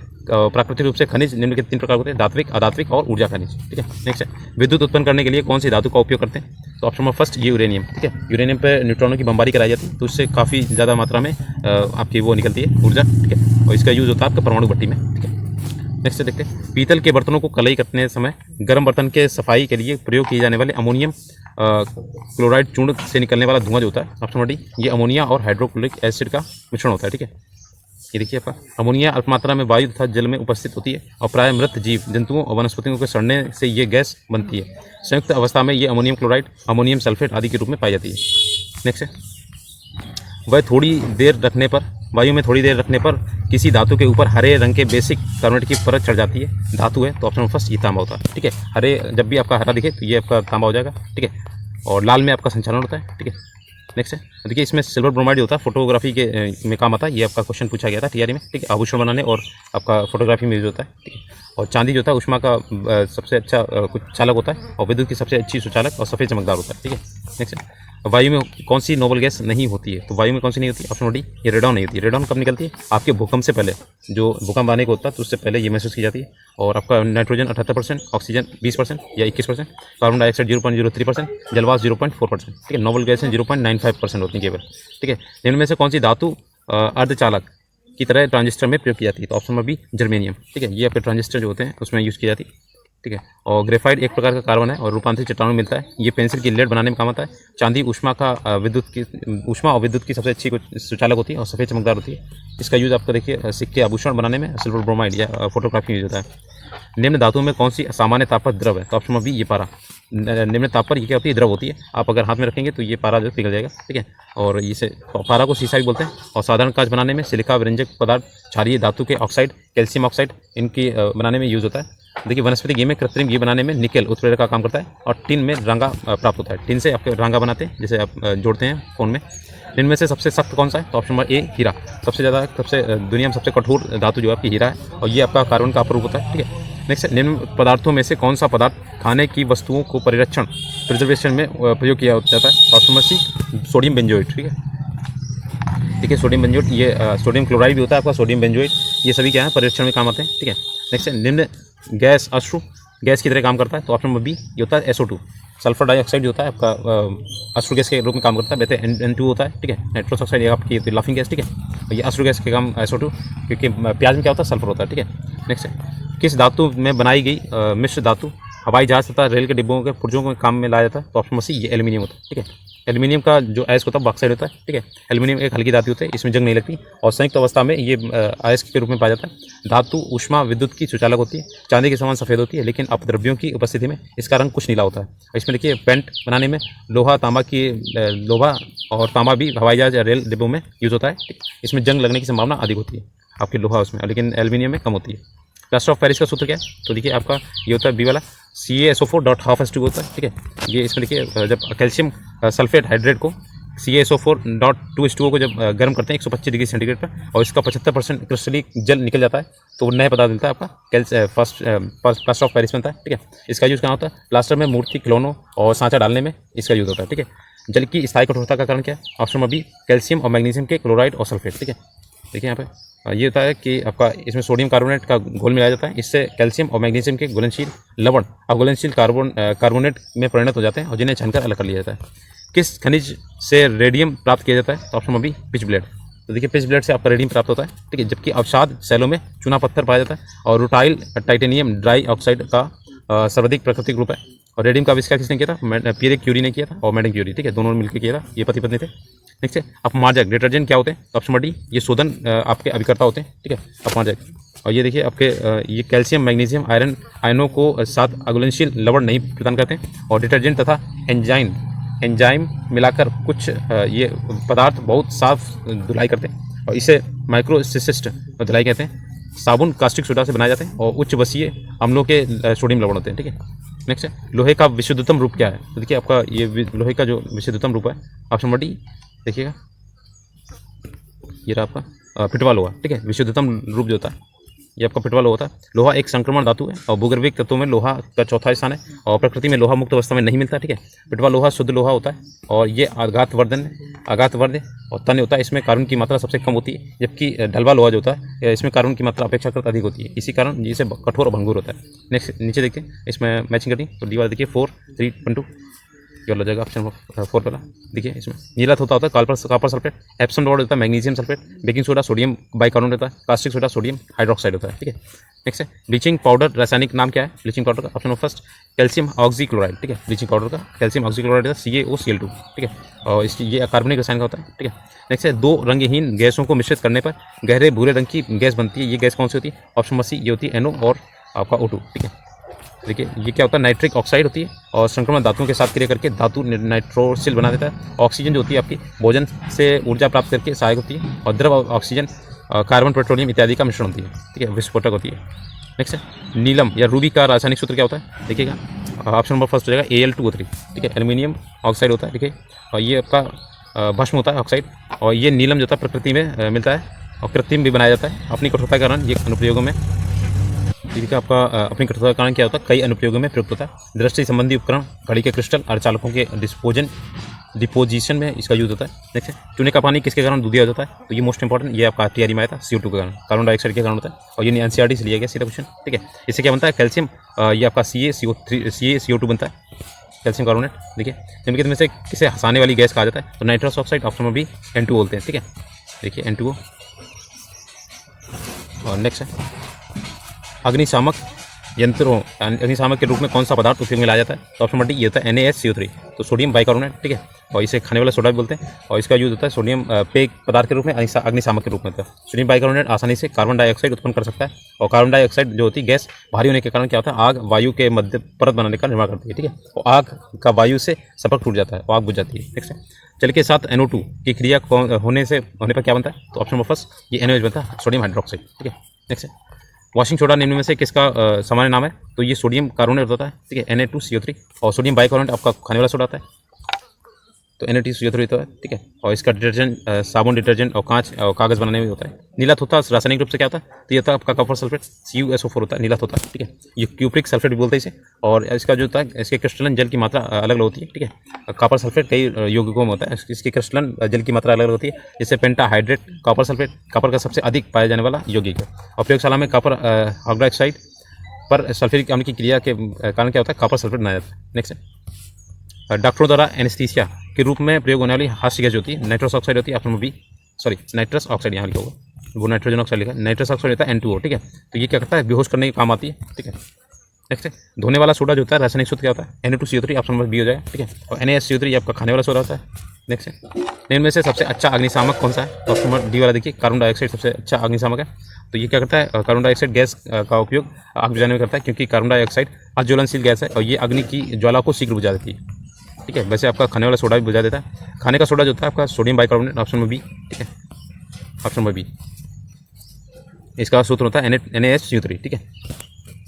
प्राकृतिक रूप से खनिज निम्नलिखित 3 प्रकार होते हैं, धात्विक, अधात्विक और ऊर्जा खनिज, ठीक है। नेक्स्ट है विद्युत उत्पन्न करने के लिए कौन सी धातु का उपयोग करते हैं? तो ऑप्शन नंबर फर्स्ट ये यूरेनियम, ठीक है। यूरेनियम पर न्यूट्रॉनों की बमबारी कराई जाती है, तो उससे काफ़ी ज़्यादा मात्रा में आपकी वो निकलती है ऊर्जा, ठीक है। और इसका यूज़ होता है आपका परमाणु भट्टी में, ठीक है। नेक्स्ट देखते हैं पीतल के बर्तनों को कलई करने समय गर्म बर्तन के सफाई के लिए प्रयोग किए जाने वाले अमोनियम क्लोराइड चूर्ण से निकलने वाला धुआं जो होता है ऑप्शन नंबर डी ये अमोनिया और हाइड्रोक्लोरिक एसिड का मिश्रण होता है, ठीक है। ये देखिए आपका अमोनिया अल्प मात्रा में वायु तथा जल में उपस्थित होती है, और प्राय मृत जीव जंतुओं और वनस्पतियों के सड़ने से ये गैस बनती है। संयुक्त अवस्था में ये अमोनियम क्लोराइड, अमोनियम सल्फेट आदि के रूप में पाई जाती है। नेक्स्ट है वह थोड़ी देर रखने पर, वायु में थोड़ी देर रखने पर किसी धातु के ऊपर हरे रंग के बेसिक कार्बोनेट की परत चढ़ जाती है, धातु है, तो ऑप्शन फर्स्ट ये तांबा होता है, ठीक है। हरे जब भी आपका हरा दिखे तो ये आपका तांबा हो जाएगा, ठीक है। और लाल में आपका संचालन होता है, ठीक है। नेक्स्ट है देखिए इसमें सिल्वर ब्रोमाइड होता है, फोटोग्राफी के में काम आता है, ये आपका क्वेश्चन पूछा गया था टीआरई में, ठीक है। आभूषण बनाने और आपका फोटोग्राफी में यूज होता है, ठीक है। और चांदी जो होता है उष्मा का सबसे अच्छा कुछ चालक होता है, और विद्युत की सबसे अच्छी सुचालक और सफ़ेद चमकदार होता है, ठीक है। नेक्स्ट है वायु में कौन सी नोबल गैस नहीं होती है? तो वायु में कौन सी नहीं होती? ऑप्शन डी ये रेडॉन नहीं होती है। रेडॉन कब निकलती है? आपके भूकंप से पहले, जो भूकंप आने को होता है तो उससे पहले ये महसूस की जाती है। और आपका नाइट्रोजन 78%, ऑक्सीजन 20% या 21%, कार्बन डाइऑक्साइड 0.03%, जलवाष्प 0.4%, ठीक है। नोबल गैसें 0.95% होती हैं केवल, ठीक है। इनमें से कौन सी धातु अर्धचालक की तरह ट्रांजिस्टर में प्रयोग की जाती है? तो ऑप्शन नंबर बी जर्मेनियम, ठीक है। ये आपके ट्रांजिस्टर जो होते हैं उसमें यूज़ की जाती है, ठीक ठीक है। और ग्रेफाइट एक प्रकार का कार्बन है और रूपांतरित चट्टानों में मिलता है। ये पेंसिल की लेड बनाने में काम आता है। चांदी ऊष्मा और विद्युत की सबसे अच्छी सुचालक होती है और सफ़ेद चमकदार होती है। इसका यूज़ आपको देखिए सिक्के आभूषण बनाने में, सिल्वर ब्रोमाइड या फोटोग्राफी में यूज होता है। निम्न धातुओं में कौन सी सामान्य ताप पर द्रव है? तो ऑप्शन नंबर बी ये पारा। निम्न ताप पर ये क्या होती है? द्रव होती है। आप अगर हाथ में रखेंगे तो ये पारा जो पिघल जाएगा, ठीक है। और इसे पारा को सीसा भी बोलते हैं। और साधारण कांच बनाने में सिलिका व्यंजक पदार्थ, क्षारीय धातु के ऑक्साइड, कैल्शियम ऑक्साइड इनकी बनाने में यूज होता है। देखिए वनस्पति घी में कृत्रिम घी बनाने में निकेल उत्प्रेरक का काम करता है। और टिन में रांगा प्राप्त होता है। टिन से आपके रांगा बनाते हैं, जैसे आप जोड़ते हैं फ़ोन में। इनमें से सबसे सख्त कौन सा है? तो ऑप्शन नंबर ए हीरा। सबसे दुनिया में सबसे कठोर धातु जो है आपकी हीरा है और ये आपका कार्बन का अपरूप होता है, ठीक है। नेक्स्ट, निम्न पदार्थों में से कौन सा पदार्थ खाने की वस्तुओं को प्रिजर्वेशन में प्रयोग किया जाता है? Option number C sodium benzoate, ठीक है। देखिए सोडियम बेंजोएट, ये सोडियम क्लोराइड भी होता है आपका, सोडियम बेंजोएट, ये सभी क्या है परिरक्षण में काम आते हैं, ठीक है। नेक्स्ट, निम्न गैस अश्रु गैस की तरह काम करता है? तो ऑप्शन नंबर बी ये होता है SO2। सल्फर डाइऑक्साइड जो होता है आपका अश्रु गैस के रूप में काम करता है। वैसे N2 होता है, ठीक है। नाइट्रस ऑक्साइड ये आपकी लाफिंग गैस, ठीक है। और ये अश्रु गैस के काम SO2, क्योंकि प्याज में क्या होता है? सल्फर होता है, ठीक है। नेक्स्ट, किस धातु में बनाई गई मिश्र धातु हवाई जहाज तथा रेल के डिब्बों के पुर्जों के काम में लाया जाता है? तो ऑप्शन नंबर सी ये एल्यूमिनियम होता है, ठीक है। एल्यूमिनियम का जो अयस्क होता है बॉक्साइड होता है, ठीक है। एल्यूमिनियम एक हल्की धातु होती है, इसमें जंग नहीं लगती और संयुक्त अवस्था में ये अयस्क के रूप में पाया जाता है। धातु ऊष्मा विद्युत की सुचालक होती है। चांदी के समान सफ़ेद होती है, लेकिन अपद्रव्यों की उपस्थिति में इसका रंग कुछ नीला होता है। इसमें देखिए पेंट बनाने में लोहा और तांबा भी हवाई जहाज या रेल डिब्बों में यूज़ होता है। इसमें जंग लगने की संभावना अधिक होती है आपकी लोहा उसमें, लेकिन एल्यूमिनियम में कम होती है। प्लास्टर ऑफ पेरिस का सूत्र क्या है? तो देखिए आपका ये होता है बी वाला CaSO4.12H2 होता है, ठीक है। ये इसमें देखिए जब कैल्शियम सल्फेट हाइड्रेट को CaSO4.2H2O को जब गर्म करते हैं 125 डिग्री सेंटीग्रेड पर और इसका 75% क्रिस्टलीय जल निकल जाता है तो वो नया पदार्थ मिलता है आपका प्लास्टर ऑफ पेरिस बनता है, ठीक है। इसका यूज़ कहाँ होता है? प्लास्टर में मूर्ति, खिलौनों और सांचा डालने में इसका यूज़ होता है, ठीक है। जल की स्थायी कठोरता का कारण क्या है? ऑप्शन नंबर बी कैल्शियम और मैग्नीशियम के क्लोराइड और सल्फेट, ठीक है। देखिए यहाँ पे ये होता है कि आपका इसमें सोडियम कार्बोनेट का घोल मिलाया जाता है। इससे कैल्शियम और मैग्नीशियम के घुलनशील लवण अघुलनशील कार्बोनेट में परिणत हो जाते हैं और जिन्हें छानकर अलग कर लिया जाता है। किस खनिज से रेडियम प्राप्त किया जाता है? तो option number B pitchblende. तो देखिए पिच ब्लेड से आपका रेडियम प्राप्त होता है, ठीक है। जबकि अवसाद सेलों में चूना पत्थर पाया जाता है और रूटाइल टाइटेनियम डाई ऑक्साइड का सर्वाधिक प्राकृतिक रूप है। और रेडियम का आविष्कार किसने किया था? पियरे क्यूरी ने किया था और मैडम क्यूरी, ठीक है। दोनों ने मिलकर किया था, ये पति पत्नी थे। नेक्स्ट है अपमार्जक डिटर्जेंट क्या होते हैं? तो ऑप्शन नंबर डी ये शोधन आपके अभिकर्ता होते हैं, ठीक है, अपमार्जक। और ये देखिए आपके ये कैल्शियम मैग्नीशियम आयरन आयनों को साथ अघुलनशील लवण नहीं प्रदान करते हैं। और डिटर्जेंट तथा एंजाइम मिलाकर कुछ ये पदार्थ बहुत साफ धुलाई करते हैं और इसे माइक्रोसिस्ट धुलाई कहते हैं। साबुन कास्टिक सोडा से बनाए जाते हैं और उच्च बसीय अम्लों के सोडियम लवण होते हैं, ठीक है। नेक्स्ट है लोहे का विशुद्धतम रूप क्या है? तो देखिए आपका ये लोहे का जो विशुद्धतम रूप है ऑप्शन नंबर डी देखिएगा ये रहा आपका पिटवा लोहा, ठीक है। विशुद्धतम रूप जो होता है ये आपका पिटवा लोहा होता है। लोहा एक संक्रमण धातु है और भूगर्भिक तत्वों में लोहा का चौथा स्थान है और प्रकृति में लोहा मुक्त अवस्था में नहीं मिलता, ठीक है। पिटवा लोहा शुद्ध लोहा होता है और ये आघातवर्ध और तन्य होता है। इसमें कार्बन की मात्रा सबसे कम होती है, जबकि ढलवा लोहा जो होता है इसमें कार्बन की मात्रा अपेक्षाकृत अधिक होती है। इसी कारण इसे कठोर और भंगुर होता है। नेक्स्ट नीचे देखते हैं, इसमें मैचिंग करनी तो डी वाला देखिए 4 3 1 2 ये वाला जाएगा ऑप्शन 4 वाला। देखिए इसमें नीला होता है कॉपर सल्फेट, एप्सम डॉट होता है magnesium sulphate, baking soda sodium bicarbonate होता है, कास्टिक सोडा सोडियम हाइड्रोक्साइड होता है, ठीक है। नेक्स्ट है ब्लीचिंग पाउडर रासायनिक नाम क्या है? ब्लीचिंग पाउडर का ऑप्शन फर्स्ट कैल्शियम ऑक्सीक्लोराइड, ठीक है। ब्लीचिंग पाउडर का कैल्शियम ऑक्सीक्लोराइड होता है CaOCl2, ठीक है। और इसकी ये कार्बनिक रसायन का होता है, ठीक है। नेक्स्ट है दो रंगहीन गैसों को मिश्रित करने पर गहरे भूरे रंग की गैस बनती है। ये गैस कौन सी होती है? ऑप्शन नंबर सी ये होती है NO और आपका O2, ठीक है। देखिए ये क्या होता है? नाइट्रिक ऑक्साइड होती है और संक्रमण धातुओं के साथ क्रिया करके धातु नाइट्रोसिल बना देता है। ऑक्सीजन जो होती है आपकी भोजन से ऊर्जा प्राप्त करके सहायक होती है और द्रव ऑक्सीजन कार्बन पेट्रोलियम इत्यादि का मिश्रण होती है, ठीक है, विस्फोटक होती है। नेक्स्ट है नीलम या रूबी का रासायनिक सूत्र क्या होता है? देखिएगा ऑप्शन नंबर फर्स्ट हो जाएगा Al2O3, ठीक है। एल्यूमिनियम ऑक्साइड होता है, ठीक है। और ये आपका भस्म होता है ऑक्साइड और ये नीलम जो होता है प्रकृति में मिलता है और कृत्रिम भी बनाया जाता है अपनी कठोरता के कारण। ये अनुप्रयोगों में ठीक है आपका अपनी कठोरता का कारण क्या होता है? कई अनुप्रयोगों में प्रयुक्त होता है। दृष्टि संबंधी उपकरण, घड़ी के क्रिस्टल, अर्धचालकों के डिपोजिशन में इसका यूज होता है। नेक्स्ट है चूने का पानी किसके कारण दूधिया हो जाता है? तो ये मोस्ट इंपॉर्टेंट, ये आपका TRE में आया था CO2 के कारण, कार्बन डाइऑक्साइड के कारण होता है और ये NCERT से लिया गया सीधा क्वेश्चन, ठीक है। इससे क्या बनता है? कैल्शियम ये आपका CaCO2 बनता है, कैल्शियम कार्बोनेट। देखिए निम्नलिखित में से किसे हंसाने वाली गैस कहा जाता है? तो nitrous oxide, option number B N2 बोलते हैं, ठीक है। देखिए N2O। और नेक्स्ट है अग्निशामक यंत्रों अग्निशामक के रूप में कौन सा पदार्थ उपयोग में लाया जाता है? तो ऑप्शन नंबर डी ये होता है NaSCO3, तो सोडियम बाइकार्बोनेट, ठीक है। और इसे खाने वाला सोडा भी बोलते हैं, और इसका यूज होता है सोडियम पेय पदार्थ के रूप में, अग्निशामक के रूप में होता है। सोडियम बाइकार्बोनेट आसानी से कार्बन डाइऑक्साइड उत्पन्न कर सकता है, और कार्बन डाइऑक्साइड जो होती है गैस भारी होने के कारण क्या होता है, आग वायु के मध्य परत बनाने का निर्माण करती है, ठीक है। और आग का वायु से संपर्क टूट जाता है और आग बुझ जाती है, ठीक है। चल के साथ NO2 की क्रिया होने पर क्या बनता है? तो ऑप्शन नंबर फर्स्ट ये NaOH बनता है, सोडियम हाइड्रोक्साइड, ठीक है। नेक्स्ट है वॉशिंग सोडा निम्न में से किसका सामान्य नाम है? तो ये सोडियम कार्बोनेट होता है, ठीक है, Na2CO3। और सोडियम बाइकार्बोनेट आपका खाने वाला सोडा आता है, तो Na2CO3 होता है, ठीक है। और इसका डिटर्जेंट साबुन, डिटर्जेंट और कांच और कागज़ बनाने में होता है। नीला थोथा रासायनिक रूप से क्या होता है? तो ये होता है आपका कॉपर सल्फेट, CuSO4 होता है, नीला थोथा, ठीक है। ये क्यूप्रिक सल्फेट भी बोलते हैं इसे। और इसका जो होता है, इसके क्रिस्टलन जल की मात्रा अलग अलग होती है, ठीक है। कॉपर सल्फेट कई यौगिकों में होता है, इसकी क्रिस्टलन जल की मात्रा अलग अलग होती है, जैसे पेंटाहाइड्रेट कॉपर सल्फेट कॉपर का सबसे अधिक पाया जाने वाला यौगिक है। और प्रयोगशाला में कॉपर हाइड्रोक्साइड पर सल्फ्यूरिक अम्ल की क्रिया के कारण क्या होता है? कॉपर सल्फेट बनाया जाता है। नेक्स्ट है डॉक्टरों द्वारा एनेस्थीसिया के रूप में प्रयोग होने वाली हास्य गैस होती है, नाइट्रस ऑक्साइड होती है, ऑप्शन बी नाइट्रस ऑक्साइड यहाँ लिखा होगा, वो नाइट्रोजन ऑक्साइड लिखा है, नाइट्रस ऑक्साइड होता है N2O, ठीक है। तो ये क्या करता है? बेहोश करने के काम आती है, ठीक है। नेक्स्ट है धोने वाला सोडा जो होता है रासायनिक सूत्र क्या होता है? Na2CO3, ऑप्शन नंबर बी हो जाएगा, ठीक है। और NaSCO3 आपका खाने वाला सोडा होता है। नेक्स्ट है इनमें से सबसे अच्छा अग्निशामक कौन सा है? तो ऑप्शन नंबर डी वाला देखिए, कार्बन डाइऑक्साइड सबसे अच्छा अग्निशामक है। तो ये क्या करता है? कार्बन डाइऑक्साइड गैस का उपयोग आग बुझाने में करता है, क्योंकि कार्बन डाइऑक्साइड अज्वलनशील गैस है और ये अग्नि की ज्वाला को शीघ्र बुझा देती है, ठीक है। वैसे आपका खाने वाला सोडा भी बुझा देता है। खाने का सोडा जो होता है आपका sodium bicarbonate, option number B, ठीक है, ऑप्शन नंबर बी। इसका सूत्र होता है NaSCO3, ठीक है।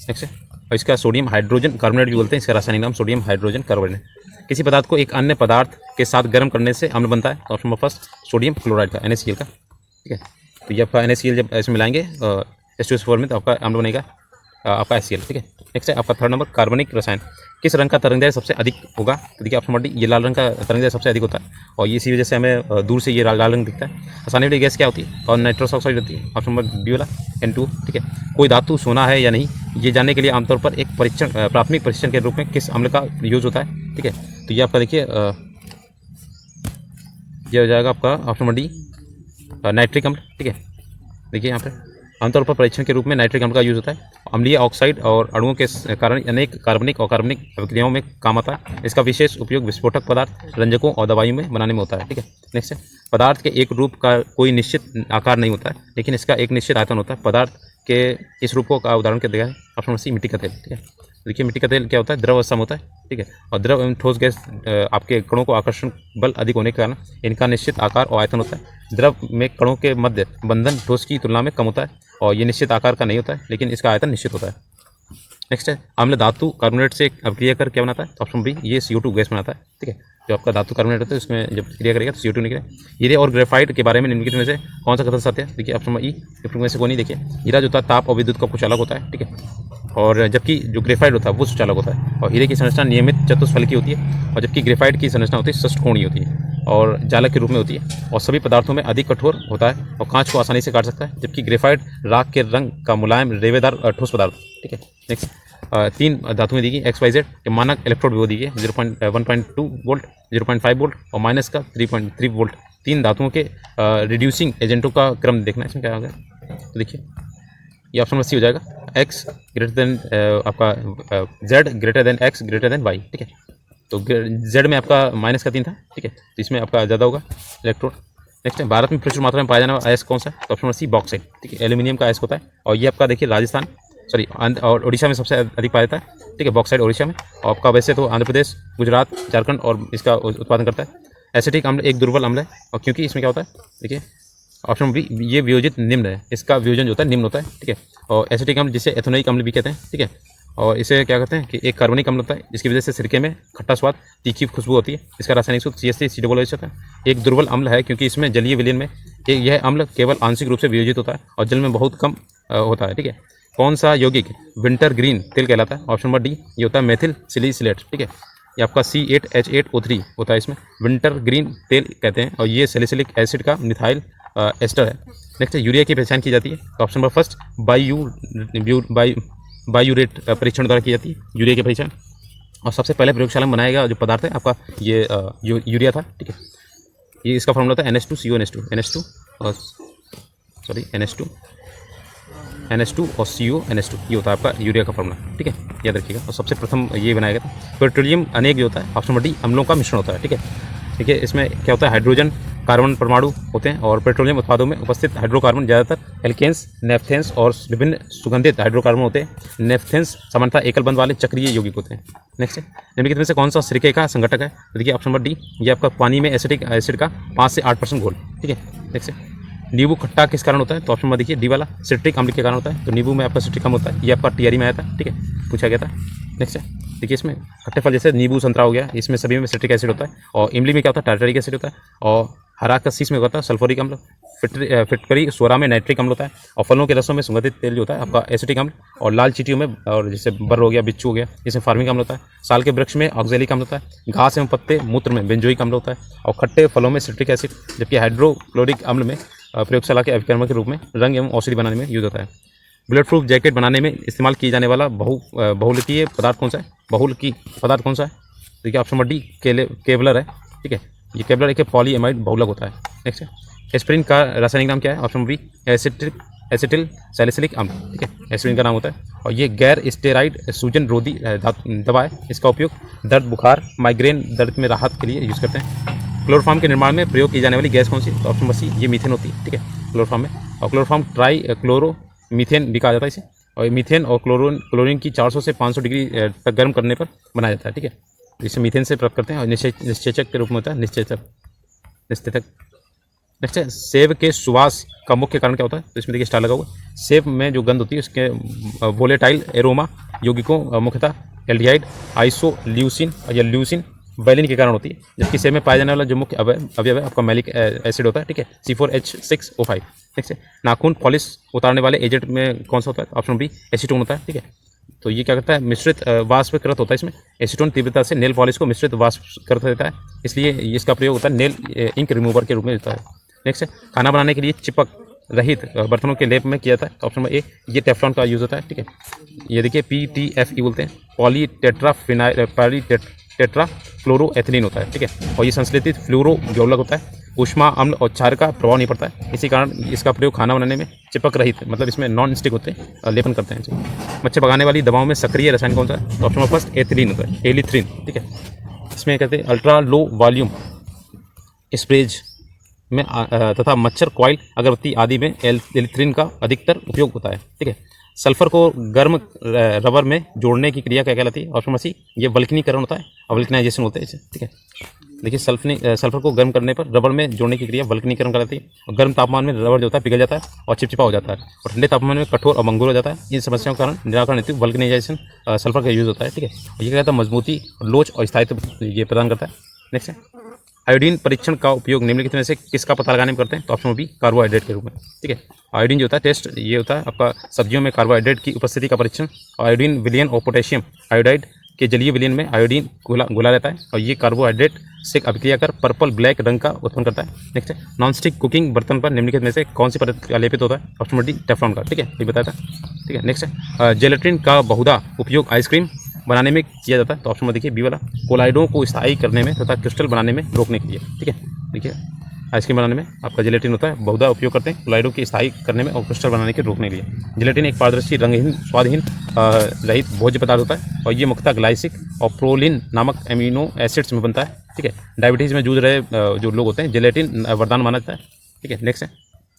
नेक्स्ट है और इसका सोडियम हाइड्रोजन कार्बोनेट भी बोलते हैं, इसका रासायनिक नाम सोडियम हाइड्रोजन कार्बोनेट। किसी पदार्थ को एक अन्य पदार्थ के साथ गर्म करने से अम्ल बनता है, तो option number first sodium chloride का, NaCl का, ठीक है। तो ये आपका NaCl जब इसमें मिलाएंगे H2SO4 में, तो आपका अम्ल बनेगा आपका HCl, ठीक है। नेक्स्ट है आपका थर्ड नंबर कार्बनिक रसायन किस रंग का तरंगदैर्घ्य सबसे अधिक होगा? तो देखिए ऑप्शन नंबर डी ये लाल रंग का तरंगदैर्घ्य सबसे अधिक होता है, और ये इसी वजह से हमें दूर से ये लाल रंग दिखता है। आसानी वाली गैस क्या होती है? और नाइट्रस ऑक्साइड होती है, ऑप्शन नंबर बी वाला N2, ठीक है। कोई धातु सोना है या नहीं ये जानने के लिए आमतौर पर एक प्राथमिक परीक्षण के रूप में किस अम्ल का यूज होता है, ठीक है। तो ये आपका देखिए ये हो जाएगा आपका ऑप्शन नंबर डी नाइट्रिक अम्ल, ठीक है। देखिए यहाँ पर आमतौर पर परीक्षण के रूप में नाइट्रिक अम्ल का यूज होता है। अम्लीय ऑक्साइड और अणुओं के कारण अनेक कार्बनिक और कार्बनिक अभिक्रियाओं में काम आता है। इसका विशेष उपयोग विस्फोटक पदार्थ, रंजकों और दवाइयों में बनाने में होता है, ठीक है। नेक्स्ट है पदार्थ के एक रूप का कोई निश्चित आकार नहीं होता है, लेकिन इसका एक निश्चित आयतन होता है। पदार्थ के इस रूपों का उदाहरण क्या दिया है? ऑप्शन सी मिट्टी का तेल, ठीक है। देखिए मिट्टी का तेल क्या होता है? द्रव अवस्था में होता है, ठीक है। और द्रव एवं ठोस गैस आपके कणों को आकर्षण बल अधिक होने के कारण इनका निश्चित आकार और आयतन होता है। द्रव में कणों के मध्य बंधन ठोस की तुलना में कम होता है और ये निश्चित आकार का नहीं होता है, लेकिन इसका आयतन निश्चित होता है। नेक्स्ट है अम्ल धातु कार्बोनेट से अभिक्रिया कर क्या बनाता है? तो ऑप्शन बी ये CO2 गैस बनाता है, ठीक है। जो आपका धातु कार्बोनेट होता है उसमें जब क्रिया करेगा तो CO2 निकले। हीरे और ग्रेफाइट के बारे में निम्नलिखित में से कौन सा कथन सत्य है? देखिए ऑप्शन ई में से कोई नहीं। देखिए हीरा जो होता है ताप और विद्युत का कुछ अलग होता है, ठीक है। और जबकि जो ग्रेफाइट होता है वो सुचालक होता है। और हीरे की संरचना नियमित चतुष्फल की होती है, और जबकि ग्रेफाइट की संरचना होती है षष्ठकोणीय होती है और जालक के रूप में होती है, और सभी पदार्थों में अधिक कठोर होता है और कांच को आसानी से काट सकता है, जबकि ग्रेफाइट राख के रंग का मुलायम रेवेदार ठोस पदार्थ, ठीक है। नेक्स्ट तीन धातुएं दी गई XYZ के मानक इलेक्ट्रोड भी दी गई 1.2 वोल्ट, 0.5 वोल्ट और माइनस का 3.3 वोल्ट। तीन धातुओं के रिड्यूसिंग एजेंटों का क्रम देखना है, इसमें क्या होगा? तो देखिए ये ऑप्शन नंबर सी हो जाएगा, X ग्रेटर देन आपका Z greater than X greater than Y, ठीक है। तो Z में आपका माइनस का 3 था, ठीक है, तो इसमें आपका ज़्यादा होगा इलेक्ट्रोड। नेक्स्ट है भारत में प्रचुर मात्रा में पाया जाने वाला अयस्क कौन सा है? तो ऑप्शन नंबर सी बॉक्साइट, ठीक है, एल्यूमिनियम का अयस्क होता है। और ये आपका देखिए राजस्थान और उड़ीसा में सबसे अधिक पाया जाता है, ठीक है, बॉक्साइट उड़ीसा में। और आपका वैसे तो आंध्र प्रदेश, गुजरात, झारखंड और इसका उत्पादन करता है। एसिटिक अम्ल एक दुर्बल अम्ल है, और क्योंकि इसमें क्या होता है? देखिए ऑप्शन बी ये वियोजित निम्न है, इसका वियोजन जो होता है निम्न होता है, ठीक है। और एसिटिक अम्ल जिसे एथेनोइक अम्ल भी कहते हैं, ठीक है। और इसे क्या कहते हैं कि एक कार्बनिक अम्ल होता है, जिसकी वजह से सिरके में खट्टा स्वाद, तीखी खुशबू होती है। इसका रासायनिक सूत्र CH3COOH होता है। एक दुर्बल अम्ल है क्योंकि इसमें जलीय विलयन में यह अम्ल केवल आंशिक रूप से वियोजित होता है और जल में बहुत कम होता है, ठीक है। कौन सा यौगिक विंटर ग्रीन तेल कहलाता है? ऑप्शन नंबर डी ये होता है मेथिल सिलिसिलेट, ठीक है। ये आपका C8H8O3 होता है, इसमें विंटर ग्रीन तेल कहते हैं, और ये सैलिसिलिक एसिड का मिथाइल एस्टर है। नेक्स्ट है यूरिया की पहचान की जाती है? तो ऑप्शन नंबर फर्स्ट बायूरेट परीक्षण द्वारा की जाती है यूरिया की पहचान। और सबसे पहले प्रयोगशाला में बनाया गया जो पदार्थ है आपका ये यूरिया था, ठीक है। ये इसका फॉर्मूला था NH2CO NH2 NH2 NH2 और CONH2, ये होता है आपका यूरिया का फॉर्मूला, ठीक है, याद रखिएगा। और सबसे प्रथम ये बनाया गया था। पेट्रोलियम अनेक जो होता है ऑप्शन नंबर डी अम्लों का मिश्रण होता है, ठीक है। देखिए इसमें क्या होता है, हाइड्रोजन कार्बन परमाणु होते हैं और पेट्रोलियम उत्पादों में उपस्थित हाइड्रोकार्बन ज़्यादातर एल्केन्स, नेफ्थेन्स और विभिन्न सुगंधित हाइड्रोकार्बन होते हैं। नेफ्थेन्स सामान्यतः एकल बंध वाले चक्रीय यौगिक होते हैं। नेक्स्ट है, निम्नलिखित में से कौन सा सिरके का संघटक है? तो देखिए ऑप्शन नंबर डी, ये आपका पानी में एसिटिक एसिड का 5 से 8% घोल, ठीक है। नेक्स्ट है, नींबू खट्टा किस कारण होता है? तो ऑप्शन नंबर देखिए डी वाला, सिट्रिक अम्ल के कारण होता है। तो नींबू में आपका सिट्रिक अम्ल होता है, ये आपका टीआरई में आया था, ठीक है, पूछा गया था। नेक्स्ट है, देखिए इसमें खट्टे फल जैसे नींबू संतरा हो गया, इसमें सभी में सिट्रिक एसिड होता है। और इमली में क्या होता है, टार्टरिक एसिड होता है। और हरा कसीस में होता है सल्फ्यूरिक अम्ल। फिटकरी सोरा में नाइट्रिक अम्ल होता है। और फलों के रसों में सुगंधित तेल जो होता है आपका एसिटिक अम्ल। और लाल चींटियों में, और जैसे बर्र हो गया, बिच्छू हो गया, इसमें फार्मिक अम्ल होता है। साल के वृक्ष में ऑक्जेलिक अम्ल होता है। घास एवं पत्ते मूत्र में बेंजोइक अम्ल होता है। और खट्टे फलों में सिट्रिक एसिड, जबकि हाइड्रोक्लोरिक अम्ल में प्रयोगशाला के अभिकर्मक के रूप में रंग एवं औषधि बनाने में यूज होता है। बुलेट प्रूफ जैकेट बनाने में इस्तेमाल किए जाने वाला बहुलकीय पदार्थ कौन सा है? बहुलकी पदार्थ कौन सा है? देखिए ऑप्शन नंबर डी केवलर है, ठीक है। ये केवलर एक पॉलीएमाइड बहुलक होता है। नेक्स्ट है, एस्पिरिन का रासायनिक नाम क्या है? ऑप्शन बी एसिटिल सैलिसिलिक अम्ल, ठीक है, एस्पिरिन का नाम होता है। और ये गैर स्टेरॉइड सूजन रोधी दवा है। इसका उपयोग दर्द, बुखार, माइग्रेन दर्द में राहत के लिए यूज़ करते हैं। क्लोरोफॉर्म के निर्माण में प्रयोग की जाने वाली गैस कौन सी? तो ऑप्शन नंबर सी, ये मीथेन होती है, ठीक है, क्लोरोफॉर्म में। और क्लोरोफॉर्म ट्राई क्लोरो मीथेन भी कहा जाता है इसे। और मीथेन और क्लोरीन की 400 से 500 डिग्री तक गर्म करने पर बनाया जाता है, ठीक है। इसे मीथेन से प्राप्त करते हैं और निश्चेचक के रूप में होता है, निश्चेचक। नेक्स्ट है, सेब के सुवास का मुख्य कारण क्या होता है? तो इसमें देखिए स्टार लगा हुआ है। सेब में जो गंध होती है उसके वोलेटाइल एरोमा यौगिकों मुख्यतः एल्डिहाइड, आइसोल्यूसिन या ल्यूसिन, वैलिन के कारण होती है। जबकि सेब में पाया जाने वाला जो मुख्य अवयव है आपका मैलिक एसिड होता है, ठीक है, C4H6O5। नेक्स्ट है, नाखून पॉलिश उतारने वाले एजेंट में कौन सा होता है? ऑप्शन बी, एसीटोन होता है, ठीक है। तो ये क्या करता है, मिश्रित वाष्पकृत होता है। इसमें एसीटोन तीव्रता से नेल पॉलिश को मिश्रित वाष्पकृत देता है, इसलिए इसका प्रयोग होता है नेल इंक रिमूवर के रूप में होता है। नेक्स्ट है, खाना बनाने के लिए चिपक रहित बर्तनों के लेप में किया जाता है। तो ऑप्शन नंबर ए, ये टेफ्लॉन का यूज़ होता है, ठीक है। ये देखिए PTFE बोलते हैं, टेट्रा फ्लोरोएथिलीन होता है, ठीक है। और ये संश्लेषित फ्लोरो यौगिक होता है। ऊष्मा अम्ल और क्षार का प्रभाव नहीं पड़ता है, इसी कारण इसका प्रयोग खाना बनाने में चिपक रहित, मतलब इसमें नॉन स्टिक होते हैं, लेपन करते हैं। मच्छर भगाने वाली दवाओं में सक्रिय रसायन कौन सा है? तो ऑप्शन नंबर फर्स्ट एथिलीन होता है, एलिथ्रिन, ठीक है। इसमें कहते हैं अल्ट्रा लो वॉल्यूम स्प्रेज में तथा मच्छर कॉइल, अगरबत्ती आदि में एलिथ्रिन का अधिकतर उपयोग होता है, ठीक है। सल्फर को गर्म रबर में जोड़ने की क्रिया क्या कहलाती है? ऑप्शन नंबर सी, ये वल्कनीकरण होता है, वल्कनाइजेशन होता है इसे, ठीक है। देखिए सल्फर को गर्म करने पर रबर में जोड़ने की क्रिया वल्कनीकरण कहलाती है। और गर्म तापमान में रबर जो होता है पिघल जाता है और चिपचिपा हो जाता है। और ठंडे तापमान में कठोर और मंगूर हो जाता है। इन समस्याओं के कारण निराकरण हेतु वल्कनाइजेशन सल्फर का यूज़ होता है, ठीक है। और ये कहता है मजबूती, लोच और स्थायित्व ये प्रदान करता है। नेक्स्ट है, आयोडीन परीक्षण का उपयोग निम्नलिखित में से किसका पता लगाने में करते हैं? तो ऑप्शन बी, कार्बोहाइड्रेट के रूप में, ठीक है। आयोडीन जो होता है टेस्ट, ये होता है आपका सब्जियों में कार्बोहाइड्रेट की उपस्थिति का परीक्षण। आयोडीन विलयन और पोटेशियम आयोडाइड के जलीय विलयन में आयोडीन घुला रहता है और ये कार्बोहाइड्रेट से अभिक्रिया कर पर्पल ब्लैक रंग का उत्पन्न करता है। नेक्स्ट है, नॉनस्टिक कुकिंग बर्तन पर निम्नलिखित में से कौन सी पदार्थ लेपित होता है? ऑप्शन नंबर डी, टेफ्लॉन का, ठीक है, ये बताया था, ठीक है। नेक्स्ट है, जेलेटिन का बहुधा उपयोग आइसक्रीम बनाने में किया जाता है। तो ऑप्शन में देखिए बी वाला, कोलाइडों को स्थायी करने में तथा क्रिस्टल बनाने में रोकने के लिए, ठीक है। देखिए आइसक्रीम बनाने में आपका जेलेटिन होता है, बहुधा उपयोग करते हैं कोलाइडों की स्थायी करने में और क्रिस्टल बनाने के रोकने के लिए। जेलेटिन एक पारदर्शी, रंगहीन, स्वादहीन रहित भोज्य पदार्थ होता है और ये मुख्यतः ग्लाइसिक और प्रोलिन नामक एमिनो एसिड्स में बनता है, ठीक है। डायबिटीज़ में जूझ रहे जो लोग होते हैं, जेलेटिन वरदान माना जाता है, ठीक है। नेक्स्ट है,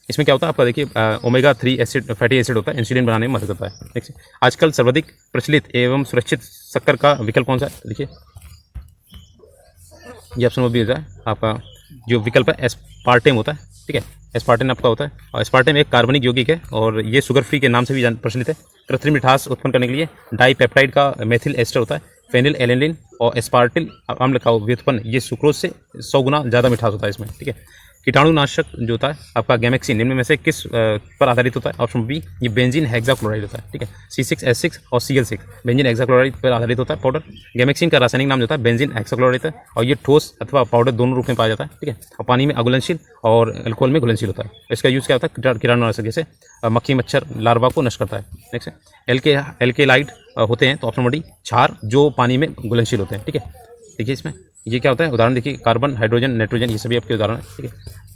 इसमें क्या होता है आपका देखिए ओमेगा 3 एसिड फैटी एसिड होता है, इंसुलिन बनाने में मदद करता है। नेक्स्ट, आजकल सर्वाधिक प्रचलित एवं सुरक्षित शक्कर का विकल्प कौन सा है? देखिए ये ऑप्शन भी होता है आपका, जो विकल्प है एस्पार्टेम होता है, ठीक है। एस्पार्टेम आपका होता है और एस्पार्टेम एक कार्बनिक यौगिक है और ये शुगर फ्री के नाम से भी प्रचलित है। कृत्रिम मिठास उत्पन्न करने के लिए डाईपेप्टाइड का मेथिल एस्टर होता है। फेनिल एलेनिन और एस्पार्टिल अम्ल का व्युत्पन्न ये सुक्रोज से 100 गुना ज़्यादा मिठास होता है इसमें, ठीक है। कीटाणुनाशक जो होता है आपका गैमेक्सिन निम्न में से किस पर आधारित होता है? ऑप्शन बी, ये बेंजीन हेक्साक्लोराइड होता है, ठीक है। C6H6 और Cl6 बेंजीन हेक्साक्लोराइड पर आधारित होता है पाउडर। गैमेक्सिन का रासायनिक नाम जो होता है बेंजीन हेक्साक्लोराइड है और ये ठोस अथवा पाउडर दोनों रूप में पाया जाता है, ठीक है। और पानी में अघुलनशील और अल्कोहल में घुलनशील होता है। इसका यूज़ क्या होता है? कीटाणुनाशक जैसे मक्खी मच्छर लार्वा को नष्ट करता है। नेक्स्ट है, एल्केलाइड होते हैं, तो ऑप्शन नंबर डी, क्षार जो पानी में घुलनशील होते हैं, ठीक है। देखिए इसमें ये क्या होता है, उदाहरण देखिए कार्बन, हाइड्रोजन, नाइट्रोजन, ये सभी आपके उदाहरण है, ठीक है।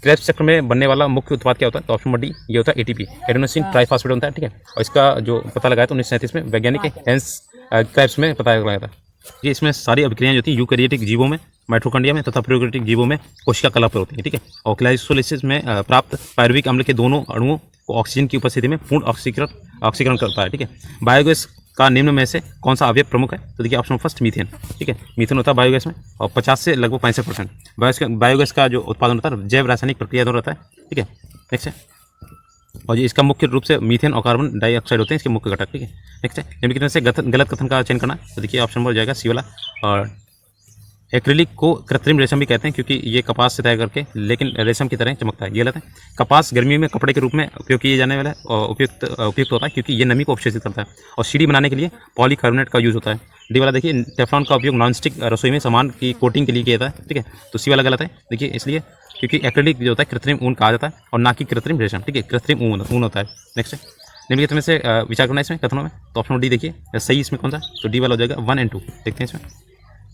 क्रेब्स चक्र में बनने वाला मुख्य उत्पाद क्या होता है? तो ऑप्शन नंबर डी ये होता है एटीपी, एडेनोसिन ट्राइफॉस्फेट होता है, ठीक है। और इसका जो पता लगाया तो 1937 में वैज्ञानिक हेंस क्रेब्स में पता लगाया था। ये इसमें सारी अभिक्रियाएं जो होती हैं यूकैरियोटिक जीवों में, माइटोकॉन्ड्रिया में तथा प्रोकैरियोटिक जीवों में कोशिका कला पर होती है, ठीक है। और ग्लाइकोलाइसिस में प्राप्त पायरुविक अम्ल के दोनों अणुओं को ऑक्सीजन की उपस्थिति में पूर्ण ऑक्सीकरण करता है, ठीक है। बायोगैस का निम्न में से कौन सा अवयव प्रमुख है? तो देखिए ऑप्शन फर्स्ट मीथेन, ठीक है। मीथेन होता है बायोगैस में और 50 से लगभग 65% बायोगैस का जो उत्पादन होता है जैव रासायनिक प्रक्रिया द्वारा होता है, ठीक है। नेक्स्ट है, और ये इसका मुख्य रूप से मीथेन और कार्बन डाइऑक्साइड होते हैं इसके मुख्य घटक, ठीक है। नेक्स्ट है, निम्नलिखित में से गलत कथन का चयन करना। तो देखिए ऑप्शन नंबर हो जाएगा सी वाला। और एक्रिलिक को कृत्रिम रेशम भी कहते हैं क्योंकि ये कपास से तैयार करके लेकिन रेशम की तरह चमकता है, ये गलत है। कपास गर्मी में कपड़े के रूप में उपयोग किए जाने वाला उपयुक्त होता है क्योंकि ये नमी को अवशोषित करता है। और सीढ़ी बनाने के लिए पॉलीकार्बोनेट का यूज़ होता है। डी वाला देखिए टेफ्लॉन का उपयोग नॉनस्टिक रसोई में सामान की कोटिंग के लिए किया जाता है, ठीक है। तो सी वाला गलत है, देखिए इसलिए क्योंकि एक्रिलिक जो होता है कृत्रिम ऊन कहा जाता है और ना कि कृत्रिम रेशम, ठीक है। कृत्रिम ऊन होता है। नेक्स्ट है, निम्नलिखित में से विचार करना है इसमें कथनों में। तो ऑप्शन डी देखिए सही इसमें कौन सा? तो डी वाला हो जाएगा 1 और 2। देखते हैं इसमें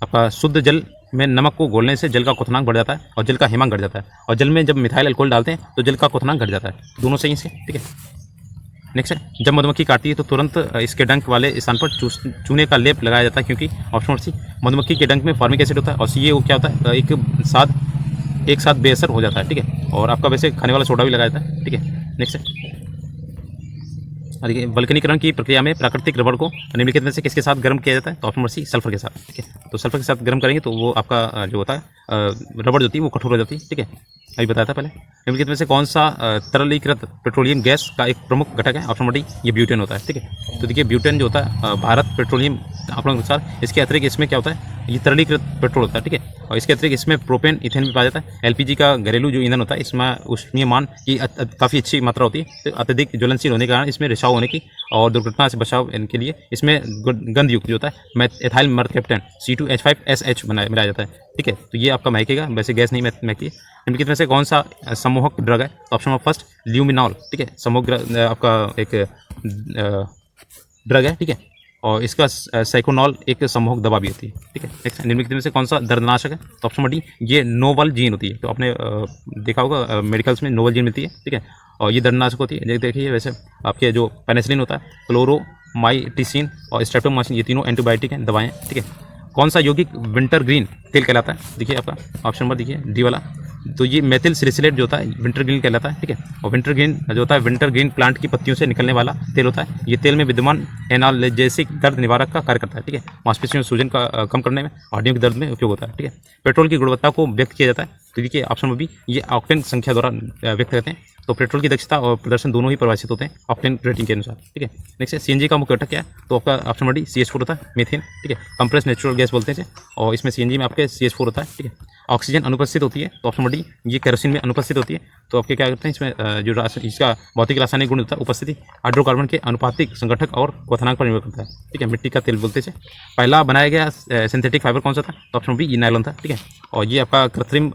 आपका शुद्ध जल में नमक को घोलने से जल का क्वथनांक बढ़ जाता है और जल का हिमांक घट जाता है। और जल में जब मिथाइल अल्कोहल डालते हैं तो जल का क्वथनांक घट जाता है। दोनों सही इसके, ठीक है। नेक्स्ट है, जब मधुमक्खी काटती है तो तुरंत इसके डंक वाले स्थान पर चूने का लेप लगाया जाता है क्योंकि ऑप्शन सी मधुमक्खी के डंक में फॉर्मिक एसिड होता है और सी ये वो क्या होता है एक साथ बेअसर हो जाता है, ठीक है। और आपका वैसे खाने वाला सोडा भी लगाया जाता है, ठीक है। नेक्स्ट है, देखिए वल्कनीकरण की प्रक्रिया में प्राकृतिक रबड़ को निम्नलिखित में से किसके साथ गर्म किया जाता है? तो ऑप्शन नंबर सी सल्फर के साथ, ठीक है। तो सल्फर के साथ गर्म करेंगे तो वो आपका जो होता है रबड़ जो होती है वो कठोर हो जाती है, ठीक है। अभी बताया था पहले। निम्नलिखित में से कौन सा तरलीकृत पेट्रोलियम गैस का एक प्रमुख घटक है? ऑप्शन नंबर डी ये ब्यूटेन होता है, ठीक है। तो देखिए ब्यूटेन जो होता है भारत पेट्रोलियम आंकड़ों के अनुसार इसके अतिरिक्त इसमें क्या होता है? ये तरलीकृत पेट्रोल होता है, ठीक है। और इसके अतिरिक्त इसमें प्रोपेन इथेन भी पाया जाता है। एलपीजी का घरेलू जो ईंधन होता है इसमें ऊष्मीयमान की काफ़ी अच्छी मात्रा होती है। तो अत्यधिक ज्वलनशील होने के कारण इसमें रिसाव होने की और दुर्घटना से बचाव इनके लिए इसमें गंध युक्त जो होता है एथाइल मर्कैप्टेन C2H5SH मिलाया जाता है, ठीक है। तो ये आपका महकेगा, वैसे गैस नहीं महकती है। निम्नलिखित में से कौन सा सम्मोहक ड्रग है? तो ऑप्शन नंबर फर्स्ट ल्यूमिनॉल, ठीक है। सम्मोहक आपका एक ड्रग है, ठीक है। और इसका साइकोनॉल एक सम्मोहक दवा भी होती है, ठीक है। नेक्स्ट, निम्नलिखित में से कौन सा दर्दनाशक है? तो ऑप्शन नंबर डी ये नोवल जीन होती है। तो आपने देखा होगा मेडिकल्स में नोवल जीन मिलती है, ठीक है। और ये दर्दनाशक होती है। देखिए वैसे आपके जो पेनिसिलिन होता है, क्लोरोमाइटिसिन और स्ट्रेप्टोमाइसिन ये तीनों एंटीबायोटिक हैं, दवाएं, ठीक है। कौन सा यौगिक विंटर ग्रीन तेल कहलाता है? देखिए आपका ऑप्शन नंबर देखिए डी वाला। तो ये मेथिल सैलिसिलेट जो होता है विंटर ग्रीन कहलाता है, ठीक है। और विंटर ग्रीन जो होता है विंटर ग्रीन प्लांट की पत्तियों से निकलने वाला तेल होता है। ये तेल में विद्यमान एनाल्जेसिक दर्द निवारक का कार्य करता है, ठीक है। मांसपेशियों में सूजन का कम करने में, हड्डियों के दर्द में उपयोग होता है, ठीक है। पेट्रोल की गुणवत्ता को व्यक्त किया जाता है। तो देखिए ऑप्शन नंबर बी ये ऑक्टेन संख्या द्वारा व्यक्त करते हैं। तो पेट्रोल की दक्षता और प्रदर्शन दोनों ही परिभाषित होते हैं ऑक्टेन रेटिंग के अनुसार, ठीक है। नेक्स्ट है सीएनजी का मुख्य घटक क्या है? तो आपका ऑप्शन नंबर डी CH4 होता है, मीथेन, ठीक है। कंप्रेस नेचुरल गैस बोलते हैं इसे। और इसमें सीएनजी में आपके CH4 होता है, ठीक है। ऑक्सीजन अनुपस्थित होती है तो ऑप्शन नंबर डी ये केरोसिन में अनुपस्थित होती है। तो आपके क्या करते हैं इसमें जो इसका भौतिक रासायनिक गुण होता है उपस्थिति हाइड्रोकार्बन के अनुपातिक संगठक और क्वथनांक पर निर्भर करता है, ठीक है। मिट्टी का तेल बोलते हैं। पहला बनाया गया सिंथेटिक फाइबर कौन सा था? तो ऑप्शन बी ये नायलॉन था, ठीक है। और ये आपका कृत्रिम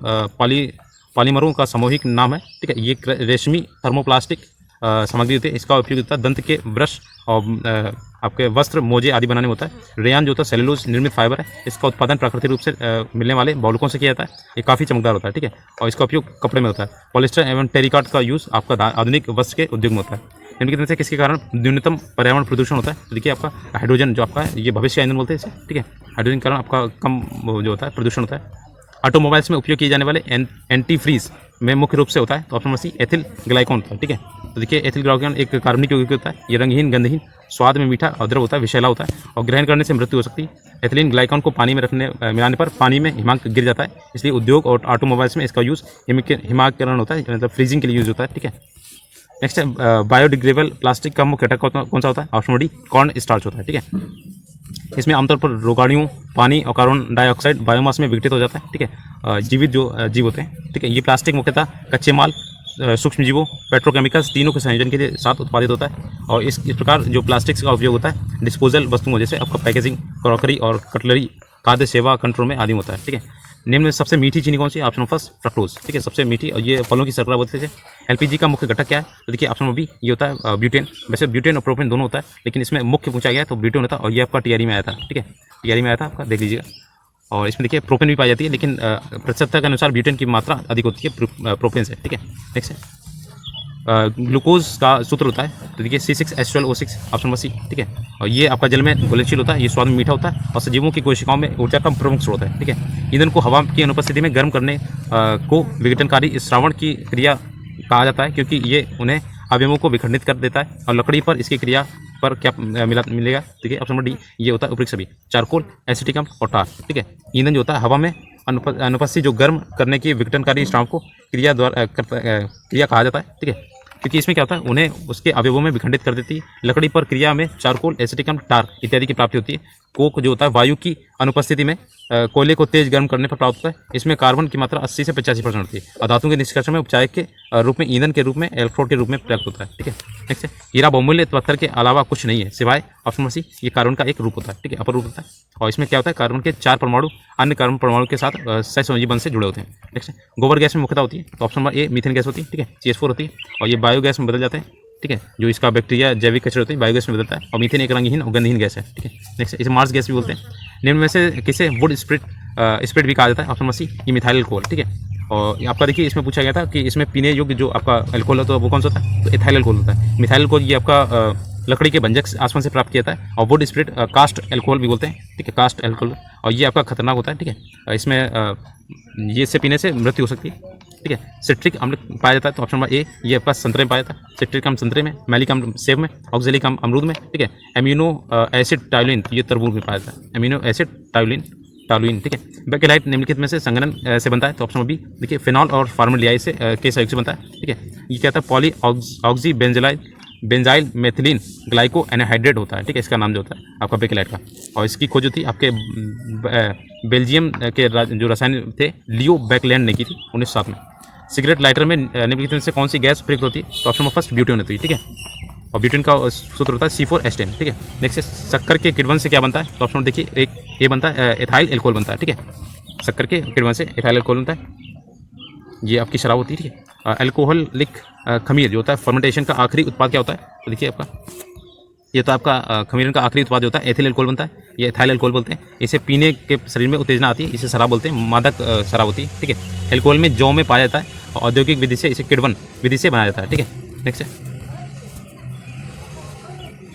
पॉलीमरों का सामूहिक नाम है, ठीक है। ये रेशमी थर्मोप्लास्टिक सामग्री होती है। इसका उपयोग होता है दंत के ब्रश और आपके वस्त्र मोजे आदि बनाने में होता है। रेयान जो होता है सेलुलोज निर्मित फाइबर है। इसका उत्पादन प्राकृतिक रूप से मिलने वाले बहुलकों से किया जाता है। ये काफ़ी चमकदार होता है, ठीक है। और इसका उपयोग कपड़े में होता है। पॉलिस्टर एवं टेरिकॉट का यूज़ आपका आधुनिक वस्त्र के उद्योग में होता है। इनके में से किसके कारण न्यूनतम पर्यावरण प्रदूषण होता है? तो देखिए आपका हाइड्रोजन जो आपका है ये भविष्य ईंधन बोलते हैं इसे, ठीक है। हाइड्रोजन के कारण आपका कम जो होता है प्रदूषण होता है। ऑटोमोबाइल्स में उपयोग किए जाने वाले एंटी फ्रीज में मुख्य रूप से होता है तो ऑप्शन नंबर सी एथिल ग्लाइकॉन होता है, ठीक है। तो देखिए एथिल ग्लाइकॉन एक कार्बनिक यौगिक होता है। ये रंगहीन, गंधहीन, स्वाद में मीठा और द्रव होता है, विषैला होता है और ग्रहण करने से मृत्यु हो सकती है। एथिलीन ग्लाइकॉन को पानी में मिलाने पर पानी में हिमांक गिर जाता है, इसलिए उद्योग और ऑटोमोबाइल्स में इसका यूज़ हिमांकरण होता है, मतलब फ्रीजिंग के लिए यूज़ होता है, ठीक है। नेक्स्ट है बायोडिग्रेडेबल प्लास्टिक का मुख्य घटक कौन सा होता है? Option number D corn starch होता है, ठीक है। इसमें आमतौर पर रोगाणुओं, पानी और कार्बन डाइऑक्साइड बायोमास में विघटित हो जाता है, ठीक है। जीवित जो जीव होते हैं, ठीक है। ये प्लास्टिक मुख्यतः कच्चे माल, सूक्ष्म जीवों, पेट्रोकेमिकल्स तीनों के संयोजन के लिए साथ उत्पादित होता है। और इस प्रकार जो प्लास्टिक्स का उपयोग होता है डिस्पोजल वस्तुओं जैसे आपका पैकेजिंग, क्रॉकरी और कटलरी, खाद्य सेवा कंट्रोल में आदि होता है, ठीक है। निम्न में सबसे मीठी चीनी कौन सी है? ऑप्शन फर्स्ट फ्रक्टोज, ठीक है। सबसे मीठी और ये फलों की शर्करा बोलते हैं। एलपीजी का मुख्य घटक क्या है? तो देखिए ऑप्शन नंबर बी ये होता है ब्यूटेन। वैसे ब्यूटेन और प्रोपेन दोनों होता है, लेकिन इसमें मुख्य पूछा गया है तो ब्यूटेन होता है और ये आपका टीआरई में आया था, ठीक है। टीआरई में आया था आपका, देख लीजिएगा। और इसमें देखिए प्रोपेन भी पाई जाती है, लेकिन प्रतिशतता के अनुसार ब्यूटेन की मात्रा अधिक होती है प्रोपेन से, ठीक है। नेक्स्ट है ग्लूकोज का सूत्र होता है, तो देखिए C6H12O6 ऑप्शन नंबर सी, ठीक है। और ये आपका जल में घुलनशील होता है, ये स्वाद में मीठा होता है और सजीवों की कोशिकाओं में ऊर्जा का प्रमुख स्रोत है, ठीक है। ईंधन को हवा की अनुपस्थिति में गर्म करने को विघटनकारी श्रावण की क्रिया कहा जाता है, क्योंकि ये उन्हें अवयवों को विखंडित कर देता है। और लकड़ी पर इसकी क्रिया पर क्या मिलेगा, देखिए ऑप्शन नंबर डी, ये होता है उपयुक्त सभी, चारकोल, एसिटिक अम्ल और टार, ठीक है। ईंधन जो होता है हवा में अनुपस्थित जो गर्म करने की विघटनकारी श्रावण को क्रिया कहा जाता है, ठीक है, क्योंकि इसमें क्या होता है उन्हें उसके अवयवों में विखंडित कर देती है। लकड़ी पर क्रिया में चारकोल, एसिटिक अम्ल, टार इत्यादि की प्राप्ति होती है। कोक जो होता है वायु की अनुपस्थिति में कोयले को तेज गर्म करने पर प्राप्त होता है। इसमें कार्बन की मात्रा 80 से 85% होती है और धातु के निष्कर्षण में उपचायक के रूप में, ईंधन के रूप में, इलेक्ट्रोड के रूप में प्रयुक्त होता है, ठीक है। नेक्स्ट है हीरा बहुमूल्य पत्थर के अलावा कुछ नहीं है सिवाय ऑप्शन नंबर सी, ये कार्बन का एक रूप होता है, ठीक है, अपर रूप होता है। और इसमें क्या होता है कार्बन के 4 परमाणु अन्य कार्बन परमाणु के साथ सहसंयोजी बंध से जुड़े होते हैं। नेक्स्ट है गोबर गैस में मुख्यतः होती है, तो option number A methane gas होती है, ठीक है, CH4 होती है और ये बायोगैस में बदल जाते हैं, ठीक है। जो इसका बैक्टीरिया जैविक कचरे होते हैं बायोगैस में बदलता है और मीथेन एक रंगहीन और गंधहीन गैस है, ठीक है। नेक्स्ट इसे मार्स गैस भी बोलते हैं। निम्न में से किसे वुड स्प्रिट भी कहा जाता है, ऑप्शन नंबर सी, ये मिथाइल अल्कोहल, ठीक है। और आपका देखिए इसमें पूछा गया था कि इसमें पीने योग्य जो आपका अल्कोहल है तो वो कौन सा होता है, तो इथाइल अल्कोहल होता है। मिथाइल अल्कोहल ये आपका लकड़ी के भंजक आसमान से प्राप्त किया जाता है और वुड स्प्रिट कास्ट अल्कोहल भी बोलते हैं, ठीक है, कास्ट अल्कोहल, और ये आपका खतरनाक होता है, ठीक है। इसमें ये इससे पीने से मृत्यु हो सकती है, ठीक है। सिट्रिक अम्ल पाया जाता है, तो ऑप्शन नंबर ए, ये आपका संतरे में पाया जाता है। सिट्रिक अम्ल संतरे में, मैलिक अम्ल सेब में, ऑक्जेलिक अम्ल अमरूद में, ठीक है। एमिनो एसिड टायोलिन ये तरबूज में पाया जाता है, एमिनो एसिड टायोलिन, ठीक है। बेकेलाइट निम्नलिखित में से संघनन से बनता है, तो ऑप्शन नंबर बी, देखिए फिनॉल और फार्मलियाई से के सहयोग से बनता है, ठीक है। ये क्या होता है poly oxy benzyl methylene glyco anhydride होता है, ठीक है, इसका नाम जो होता है आपका बेकेलाइट का। और इसकी खोज होती है आपके बेल्जियम के जो रसायन थे लियो बैकलैंड ने की थी 1907 में। सिगरेट लाइटर में निम्नलिखित में से कौन सी गैस प्रयुक्त होती है, तो ऑप्शन नंबर फर्स्ट ब्यूटेन होती है, ठीक है। और ब्यूटेन का सूत्र होता है C4H10, ठीक है। नेक्स्ट शक्कर के किण्वन से क्या बनता है, तो ऑप्शन नंबर देखिए एक ये बनता है एथाइल अल्कोहल बनता है, ठीक है। शक्कर के किण्वन से एथाइल अल्कोहल बनता है, ये आपकी शराब होती है, ठीक है। अल्कोहलिक खमीर जो होता है फर्मेंटेशन का आखिरी उत्पाद क्या होता है, तो देखिए आपका ये तो आपका खमीरन का आखिरी उत्पाद जो होता है एथिल अल्कोहल बनता है, ये एथाइल अल्कोहल बोलते हैं। इसे पीने के शरीर में उत्तेजना आती है, इसे शराब बोलते हैं, मादक शराब होती है, ठीक है। अल्कोहल में जौ में पाया जाता है और औद्योगिक विधि से इसे किण्वन विधि से बनाया जाता है, ठीक है। नेक्स्ट है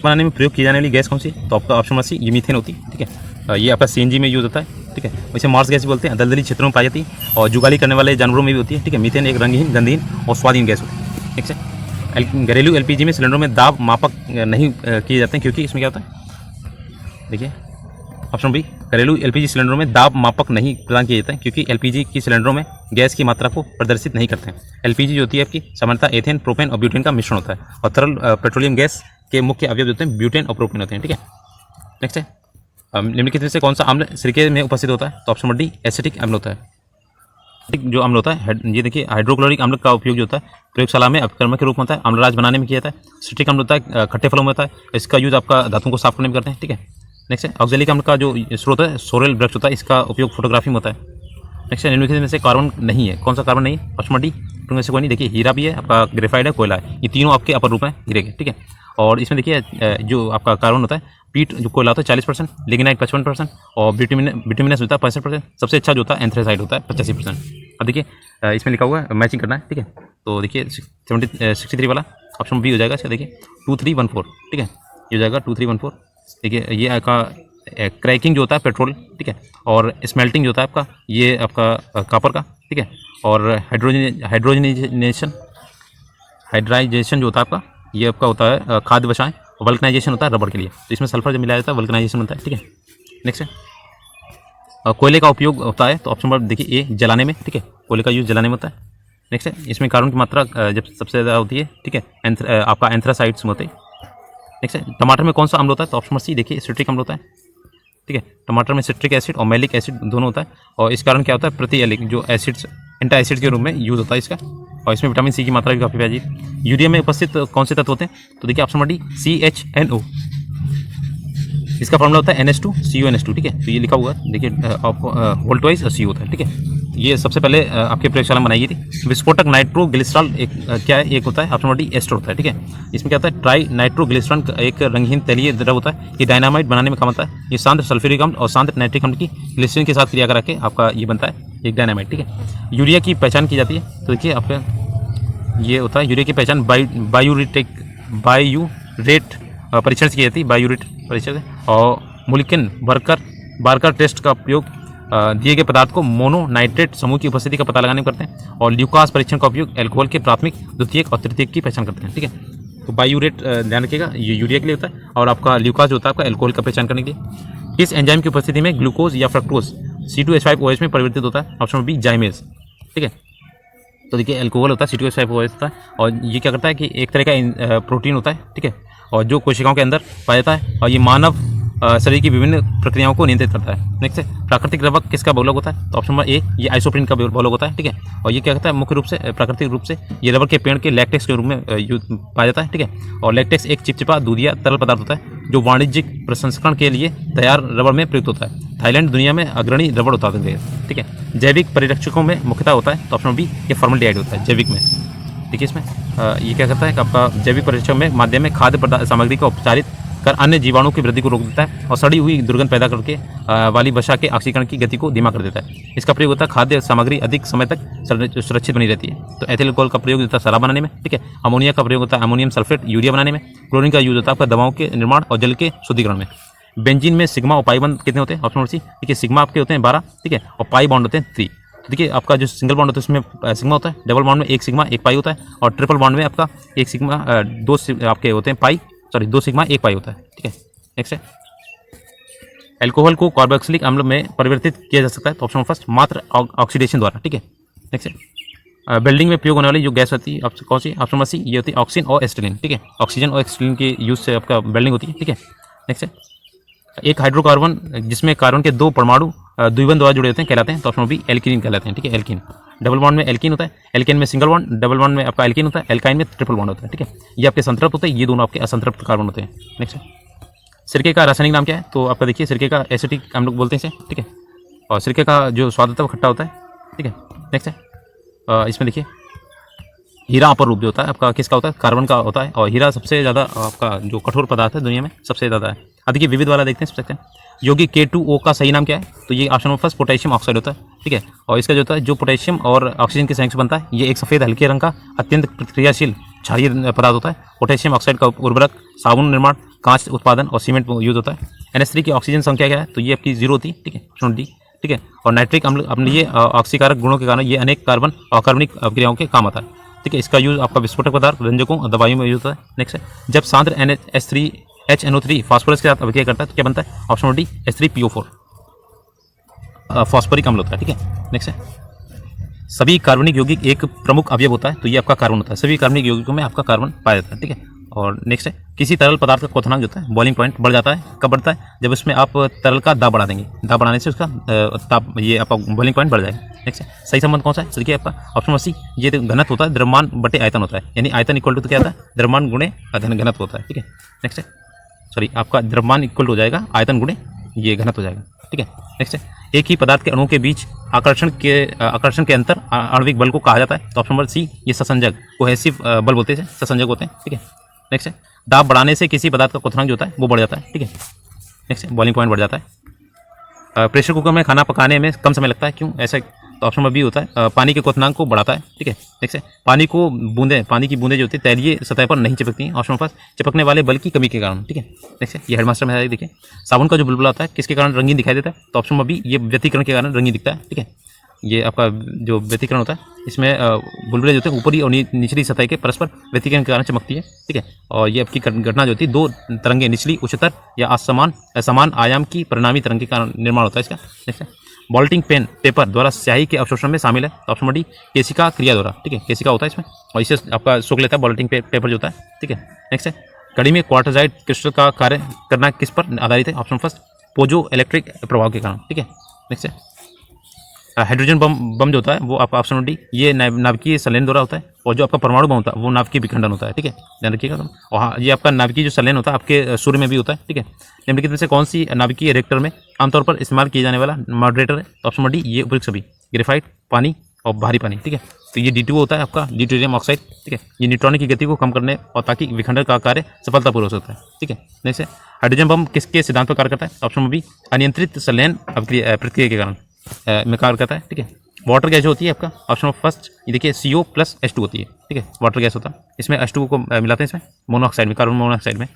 बनाने में प्रयोग की जाने वाली गैस कौन सी, तो आपका ऑप्शन नंबर सी, ये मीथेन होती है, ठीक है। ये आपका CNG में यूज होता है, ठीक है। इसे मार्स गैस बोलते हैं, दलदली क्षेत्रों में पाई जाती है और जुगाली करने वाले जानवरों में भी होती है, ठीक है। मीथेन एक रंगहीन, गंधहीन और स्वादहीन गैस होती है, ठीक है। घरेलू LPG में सिलेंडरों में दाब मापक नहीं किए जाते हैं, क्योंकि इसमें क्या होता है, देखिए ऑप्शन बी, घरेलू LPG सिलेंडरों में दाब मापक नहीं प्रदान किए जाते हैं, क्योंकि LPG की सिलेंडरों में गैस की मात्रा को प्रदर्शित नहीं करते हैं। LPG जो होती है आपकी सामान्यतः एथेन, प्रोपेन और ब्यूटेन का मिश्रण होता है और तरल पेट्रोलियम गैस के मुख्य अवयव होते हैं ब्यूटेन और प्रोपेन होते हैं, ठीक है। नेक्स्ट है निम्नलिखित में से कौन सा अम्ल सिरके में उपस्थित होता है, तो ऑप्शन नंबर डी, एसिटिक अम्ल होता है। जो अम्ल होता है ये देखिए हाइड्रोक्लोरिक अम्ल का उपयोग जो होता है प्रयोगशाला में अपकर्मक के रूप में होता है, अम्लराज बनाने में किया जाता है। सिट्रिक अम्ल होता है खट्टे फलों में होता है, इसका यूज आपका धातुओं को साफ करने में करते हैं, ठीक है। नेक्स्ट है ऑक्जेलिक अम्ल का जो स्रोत है सोरेल वृक्ष होता है, इसका उपयोग फोटोग्राफी में होता है। नेक्स्ट है निम्नलिखित में से कार्बन नहीं है, कौन सा कार्बन नहीं है, ऑप्शन नंबर डी, में से कोई नहीं। देखिए हीरा भी है आपका, ग्रेफाइट है, कोयला है, ये तीनों आपके अपर रूप हैं हीरे के, ठीक है। और इसमें देखिए जो आपका कार्बन होता है पीट जो कोयला होता है 40%, लिग्नाइट 55% और बिटुमिनस होता है 65%। सबसे अच्छा जो होता है एंथ्रेसाइट होता है 85%। अब देखिए इसमें लिखा हुआ है मैचिंग करना है, ठीक है। तो देखिए 63 वाला ऑप्शन बी हो जाएगा इसका, देखिए 2314, ठीक है, ये हो जाएगा 2314। देखिए ये आपका क्रैकिंग जो होता है पेट्रोल, ठीक है, और स्मेल्टिंग जो होता है आपका ये आपका कॉपर का, ठीक है, और हाइड्राइजेशन जो होता है आपका ये आपका होता है खाद्य वसाएं, वल्कनाइजेशन होता है रबर के लिए, तो इसमें सल्फर जब मिलाया जाता है वल्कनाइजेशन बनता है, ठीक है। नेक्स्ट है कोयले का उपयोग होता है, तो ऑप्शन नंबर देखिए ए, जलाने में, ठीक है, कोयले का यूज जलाने में होता है। नेक्स्ट है इसमें कार्बन की मात्रा जब सबसे ज़्यादा होती है, ठीक है, आपका एंथ्रासाइड्स में होते हैं। नेक्स्ट है टमाटर में कौन सा अम्ल होता है, तो ऑप्शन नंबर सी देखिए सिट्रिक अम्ल होता है, ठीक है। टमाटर में सिट्रिक एसिड और मैलिक एसिड दोनों होता है और इस कारण क्या होता है प्रतिएलिक जो एसिड्स एंटा एसिड के रूप में यूज होता है इसका, और इसमें विटामिन सी की मात्रा भी काफ़ी प्यारी है। यूरिया में उपस्थित कौन से तत्व होते हैं, तो देखिए ऑप्शन नंबर डी, CHNO, इसका फॉर्मूला होता है NH2CuNH2, ठीक है। तो ये लिखा हुआ है, देखिए वोल्ट वाइज सी होता है, ठीक है। ये सबसे पहले आपके प्रयोगशाला में बनाई गई थी। विस्फोटक नाइट्रोग्लिसरॉल एक क्या है, एक होता है ऑप्शन डी एस्टर होता है, ठीक है। इसमें क्या होता है, ट्राई नाइट्रोग्लिसरॉल एक रंगहीन तैलीय द्रव होता है। ये डायनामाइट बनाने में काम आता है। ये शांत सल्फ्यूरिक अम्ल और शांत नाइट्रिक अम्ल की ग्लिसरीन के साथ क्रिया करा के आपका ये बनता है एक डायनामाइट, ठीक है। यूरिया की पहचान की जाती है, तो देखिए आपका ये होता है यूरिया की पहचान बायूरेट परीक्षण से की जाती है, बायूरेट परीक्षण से। और मुल्किन बारकर टेस्ट का उपयोग दिए गए पदार्थ को मोनोनाइट्रेट समूह की उपस्थिति का पता लगाने में करते हैं। और ल्यूकास परीक्षण का उपयोग एल्कोहल के प्राथमिक, द्वितीयक और तृतीयक की पहचान करते हैं, ठीक है। तो बायूरेट ध्यान रखिएगा, ये यूरिया के लिए होता है। और आपका ल्यूकास जो होता है आपका एल्कोहल का पहचान करने के लिए। इस एंजाइम की उपस्थिति में ग्लूकोज या फ्रक्टोज C2H5OH में परिवर्तित होता है, ऑप्शन बी जाइमेज, ठीक है। तो देखिए एल्कोहल होता है C2H5OH होता है। और ये क्या करता है कि एक तरह का प्रोटीन होता है, ठीक है। और जो कोशिकाओं के अंदर पाया जाता है। और ये मानव शरीर की विभिन्न प्रक्रियाओं को नियंत्रित करता है। नेक्स्ट है, प्राकृतिक द्रवक किसका बहुलक होता है, तो ऑप्शन नंबर ए ये आइसोप्रीन का बहुलक होता है, ठीक है। और ये क्या कहता है, मुख्य रूप से प्राकृतिक रूप से ये रबर के पेड़ के लैक्टेक्स के रूप में पाया जाता है, ठीक है। और लैक्टेक्स एक चिपचिपा दूधिया तरल पदार्थ होता है जो वाणिज्यिक प्रसंस्करण के लिए तैयार रबर में प्रयुक्त होता है। थाईलैंड दुनिया में अग्रणी रबर उत्पादक है, ठीक है। जैविक परिरक्षकों में मुख्यतः होता है, तो ऑप्शन बी ये फॉर्मल्डिहाइड होता है जैविक में। देखिए इसमें ये क्या करता है कि आपका जैविक परिरक्षक में माध्यम में खाद्य सामग्री का उपचारित कर अन्य जीवाणुओं की वृद्धि को रोक देता है। और सड़ी हुई दुर्गंध पैदा करके वाली वसा के ऑक्सीकरण की गति को धीमा कर देता है। इसका प्रयोग होता है खाद्य सामग्री अधिक समय तक सुरक्षित बनी रहती है। तो एथिल अल्कोहल का प्रयोग होता है शराब बनाने में, ठीक है। अमोनिया का प्रयोग होता है अमोनियम सल्फेट यूरिया बनाने में। क्लोरीन का यूज होता है आपका दवाओं के निर्माण और जल के शुद्धिकरण में। बेंजीन में सिग्मा और पाई बॉन्ड कितने होते हैं, ऑप्शन सी, देखिए सिग्मा आपके होते हैं 12, ठीक है। और पाई बॉन्ड होते हैं 3। तो देखिए आपका जो सिंगल बॉन्ड होता है उसमें सिग्मा होता है, डबल बॉन्ड में एक सिग्मा एक पाई होता है। और ट्रिपल बॉन्ड में आपका एक सिग्मा आपके होते हैं पाई, सॉरी 2 सिग्मा 1 पाई होता है, ठीक है। नेक्स्ट है, अल्कोहल को कार्बोक्सिलिक अम्ल में परिवर्तित किया जा सकता है, तो ऑप्शन फर्स्ट मात्र ऑक्सीडेशन द्वारा, ठीक है। नेक्स्ट है, बिल्डिंग में प्रयोग होने वाली जो गैस होती है कौन सी, ऑप्शन नंबर सी ये होती है ऑक्सीजन और एसिटिलीन, ठीक है। ऑक्सीजन और एसिटिलीन के यूज से आपका बिल्डिंग होती है, ठीक है। नेक्स्ट है, एक हाइड्रोकार्बन जिसमें कार्बन के 2 परमाणु द्विबंध द्वारा जुड़े होते हैं कहलाते हैं, तो ऑप्शन बी एल्कीन कहलाते हैं, ठीक है। एल्कीन डबल बॉन्ड में एल्कीन होता है, एल्केन में सिंगल बॉन्ड, डबल बॉन्ड में आपका एल्कीन होता है, एल्काइन में ट्रिपल बॉन्ड होता है, ठीक है। ये आपके संतृप्त होते हैं, ये दोनों आपके असंतृप्त कार्बन होते हैं। नेक्स्ट है, सिरके का रासायनिक नाम क्या है, तो आपका देखिए सिरके का एसिटिक हम लोग बोलते हैं इसे, ठीक है। और सिरके का जो स्वाद होता है वो खट्टा होता है, ठीक है। नेक्स्ट है, इसमें देखिए हीरा अपर रूप जो होता है आपका किसका होता है, कार्बन का होता है। और हीरा सबसे ज़्यादा आपका जो कठोर पदार्थ है दुनिया में सबसे ज़्यादा है। अब देखिए विविध वाला देखते हैं सबसे। योगी K2O का सही नाम क्या है, तो ये option number first potassium oxide होता है, ठीक है। और इसका जो होता है जो पोटेशियम और ऑक्सीजन के संयुक्त से बनता है, ये एक सफ़ेद हल्के रंग का अत्यंत प्रतिक्रियाशील क्षारीय पदार्थ होता है। पोटेशियम ऑक्साइड का उर्वरक, साबुन निर्माण, कांच उत्पादन और सीमेंट में यूज होता है। NH3 की ऑक्सीजन संख्या क्या है, तो ये आपकी 0 होती है, ठीक है, ऑप्शन डी, ठीक है। और नाइट्रिक अम्ल अपने ये ऑक्सीकारक गुणों के कारण ये अनेक कार्बन अकार्बनिक क्रियाओं के काम आता है, ठीक है। इसका यूज आपका विस्फोटक पदार्थ, व्यंजकों और दवाइयों में यूज होता है। नेक्स्ट है, जब सांद्र HNO3 फास्फोरस के साथ अभिक्रिया करता है तो क्या बनता है, ऑप्शन डी H3PO4 फास्फोरिक अम्ल होता है, ठीक है। नेक्स्ट है, सभी कार्बनिक यौगिक एक प्रमुख अवयव होता है, तो ये आपका कार्बन होता है। सभी कार्बनिक यौगिकों में आपका कार्बन पाया जाता है, ठीक है। और नेक्स्ट है, किसी तरल पदार्थ का क्वथनांक जो होता है बॉइलिंग पॉइंट बढ़ जाता है, कब बढ़ता है, जब उसमें आप तरल का दाब बढ़ा देंगे। दाब बढ़ाने से उसका ताप ये आपका बॉइलिंग पॉइंट बढ़ जाएगा। नेक्स्ट है, सही संबंध कौन सा है, देखिए आपका ऑप्शन सी ये घनत्व होता है, द्रव्यमान बटे आयतन होता है। यानी आयतन इक्वल टू क्या होता है, द्रव्यमान गुणे घनत्व होता है, ठीक है। नेक्स्ट है, सॉरी आपका द्रव्यमान इक्वल हो जाएगा आयतन गुणे ये घनत्व हो जाएगा, ठीक है। नेक्स्ट है, एक ही पदार्थ के अणुओं के बीच आकर्षण के अंतर आणविक बल को कहा जाता है, तो ऑप्शन नंबर सी ये ससंजक कोहेसिव बल बोलते हैं, ससंजक होते हैं, ठीक है। नेक्स्ट है, दाब बढ़ाने से किसी पदार्थ का क्वथनांक जो होता है वो बढ़ जाता है, ठीक है। नेक्स्ट है, बॉइलिंग पॉइंट बढ़ जाता है। प्रेशर कुकर में खाना पकाने में कम समय लगता है, क्यों ऐसा, तो ऑप्शन नंबर बी होता है पानी के क्वथनांक को बढ़ाता है, ठीक है। नेक्स्ट है, पानी की बूंदें जो होती है तैलीय सतह पर नहीं चिपकती हैं, ऑप्शन फर्स्ट चिपकने वाले बल की कमी के कारण, ठीक है। नेक्स्ट है, ये हेडमास्टर में है, देखिए साबुन का जो बुलबुला होता है किसके कारण रंगीन दिखाई देता है, तो ऑप्शन नंबर बी ये व्यतिकरण के कारण रंगीन दिखता है, ठीक है। ये आपका जो व्यतिकरण होता है इसमें बुलबुले जो होते हैं ऊपरी और निचली सतह के परस्पर व्यतिकरण के कारण चमकती है, ठीक है। और ये आपकी घटना जो होती है 2 तरंगे निचली उच्चतर या असमान आयाम की परिणामी तरंग के कारण निर्माण होता है इसका। नेक्स्ट है, बॉल्टिंग पेन पेपर द्वारा स्याही के अवशोषण में शामिल है, तो ऑप्शन डी केशिका क्रिया द्वारा, ठीक है। केशिका होता है इसमें और इसे आपका सोख लेता है बॉल्टिंग पेपर जो होता है, ठीक है। नेक्स्ट है, कड़ी में क्वार्टजाइट क्रिस्टल का कार्य करना किस पर आधारित है, ऑप्शन फर्स्ट पोजो इलेक्ट्रिक प्रभाव के कारण, ठीक है। नेक्स्ट है, हाइड्रोजन बम जो होता है वो आपका ऑप्शन डी, ये नाभिकीय संलयन द्वारा होता है। और जो आपका परमाणु बम होता है वो नाभिकीय विखंडन होता है, ठीक है, ध्यान रखिएगा। और हाँ, ये आपका नाभिकीय जो संलयन होता है आपके सूर्य में भी होता है, ठीक है। निम्नलिखित में से कौन सी नाभिकीय रिएक्टर में आमतौर पर इस्तेमाल किया जाने वाला मॉडरेटर है? ऑप्शन डी, ये उपयुक्त सभी, ग्रेफाइट, पानी और भारी पानी, ठीक है। तो ये D2O होता है आपका, ड्यूटेरियम ऑक्साइड, ठीक है। ये न्यूट्रॉन की गति को कम करने और ताकि विखंडन का कार्य सफलतापूर्वक होता है, ठीक है। नेक्स्ट है, हाइड्रोजन बम किसके सिद्धांत पर कार्य करता है? ऑप्शन बी, अनियंत्रित संलयन प्रक्रिया के कारण में कार्य करता है, ठीक है। वाटर गैस जो होती है आपका, ऑप्शन फर्स्ट ये देखिए CO + H2 होती है, ठीक है, वाटर गैस होता है। इसमें H2 को मिलाते हैं इसमें मोनोऑक्साइड में, कार्बन मोनोऑक्साइड में।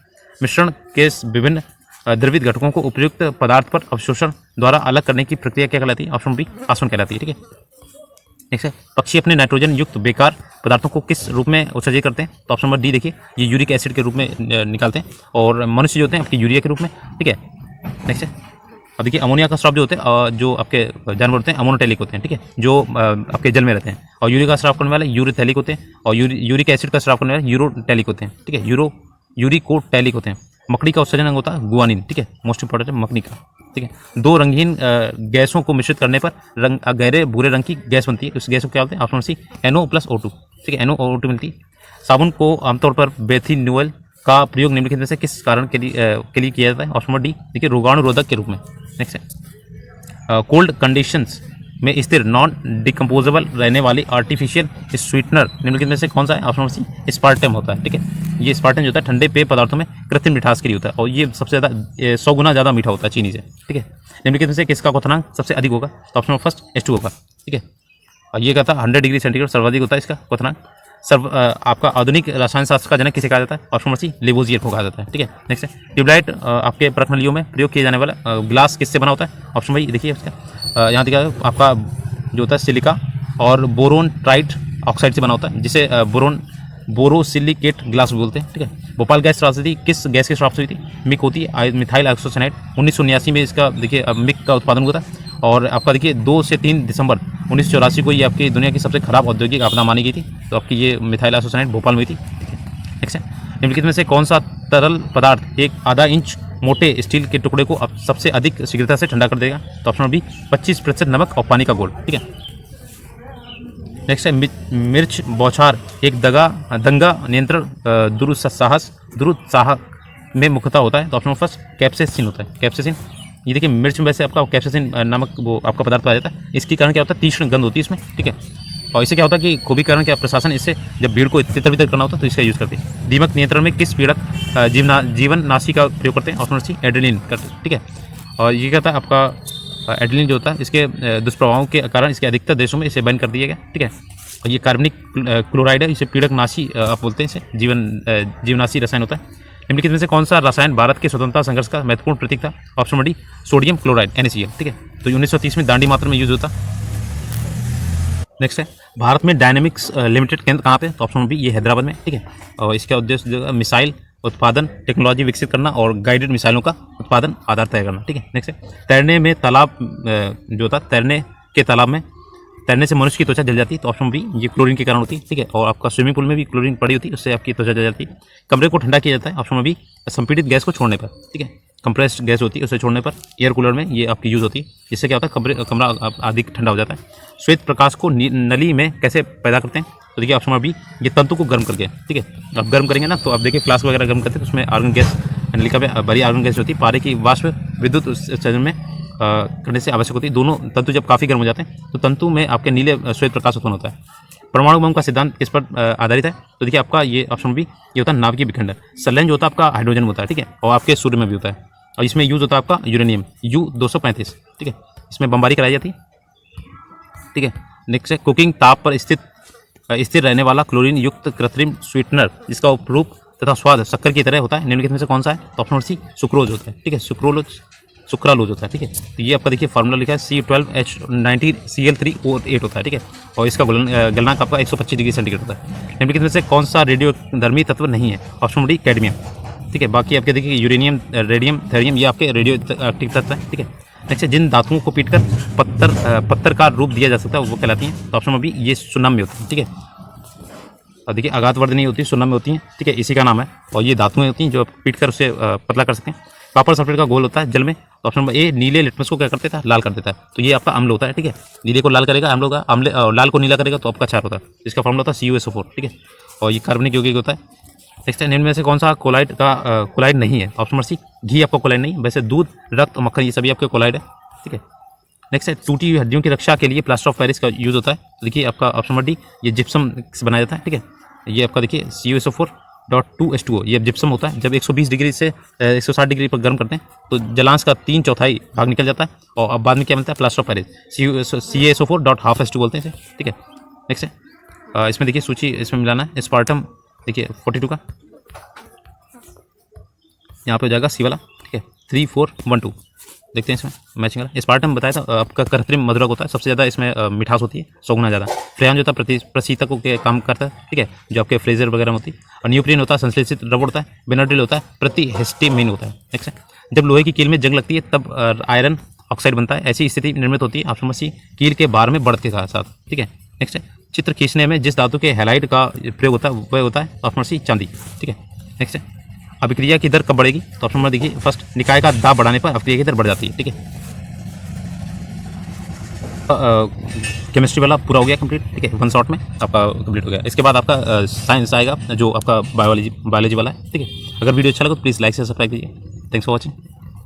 मिश्रण के विभिन्न द्रवित घटकों को उपयुक्त पदार्थ पर अवशोषण द्वारा अलग करने की प्रक्रिया क्या कहलाती है? ऑप्शन बी, आसवन कहलाती है, ठीक है। नेक्स्ट है, पक्षी अपने नाइट्रोजन युक्त बेकार पदार्थों को किस रूप में उत्सर्जित करते हैं? तो ऑप्शन नंबर डी देखिए, ये यूरिक एसिड के रूप में निकालते हैं, और मनुष्य जो होते हैं आपके यूरिया के रूप में, ठीक है। नेक्स्ट है, अब देखिए अमोनिया का स्राव जो होते हैं जो आपके जानवर होते हैं अमोनोटेलिक होते हैं, ठीक है, जो आपके जल में रहते हैं। और यूरिक का स्राव करने वाले यूरिथेलिक होते हैं, और यूरिक एसिड का स्राव करने वाले यूरोटेलिक होते हैं, ठीक है, यूरिकोटेलिक होते हैं। मकड़ी का उत्सर्जन अंग होता है गुआनिन, ठीक है, मोस्ट इंपॉर्टेंट है मकड़ी का, ठीक है। दो रंगीन गैसों को मिश्रित करने पर गहरे भूरे रंग की गैस बनती है, उस गैस को क्या बोलते हैं? ऑप्शन सी, NO + O2, ठीक है, NO और O2 मिलती है। साबुन को आमतौर पर बेथिनोइल का प्रयोग निम्नलिखित में से किस कारण के लिए किया जाता है? ऑप्शन नंबर डी देखिए, रोगाणुरोधक के रूप में। नेक्स्ट है, कोल्ड कंडीशंस में स्थिर नॉन डिकम्पोजेबल रहने वाली आर्टिफिशियल स्वीटनर निम्नलिखित में से कौन सा है? ऑप्शन नंबर सी, स्पार्टम होता है, ठीक है। ये स्पार्टम जो होता है ठंडे पेय पदार्थों में कृत्रिम मिठास के लिए होता है, और ये सबसे ज़्यादा 100 गुना ज़्यादा मीठा होता है चीनी से, ठीक है। निम्नलिखित में से किसका क्वथनांक सबसे अधिक होगा? तो ऑप्शन नंबर फर्स्ट H2O होगा, ठीक है। और ये कहता है 100 डिग्री सेंटीग्रेड सर्वाधिक होता है इसका क्वथनांक। आपका आधुनिक रसायन शास्त्र का जनक किसे कहा जाता है? ऑप्शन नंबर सी, लेवोजियर को कहा जाता है, ठीक है। नेक्स्ट है, ट्यूबलाइट आपके प्रखनलियों में प्रयोग किया जाने वाला ग्लास किससे बना होता है? ऑप्शन भाई देखिए उसका यहाँ देखिए आपका जो होता है सिलिका और बोरोन ट्राइट ऑक्साइड से बना होता है, जिसे बोरोसिलिकेट ग्लास बोलते हैं, ठीक है। भोपाल गैस त्रासदी किस गैस के श्राप से हुई थी? मिक होती है, मिथाइल आइसोसाइनेट। 1979 में इसका देखिए मिक का उत्पादन हुआ था, और आपका देखिए 2 से 3 दिसंबर 1984 को ये आपकी दुनिया की सबसे खराब औद्योगिक आपदा मानी गई थी। तो आपकी ये मिथाइल आइसोसाइनेट भोपाल में हुई थी, ठीक है। नेक्स्ट है, निम्नलिखित में से कौन सा तरल पदार्थ एक आधा इंच मोटे स्टील के टुकड़े को सबसे अधिक शीघ्रता से ठंडा कर देगा? तो ऑप्शन बी, 25% नमक और पानी का घोल, ठीक है। नेक्स्ट है, मिर्च बौछार एक दंगा नियंत्रण दुरुत्साह में मुख्यतः होता है? तो ऑप्शन फर्स्ट कैप्सेसिन होता है, कैप्सेसिन। ये देखिए मिर्च में वैसे आपका कैप्सेसिन नामक वो आपका पदार्थ पाया जाता है। इसके कारण क्या होता है? तीक्ष्ण गंध होती है इसमें, ठीक है। और इससे क्या होता है कि खूबी कारण क्या प्रशासन इससे जब भीड़ को तितर बितर करना होता है तो इसका यूज़ करते हैं। दीमक नियंत्रण में किस पीड़क जीवननाशी का प्रयोग करते हैं? ऑप्शन सी, एड्रेलिन करते हैं, ठीक है। और ये क्या होता है आपका एड्रेलिन जो होता है इसके दुष्प्रभावों के कारण इसके अधिकतर देशों में इसे बैन कर दिया गया, ठीक है। और ये कार्बनिक क्लोराइड है, इसे पीड़क नाशी आप बोलते हैं, इसे जीवनाशी रसायन होता है। निम्नलिखित में से कौन सा रसायन भारत के स्वतंत्रता संघर्ष का महत्वपूर्ण प्रतीक था? Option D, sodium chloride NaCl, ठीक है। तो 1930 में दांडी मात्रा में यूज होता। नेक्स्ट है, भारत में डायनेमिक्स लिमिटेड केंद्र कहाँ पे? तो ऑप्शन बी, ये हैदराबाद में, ठीक है। और इसका उद्देश्य जो मिसाइल उत्पादन टेक्नोलॉजी विकसित करना और गाइडेड मिसाइलों का उत्पादन आधार तय करना, ठीक है। नेक्स्ट है, तैरने में तालाब जो था तैरने के तालाब में तैरने से मनुष्य की त्वचा जल जाती है? तो ऑप्शन बी, ये क्लोरीन के कारण होती है, ठीक है। और आपका स्विमिंग पूल में भी क्लोरीन पड़ी होती है, उससे आपकी त्वचा जल जाती है। कमरे को ठंडा किया जाता है? ऑप्शन बी, संपीड़ित गैस को छोड़ने पर, ठीक है। कंप्रेस्ड गैस होती है, उसे छोड़ने पर एयर कूलर में ये आपकी यूज़ होती है, जिससे क्या होता है कमरा अधिक ठंडा हो जाता है। श्वेत प्रकाश को नली में कैसे पैदा करते हैं? तो देखिए ऑप्शन बी, ये तंतु को गर्म करके, ठीक है। आप गर्म करेंगे ना तो आप देखिए फ्लास्क वगैरह गर्म करते हैं तो उसमें आर्गन गैस नलिका में बड़ी आर्गन गैस होती है, पारे की वाष्प विद्युत उत्सर्जन में करने से आवश्यक होती है। दोनों तंतु जब काफ़ी गर्म हो जाते हैं तो तंतु में आपके नीले श्वेत प्रकाश उत्पन्न होता है। परमाणु बम का सिद्धांत किस पर आधारित है? तो देखिए आपका ये ऑप्शन बी, ये होता है नाभिकीय विखंडन। संलयन जो होता है आपका हाइड्रोजन होता है, ठीक है। और आपके सूर्य में भी होता है, और इसमें यूज़ होता है आपका यूरेनियम U-235, ठीक है। इसमें बमबारी कराई जाती है, ठीक है। नेक्स्ट है, कुकिंग ताप पर स्थिर रहने वाला क्लोरीन युक्त कृत्रिम स्वीटनर जिसका उपरूप तथा स्वाद शक्कर की तरह होता है, निम्नलिखित में से कौन सा है? तो ऑप्शन सी, सुक्रोज होता है, ठीक है। सुक्रालोज होता है, ठीक है। तो ये आपका देखिए फार्मूला लिखा है C12H19Cl3O8 होता है, ठीक है। और इसका गलनांक आपका 125 डिग्री सेंटीग्रेड होता है। निम्नलिखित में से कौन सा रेडियोधर्मी तत्व नहीं है? ऑप्शन डी, कैडमियम, ठीक है। बाकी आपके देखिए यूरेनियम, रेडियम, थेरियम ये आपके रेडियो एक्टिव तत्व है, ठीक है। नेक्स्ट है, जिन धातुओं को पीटकर पत्थर का रूप दिया जा सकता है वो कहलाती हैं? तो ऑप्शन बी, ये सुन्नम में होती है, ठीक है। और देखिए आघातवर्धनी होती है, सुन्नम में होती है, ठीक है, इसी का नाम है। और ये धातुएं होती हैं जो पीटकर उसे पतला कर सकते हैं। कॉपर सल्फेट का घोल होता है जल में, तो ऑप्शन नंबर ए नीले लिटमस को क्या कर देता है, लाल कर देता है। तो ये आपका अम्ल होता है, ठीक है। नीले को लाल करेगा अम्ल होगा, अम्ल लाल को नीला करेगा तो आपका क्षार होता है। इसका फॉर्मूला होता है CuSO4, ठीक है। और ये कार्बनिक यौगिक होता है। नेक्स्ट है, निम्न में से कौन सा कोलाइड कोलाइड नहीं है? ऑप्शन नंबर सी, घी आपका कोलाइड नहीं, वैसे दूध, रक्त, मक्खन ये सभी आपके कोलाइड है, ठीक है। नेक्स्ट है, टूटी हुई हड्डियों की रक्षा के लिए प्लास्टर ऑफ पेरिस का यूज़ होता है। तो देखिए आपका ऑप्शन नंबर डी, ये जिप्सम से बनाया जाता है, ठीक है। ये आपका देखिए CuSO4.2H2O, ये जिप्सम होता है। जब 120 डिग्री से 160 डिग्री पर गर्म करते हैं तो जलांश का 3/4 भाग निकल जाता है और अब बाद में क्या मिलता है, प्लास्टर ऑफ पेरिस, CaSO4.5H2 बोलते हैं इसे, ठीक है। नेक्स्ट है, इसमें देखिए सूची इसमें मिलाना है, स्पार्टम देखिए 42 का, यहाँ पे हो जाएगा सी वाला, ठीक है। 3412 देखते हैं इसमें मैचिंग वाला। स्पार्टम बताया था आपका कृत्रिम मधुरक होता है, सबसे ज़्यादा इसमें मिठास होती है, 100 गुना ज़्यादा। फ्रेयान जो होता है प्रशीतकों के काम करता है, ठीक है, जो आपके फ्रेजर वगैरह में होती है। और न्यूप्रिन होता है संश्लेषित रबड़ होता है। बेनाड्रिल होता है प्रतिहिस्टामिन होता है। नेक्स्ट है, जब लोहे की कील में जंग लगती है तब आयरन ऑक्साइड बनता है, ऐसी स्थिति निर्मित होती है ऑप्शन नंबर सी, कील के बार में बढ़त के साथ, ठीक है। नेक्स्ट है, चित्र खींचने में जिस धातु के हैलाइड का प्रयोग होता है वह होता है ऑप्शन नंबर सी, चांदी, ठीक है। नेक्स्ट है, अभिक्रिया की दर कब बढ़ेगी? तो ऑप्शन नंबर देखिए फर्स्ट, निकाय का दाब बढ़ाने पर अभिक्रिया की दर बढ़ जाती है, ठीक है। केमिस्ट्री वाला पूरा हो गया कंप्लीट, ठीक है, 1 शॉट में आपका कंप्लीट हो गया। इसके बाद आपका साइंस आएगा जो आपका बायोलॉजी वाला है, ठीक है। अगर वीडियो अच्छा लगा तो प्लीज़ लाइक से सब्सक्राइब कीजिए। Thanks for watching.